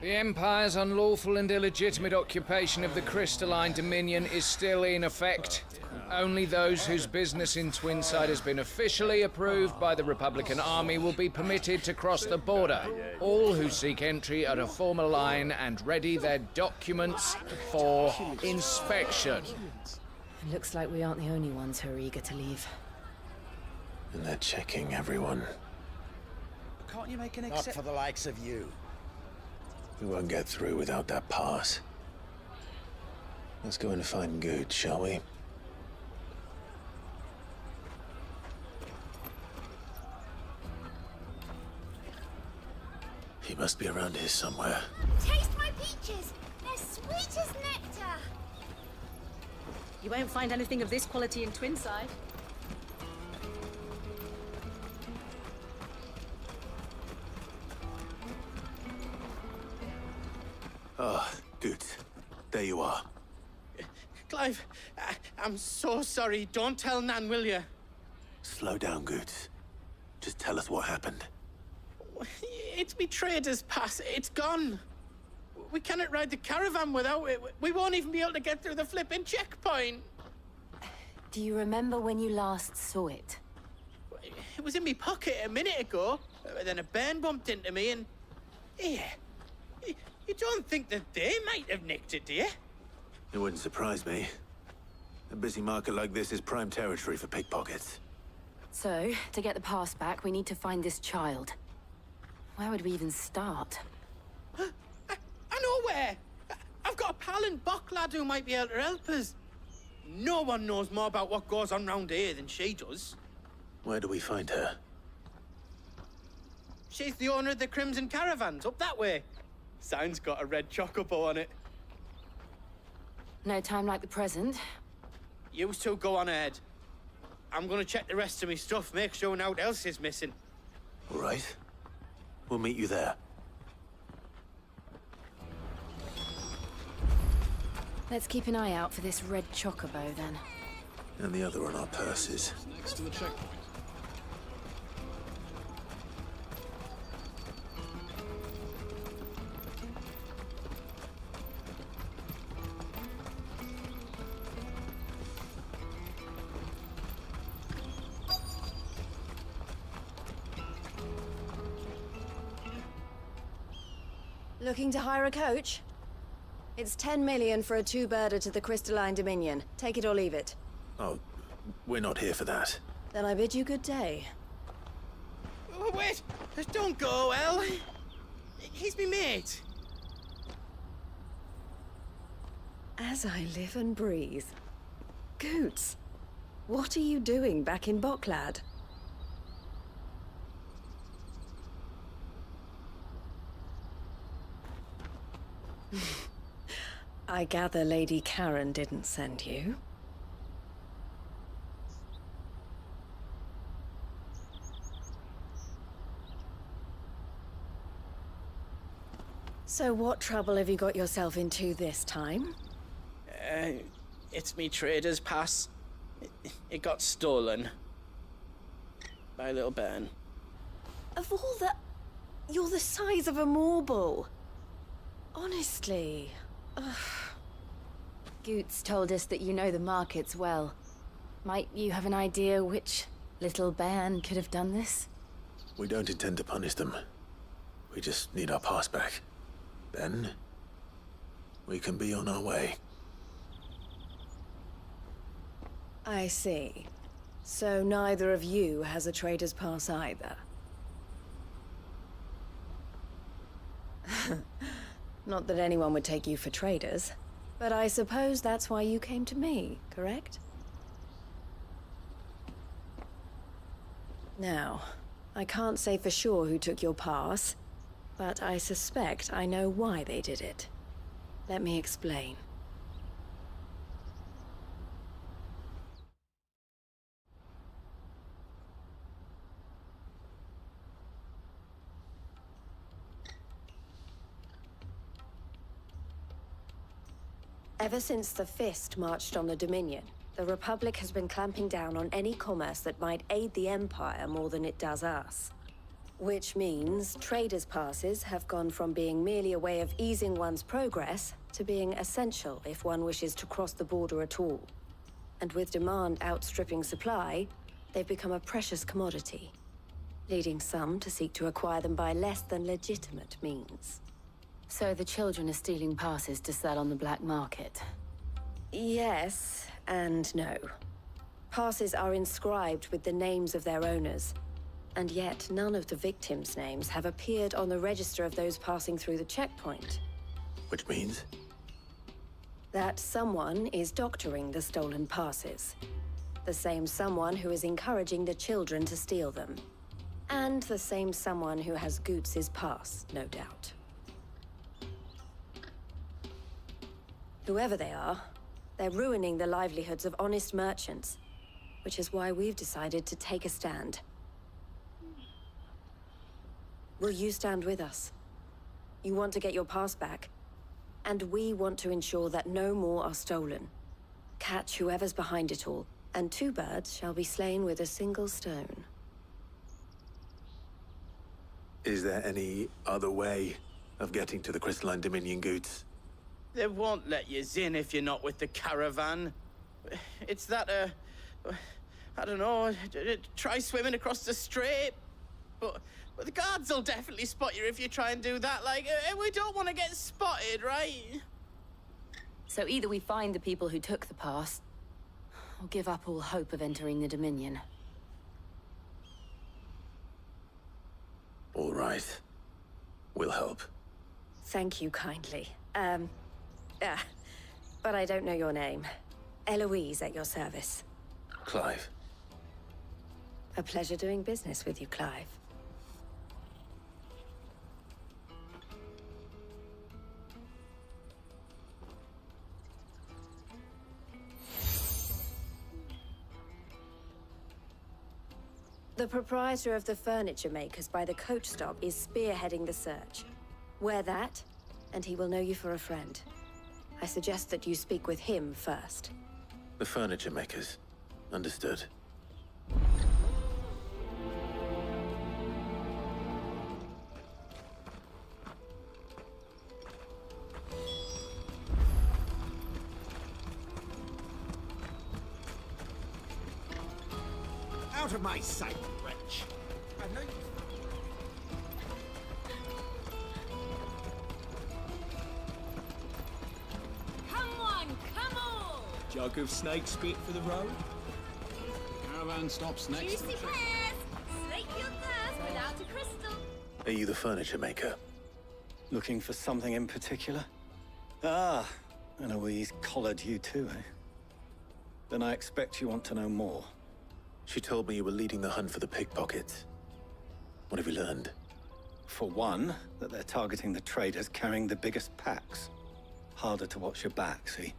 The Empire's unlawful and illegitimate occupation of the Crystalline Dominion is still in effect. Only those whose business in Twinside has been officially approved by the Republican Army will be permitted to cross the border. All who seek entry are to form a line and ready their documents for inspection. It looks like we aren't the only ones who are eager to leave. And they're checking everyone. Can't you make an Not for the likes of you. We won't get through without that pass. Let's go and find Good, shall we? He must be around here somewhere. Taste my peaches! They're sweet as nectar! You won't find anything of this quality in Twinside. Ah, Good. There you are. Clive, I'm so sorry. Don't tell Nan, will you? Slow down, Good. Just tell us what happened. It's me trader's pass. It's gone. We cannot ride the caravan without it. We won't even be able to get through the flipping checkpoint. Do you remember when you last saw it? It was in my pocket a minute ago. Then a bairn bumped into me and... Yeah. You don't think that they might have nicked it, do you? It wouldn't surprise me. A busy market like this is prime territory for pickpockets. So, to get the pass back, we need to find this child. Where would we even start? I know where! I've got a pal in Bock lad who might be able to help us. No one knows more about what goes on round here than she does. Where do we find her? She's the owner of the Crimson Caravans, up that way. Sign's got a red chocobo on it. No time like the present. You two go on ahead. I'm gonna check the rest of my stuff, make sure naught else is missing. All right. We'll meet you there. Let's keep an eye out for this red chocobo, then. And the other on our purses. Next to the checkpoint. Looking to hire a coach? It's 10 million for a two-birder to the Crystalline Dominion. Take it or leave it. Oh, we're not here for that. Then I bid you good day. Oh, wait! Don't go, El. He's me mate. As I live and breathe. Goots, what are you doing back in Bocklad? I gather Lady Karen didn't send you. So what trouble have you got yourself into this time? It's me trader's pass. It got stolen. By a little bairn. Of all the... You're the size of a marble. Honestly. Ugh. Goots told us that you know the markets well. Might you have an idea which little bairn could have done this? We don't intend to punish them. We just need our pass back. Then, we can be on our way. I see. So neither of you has a trader's pass either. Not that anyone would take you for traders, but I suppose that's why you came to me, correct? Now, I can't say for sure who took your pass, but I suspect I know why they did it. Let me explain. Ever since the Fist marched on the Dominion, the Republic has been clamping down on any commerce that might aid the Empire more than it does us. Which means traders' passes have gone from being merely a way of easing one's progress to being essential if one wishes to cross the border at all. And with demand outstripping supply, they've become a precious commodity, leading some to seek to acquire them by less than legitimate means. So the children are stealing passes to sell on the black market? Yes, and no. Passes are inscribed with the names of their owners, and yet none of the victims' names have appeared on the register of those passing through the checkpoint. Which means? That someone is doctoring the stolen passes. The same someone who is encouraging the children to steal them. And the same someone who has Goots' pass, no doubt. Whoever they are, they're ruining the livelihoods of honest merchants, which is why we've decided to take a stand. Will you stand with us? You want to get your pass back, and we want to ensure that no more are stolen. Catch whoever's behind it all, and 2 birds shall be slain with a single stone. Is there any other way of getting to the Crystalline Dominion, Goots? They won't let you in if you're not with the caravan. It's that, I don't know, try swimming across the strait. But the guards will definitely spot you if you try and do that. Like, we don't want to get spotted, right? So either we find the people who took the pass, or give up all hope of entering the Dominion. All right. We'll help. Thank you kindly. But I don't know your name. Eloise at your service. Clive. A pleasure doing business with you, Clive. The proprietor of the furniture makers by the coach stop is spearheading the search. Wear that, and he will know you for a friend. I suggest that you speak with him first. The furniture makers. Understood. Out of my sight, wretch. I've no... Come on, come on! Jug of snake spit for the road? Caravan stops next. Juicy pears! Slake your thirst without a crystal. Are you the furniture maker? Looking for something in particular? Ah, Eloise collared you too, eh? Then I expect you want to know more. She told me you were leading the hunt for the pickpockets. What have you learned? For one, that they're targeting the traders carrying the biggest packs. Harder to watch your back, see?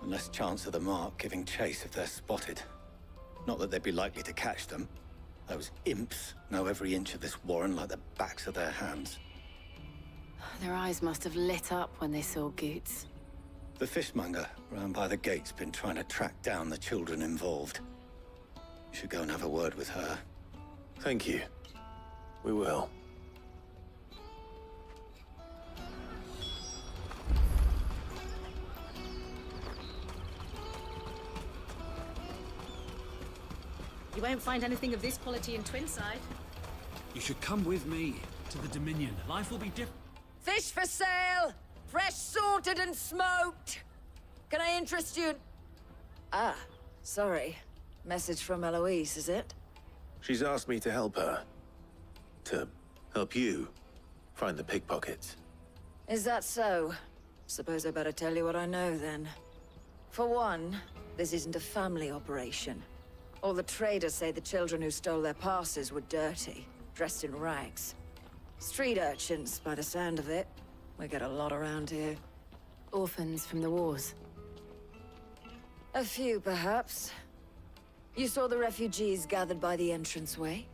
And less chance of the mark giving chase if they're spotted. Not that they'd be likely to catch them. Those imps know every inch of this warren like the backs of their hands. Their eyes must have lit up when they saw Goots. The fishmonger round by the gate's been trying to track down the children involved. You should go and have a word with her. Thank you. We will. You won't find anything of this quality in Twinside. You should come with me to the Dominion. Life will be different. Fish for sale! Fresh sorted and smoked! Can I interest you in... Ah, sorry. Message from Eloise, is it? She's asked me to help her. To help you find the pickpockets. Is that so? Suppose I better tell you what I know, then. For one, this isn't a family operation. All the traders say the children who stole their passes were dirty, dressed in rags. Street urchins, by the sound of it. We get a lot around here. Orphans from the wars. A few, perhaps. You saw the refugees gathered by the entranceway?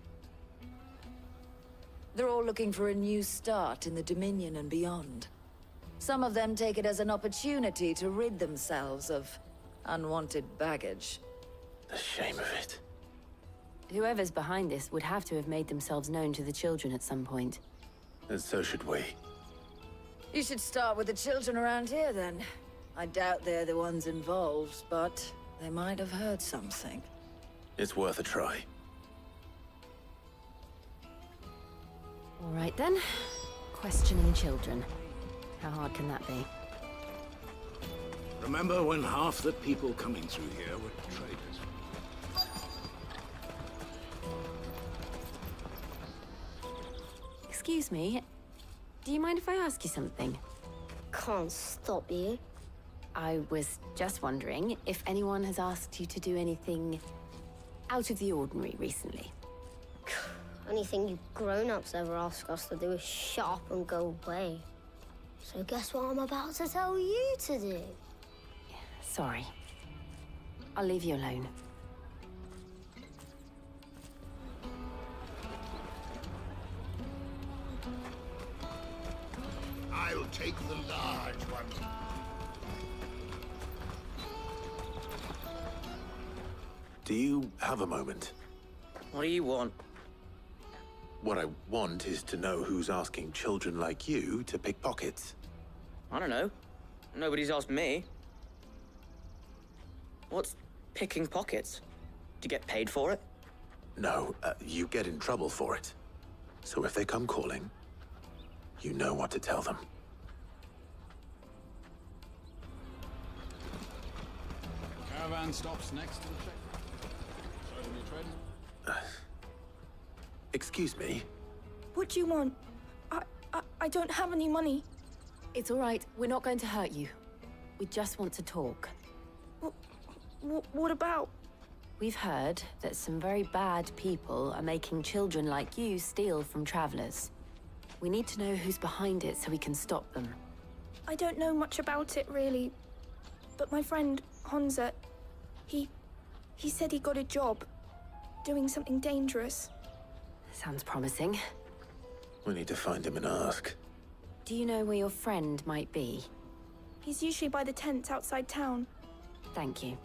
They're all looking for a new start in the Dominion and beyond. Some of them take it as an opportunity to rid themselves of unwanted baggage. The shame of it. Whoever's behind this would have to have made themselves known to the children at some point. And so should we. You should start with the children around here, then. I doubt they're the ones involved, but they might have heard something. It's worth a try. All right, then. Questioning children. How hard can that be? Remember when half the people coming through here were traders? Excuse me. Do you mind if I ask you something? Can't stop you. I was just wondering if anyone has asked you to do anything out of the ordinary recently. Anything you grown-ups ever ask us to do is shut up and go away. So guess what I'm about to tell you to do? Sorry. I'll leave you alone. I'll take the large one. Do you have a moment? What do you want? What I want is to know who's asking children like you to pick pockets. I don't know. Nobody's asked me. What's picking pockets? Do you get paid for it? No, you get in trouble for it. So if they come calling, you know what to tell them. Caravan stops next to the check. Sorry to be trading. Excuse me? What do you want? I don't have any money. It's all right. We're not going to hurt you. We just want to talk. What about? We've heard that some very bad people are making children like you steal from travelers. We need to know who's behind it so we can stop them. I don't know much about it, really. But my friend, Honza, he said he got a job doing something dangerous. Sounds promising. We need to find him and ask. Do you know where your friend might be? He's usually by the tents outside town. Thank you.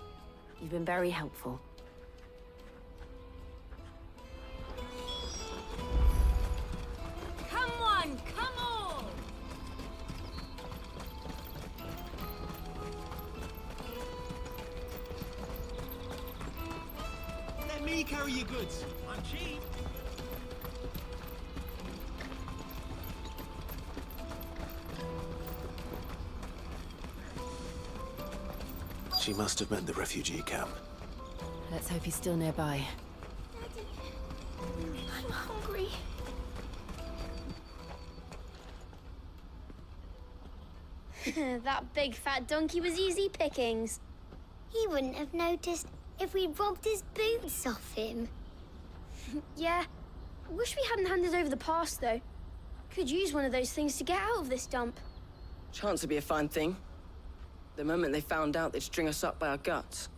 You've been very helpful. Come on, come on! Let me carry your goods. I'm cheap. She must have meant the refugee camp. Let's hope he's still nearby. Daddy, I'm hungry. That big fat donkey was easy pickings. He wouldn't have noticed if we'd robbed his boots off him. Yeah. Wish we hadn't handed over the pass, though. Could use one of those things to get out of this dump. Chance would be a fine thing. The moment they found out, they'd string us up by our guts.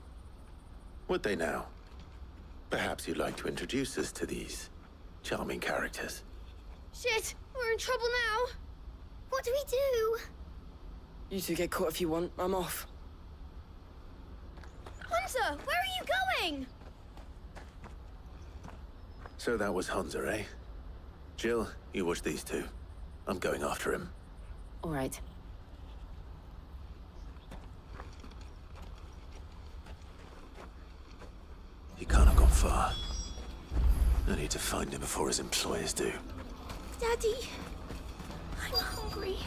Would they now? Perhaps you'd like to introduce us to these charming characters. Shit, we're in trouble now. What do we do? You two get caught if you want. I'm off. Hunter, where are you going? So that was Hunza, eh? Jill, you watch these two. I'm going after him. All right. He can't have gone far. I need to find him before his employers do. Daddy, I'm hungry.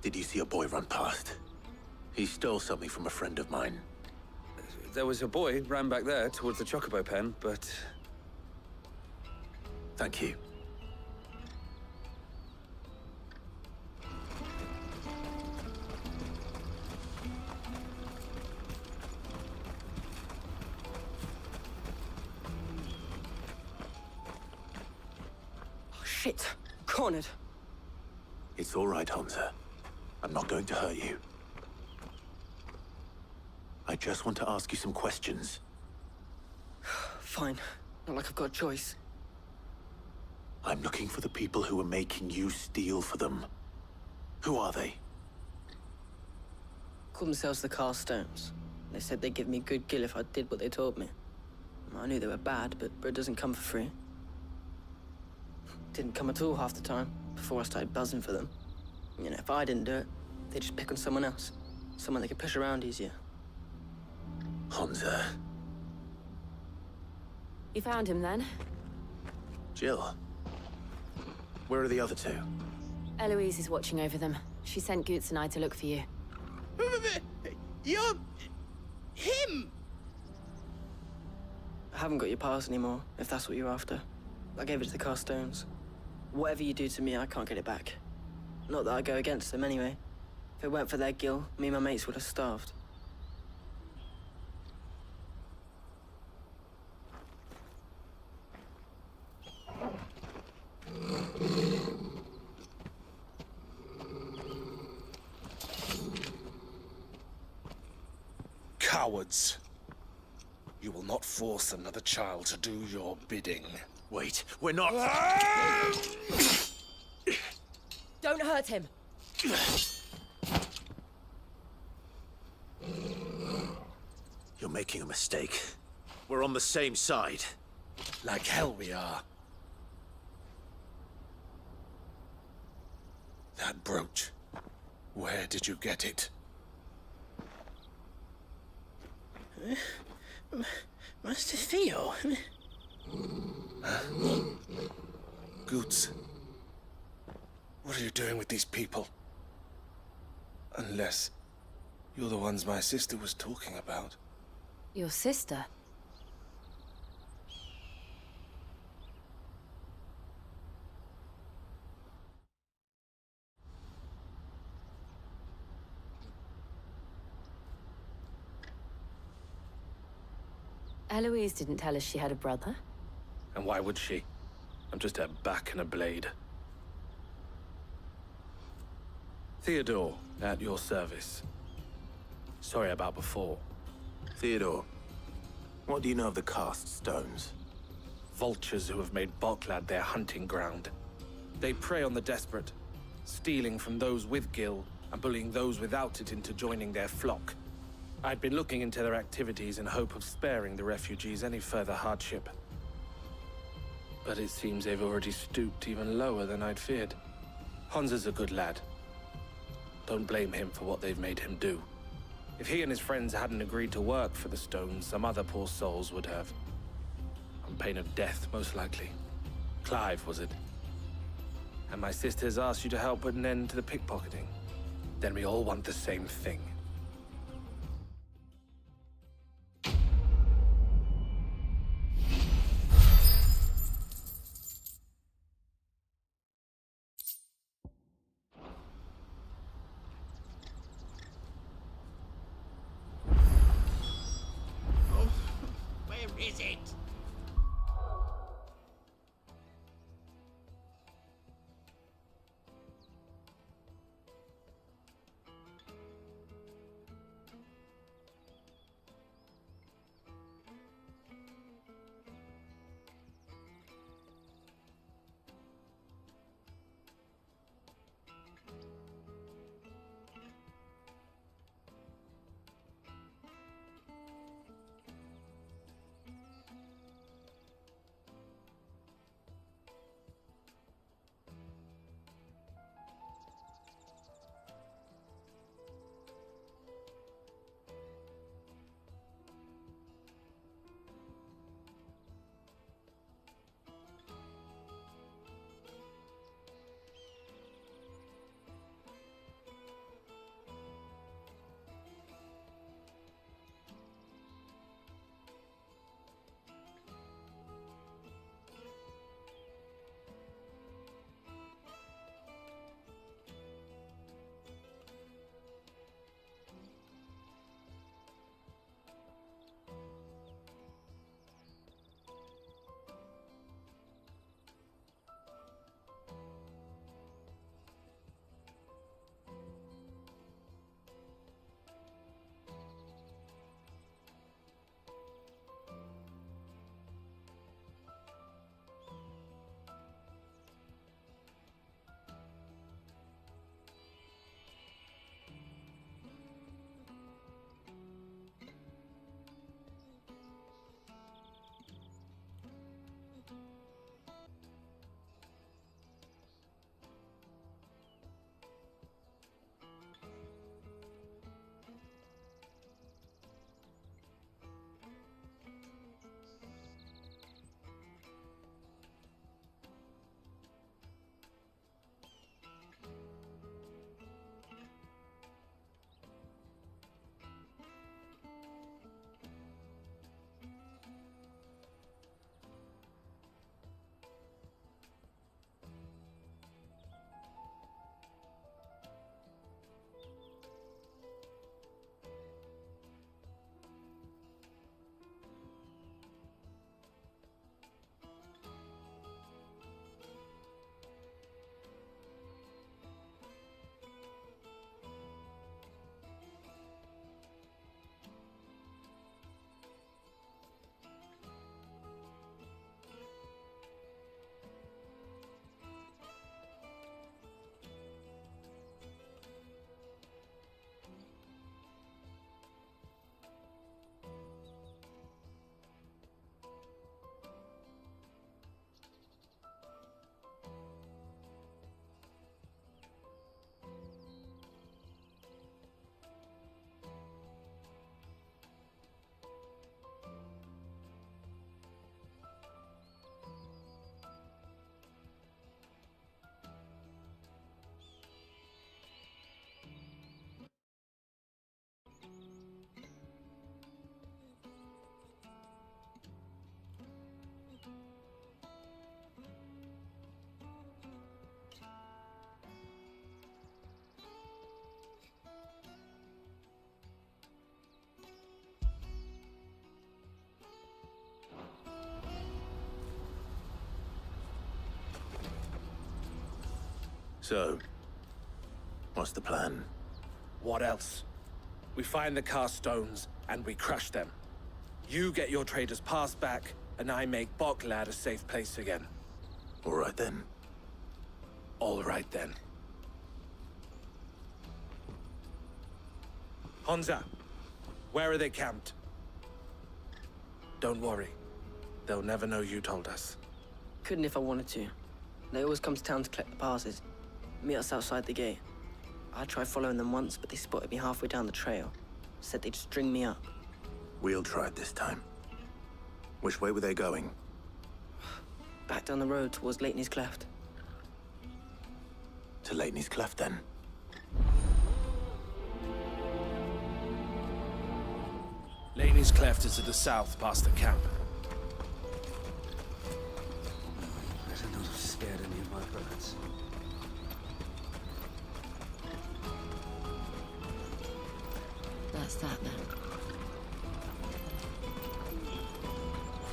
Did you see a boy run past? He stole something from a friend of mine. There was a boy ran back there towards the chocobo pen, but... Thank you. Oh, shit. Cornered. It's all right, Hunter. I'm not going to hurt you. I just want to ask you some questions. Fine. Not like I've got a choice. I'm looking for the people who are making you steal for them. Who are they? called themselves the Carstones. They said they'd give me good gill if I did what they told me. I knew they were bad, but bread doesn't come for free. Didn't come at all half the time, before I started buzzing for them. You know, if I didn't do it, they'd just pick on someone else. Someone they could push around easier. Hansa. You found him then? Jill. Where are the other two? Eloise is watching over them. She sent Goots and I to look for you. You're... him! I haven't got your pass anymore, if that's what you're after. I gave it to the Carstones. Whatever you do to me, I can't get it back. Not that I go against them anyway. If it weren't for their gill, me and my mates would have starved. Cowards. You will not force another child to do your bidding. Wait, we're not... Don't hurt him! You're making a mistake. We're on the same side. Like hell we are. That brooch. Where did you get it? Master Theo? Goots. What are you doing with these people? Unless you're the ones my sister was talking about. Your sister? Eloise didn't tell us she had a brother. And why would she? I'm just her back and a blade. Theodore, at your service. Sorry about before. Theodore, what do you know of the cast stones? Vultures who have made Boklad their hunting ground. They prey on the desperate, stealing from those with gill and bullying those without it into joining their flock. I'd been looking into their activities in hope of sparing the refugees any further hardship. But it seems they've already stooped even lower than I'd feared. Hansa's a good lad. Don't blame him for what they've made him do. If he and his friends hadn't agreed to work for the stones, some other poor souls would have. On pain of death, most likely. Clive, was it? And my sisters asked you to help put an end to the pickpocketing. Then we all want the same thing. Where is it? So, what's the plan? What else? We find the cast stones, and we crush them. You get your trader's pass back, and I make Boklad a safe place again. All right then. All right then. Honza, where are they camped? Don't worry. They'll never know you told us. Couldn't if I wanted to. They always come to town to collect the passes. Meet us outside the gate. I tried following them once, but they spotted me halfway down the trail. Said they'd string me up. We'll try it this time. Which way were they going? Back down the road towards Leitney's Cleft. To Leitney's Cleft, then. Laney's Cleft is to the south, past the camp. Better not have scared any of my bullets. That's that then.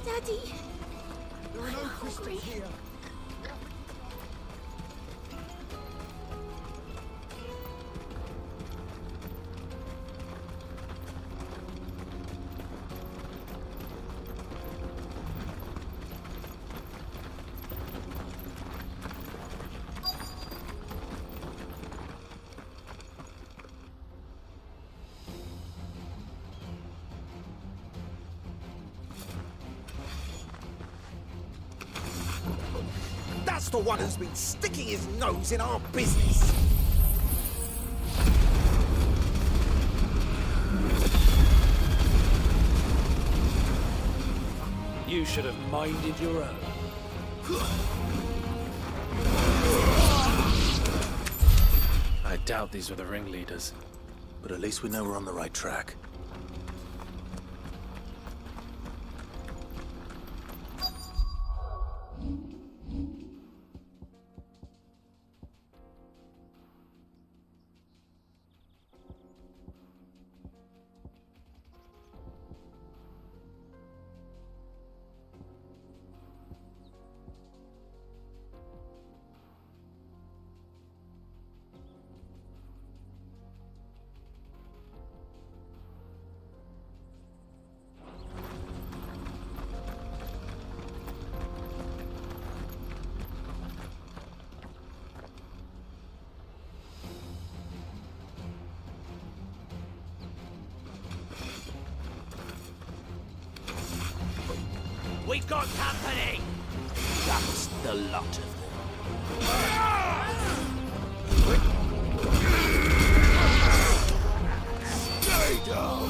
Daddy! There are no crystals here. That's the one who's been sticking his nose in our business. You should have minded your own. I doubt these were the ringleaders. But at least we know we're on the right track. We've got company! That's the lot of them. Stay down!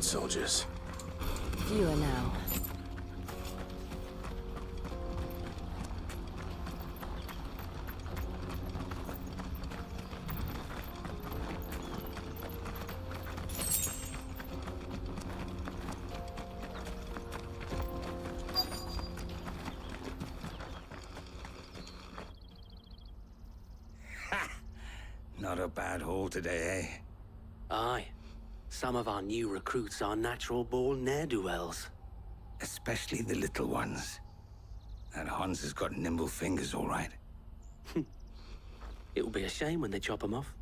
Soldiers. Fewer now. Not a bad haul today, eh? Aye. Some of our new recruits are natural-born ne'er-do-wells. Especially the little ones. That Hans has got nimble fingers, all right. It'll be a shame when they chop them off.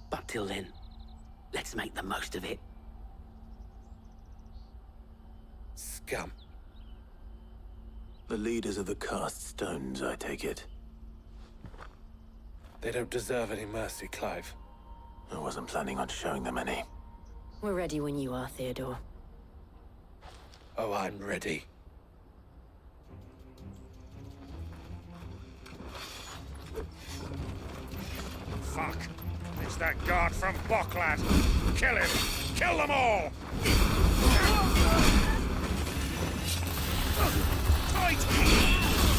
But till then, let's make the most of it. Scum. The leaders of the cast stones, I take it. They don't deserve any mercy, Clive. I wasn't planning on showing them any. We're ready when you are, Theodore. Oh, I'm ready. Fuck! It's that guard from Boklad! Kill him! Kill them all! Tight!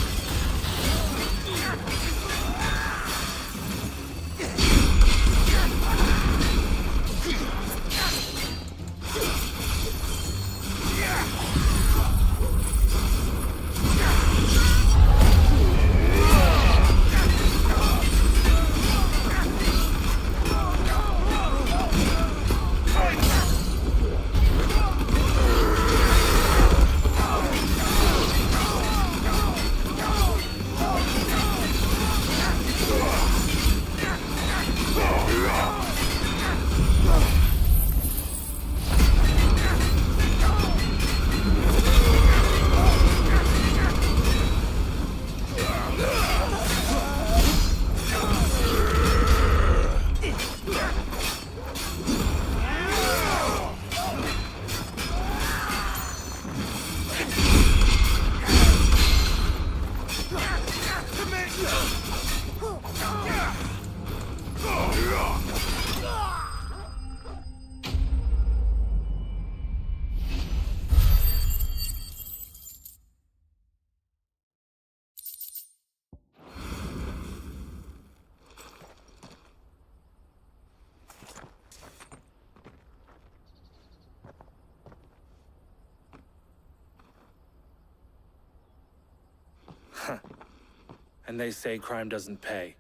And they say crime doesn't pay.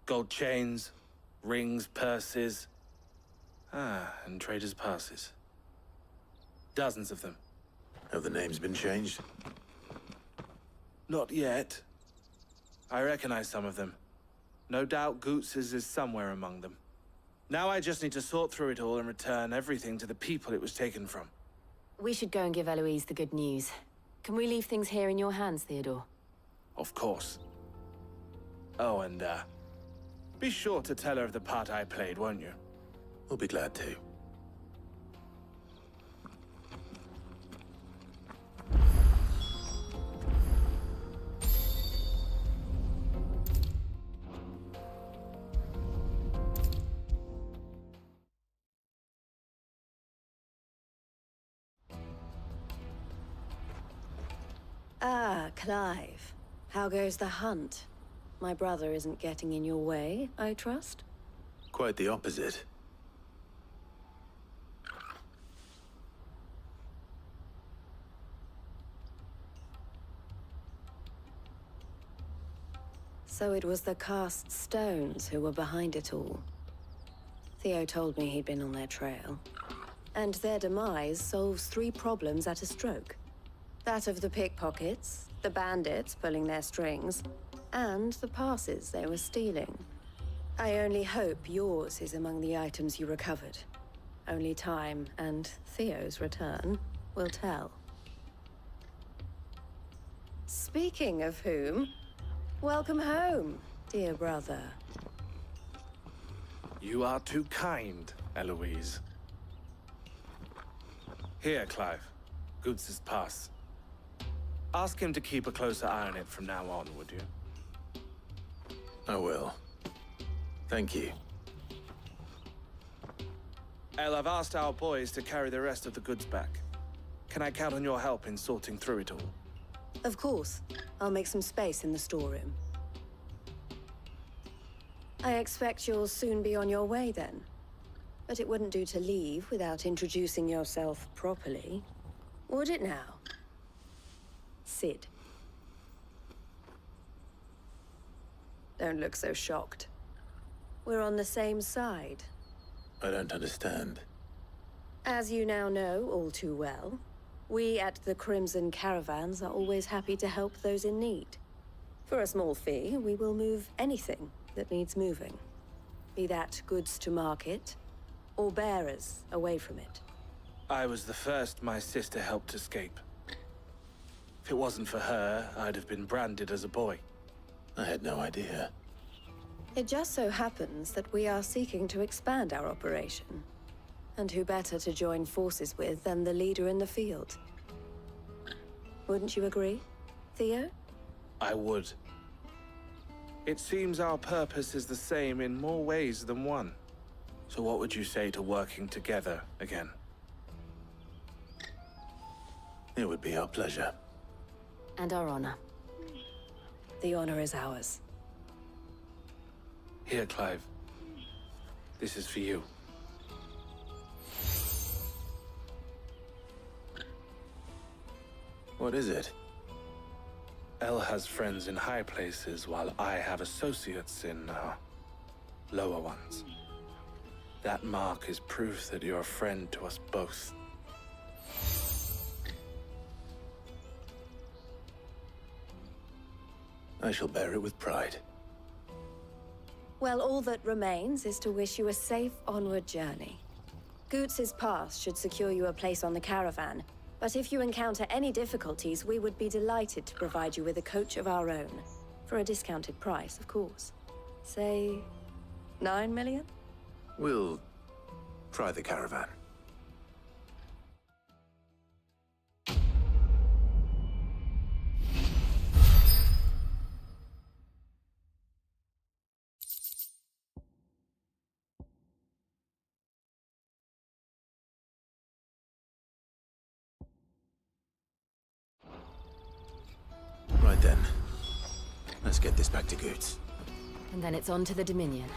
Gold chains, rings, purses. And traders' passes. Dozens of them. Have the names been changed? Not yet. I recognize some of them. No doubt Goots's is somewhere among them. Now I just need to sort through it all and return everything to the people it was taken from. We should go and give Eloise the good news. Can we leave things here in your hands, Theodore? Of course. Oh, and, be sure to tell her of the part I played, won't you? We'll be glad to. Ah, Clive. How goes the hunt? My brother isn't getting in your way, I trust? Quite the opposite. So it was the cast stones who were behind it all. Theo told me he'd been on their trail. And their demise solves 3 problems at a stroke. That of the pickpockets, the bandits pulling their strings, and the passes they were stealing. I only hope yours is among the items you recovered. Only time and Theo's return will tell. Speaking of whom, welcome home, dear brother. You are too kind, Eloise. Here, Clive. Goots's pass. Ask him to keep a closer eye on it from now on, would you? I will. Thank you. El, I've asked our boys to carry the rest of the goods back. Can I count on your help in sorting through it all? Of course. I'll make some space in the storeroom. I expect you'll soon be on your way then. But it wouldn't do to leave without introducing yourself properly. Would it now? Sid. Don't look so shocked. We're on the same side. I don't understand. As you now know all too well, we at the Crimson Caravans are always happy to help those in need. For a small fee, we will move anything that needs moving. Be that goods to market, or bearers away from it. I was the first my sister helped escape. If it wasn't for her, I'd have been branded as a boy. I had no idea. It just so happens that we are seeking to expand our operation. And who better to join forces with than the leader in the field? Wouldn't you agree, Theo? I would. It seems our purpose is the same in more ways than one. So what would you say to working together again? It would be our pleasure. And our honor. The honor is ours. Here, Clive. This is for you. What is it? Elle has friends in high places, while I have associates in, lower ones. That mark is proof that you're a friend to us both. I shall bear it with pride. Well, all that remains is to wish you a safe onward journey. Goots's pass should secure you a place on the caravan, but if you encounter any difficulties, we would be delighted to provide you with a coach of our own. For a discounted price, of course. Say, 9 million? We'll try the caravan. Right then. Let's get this back to Goots. And then it's on to the Dominion.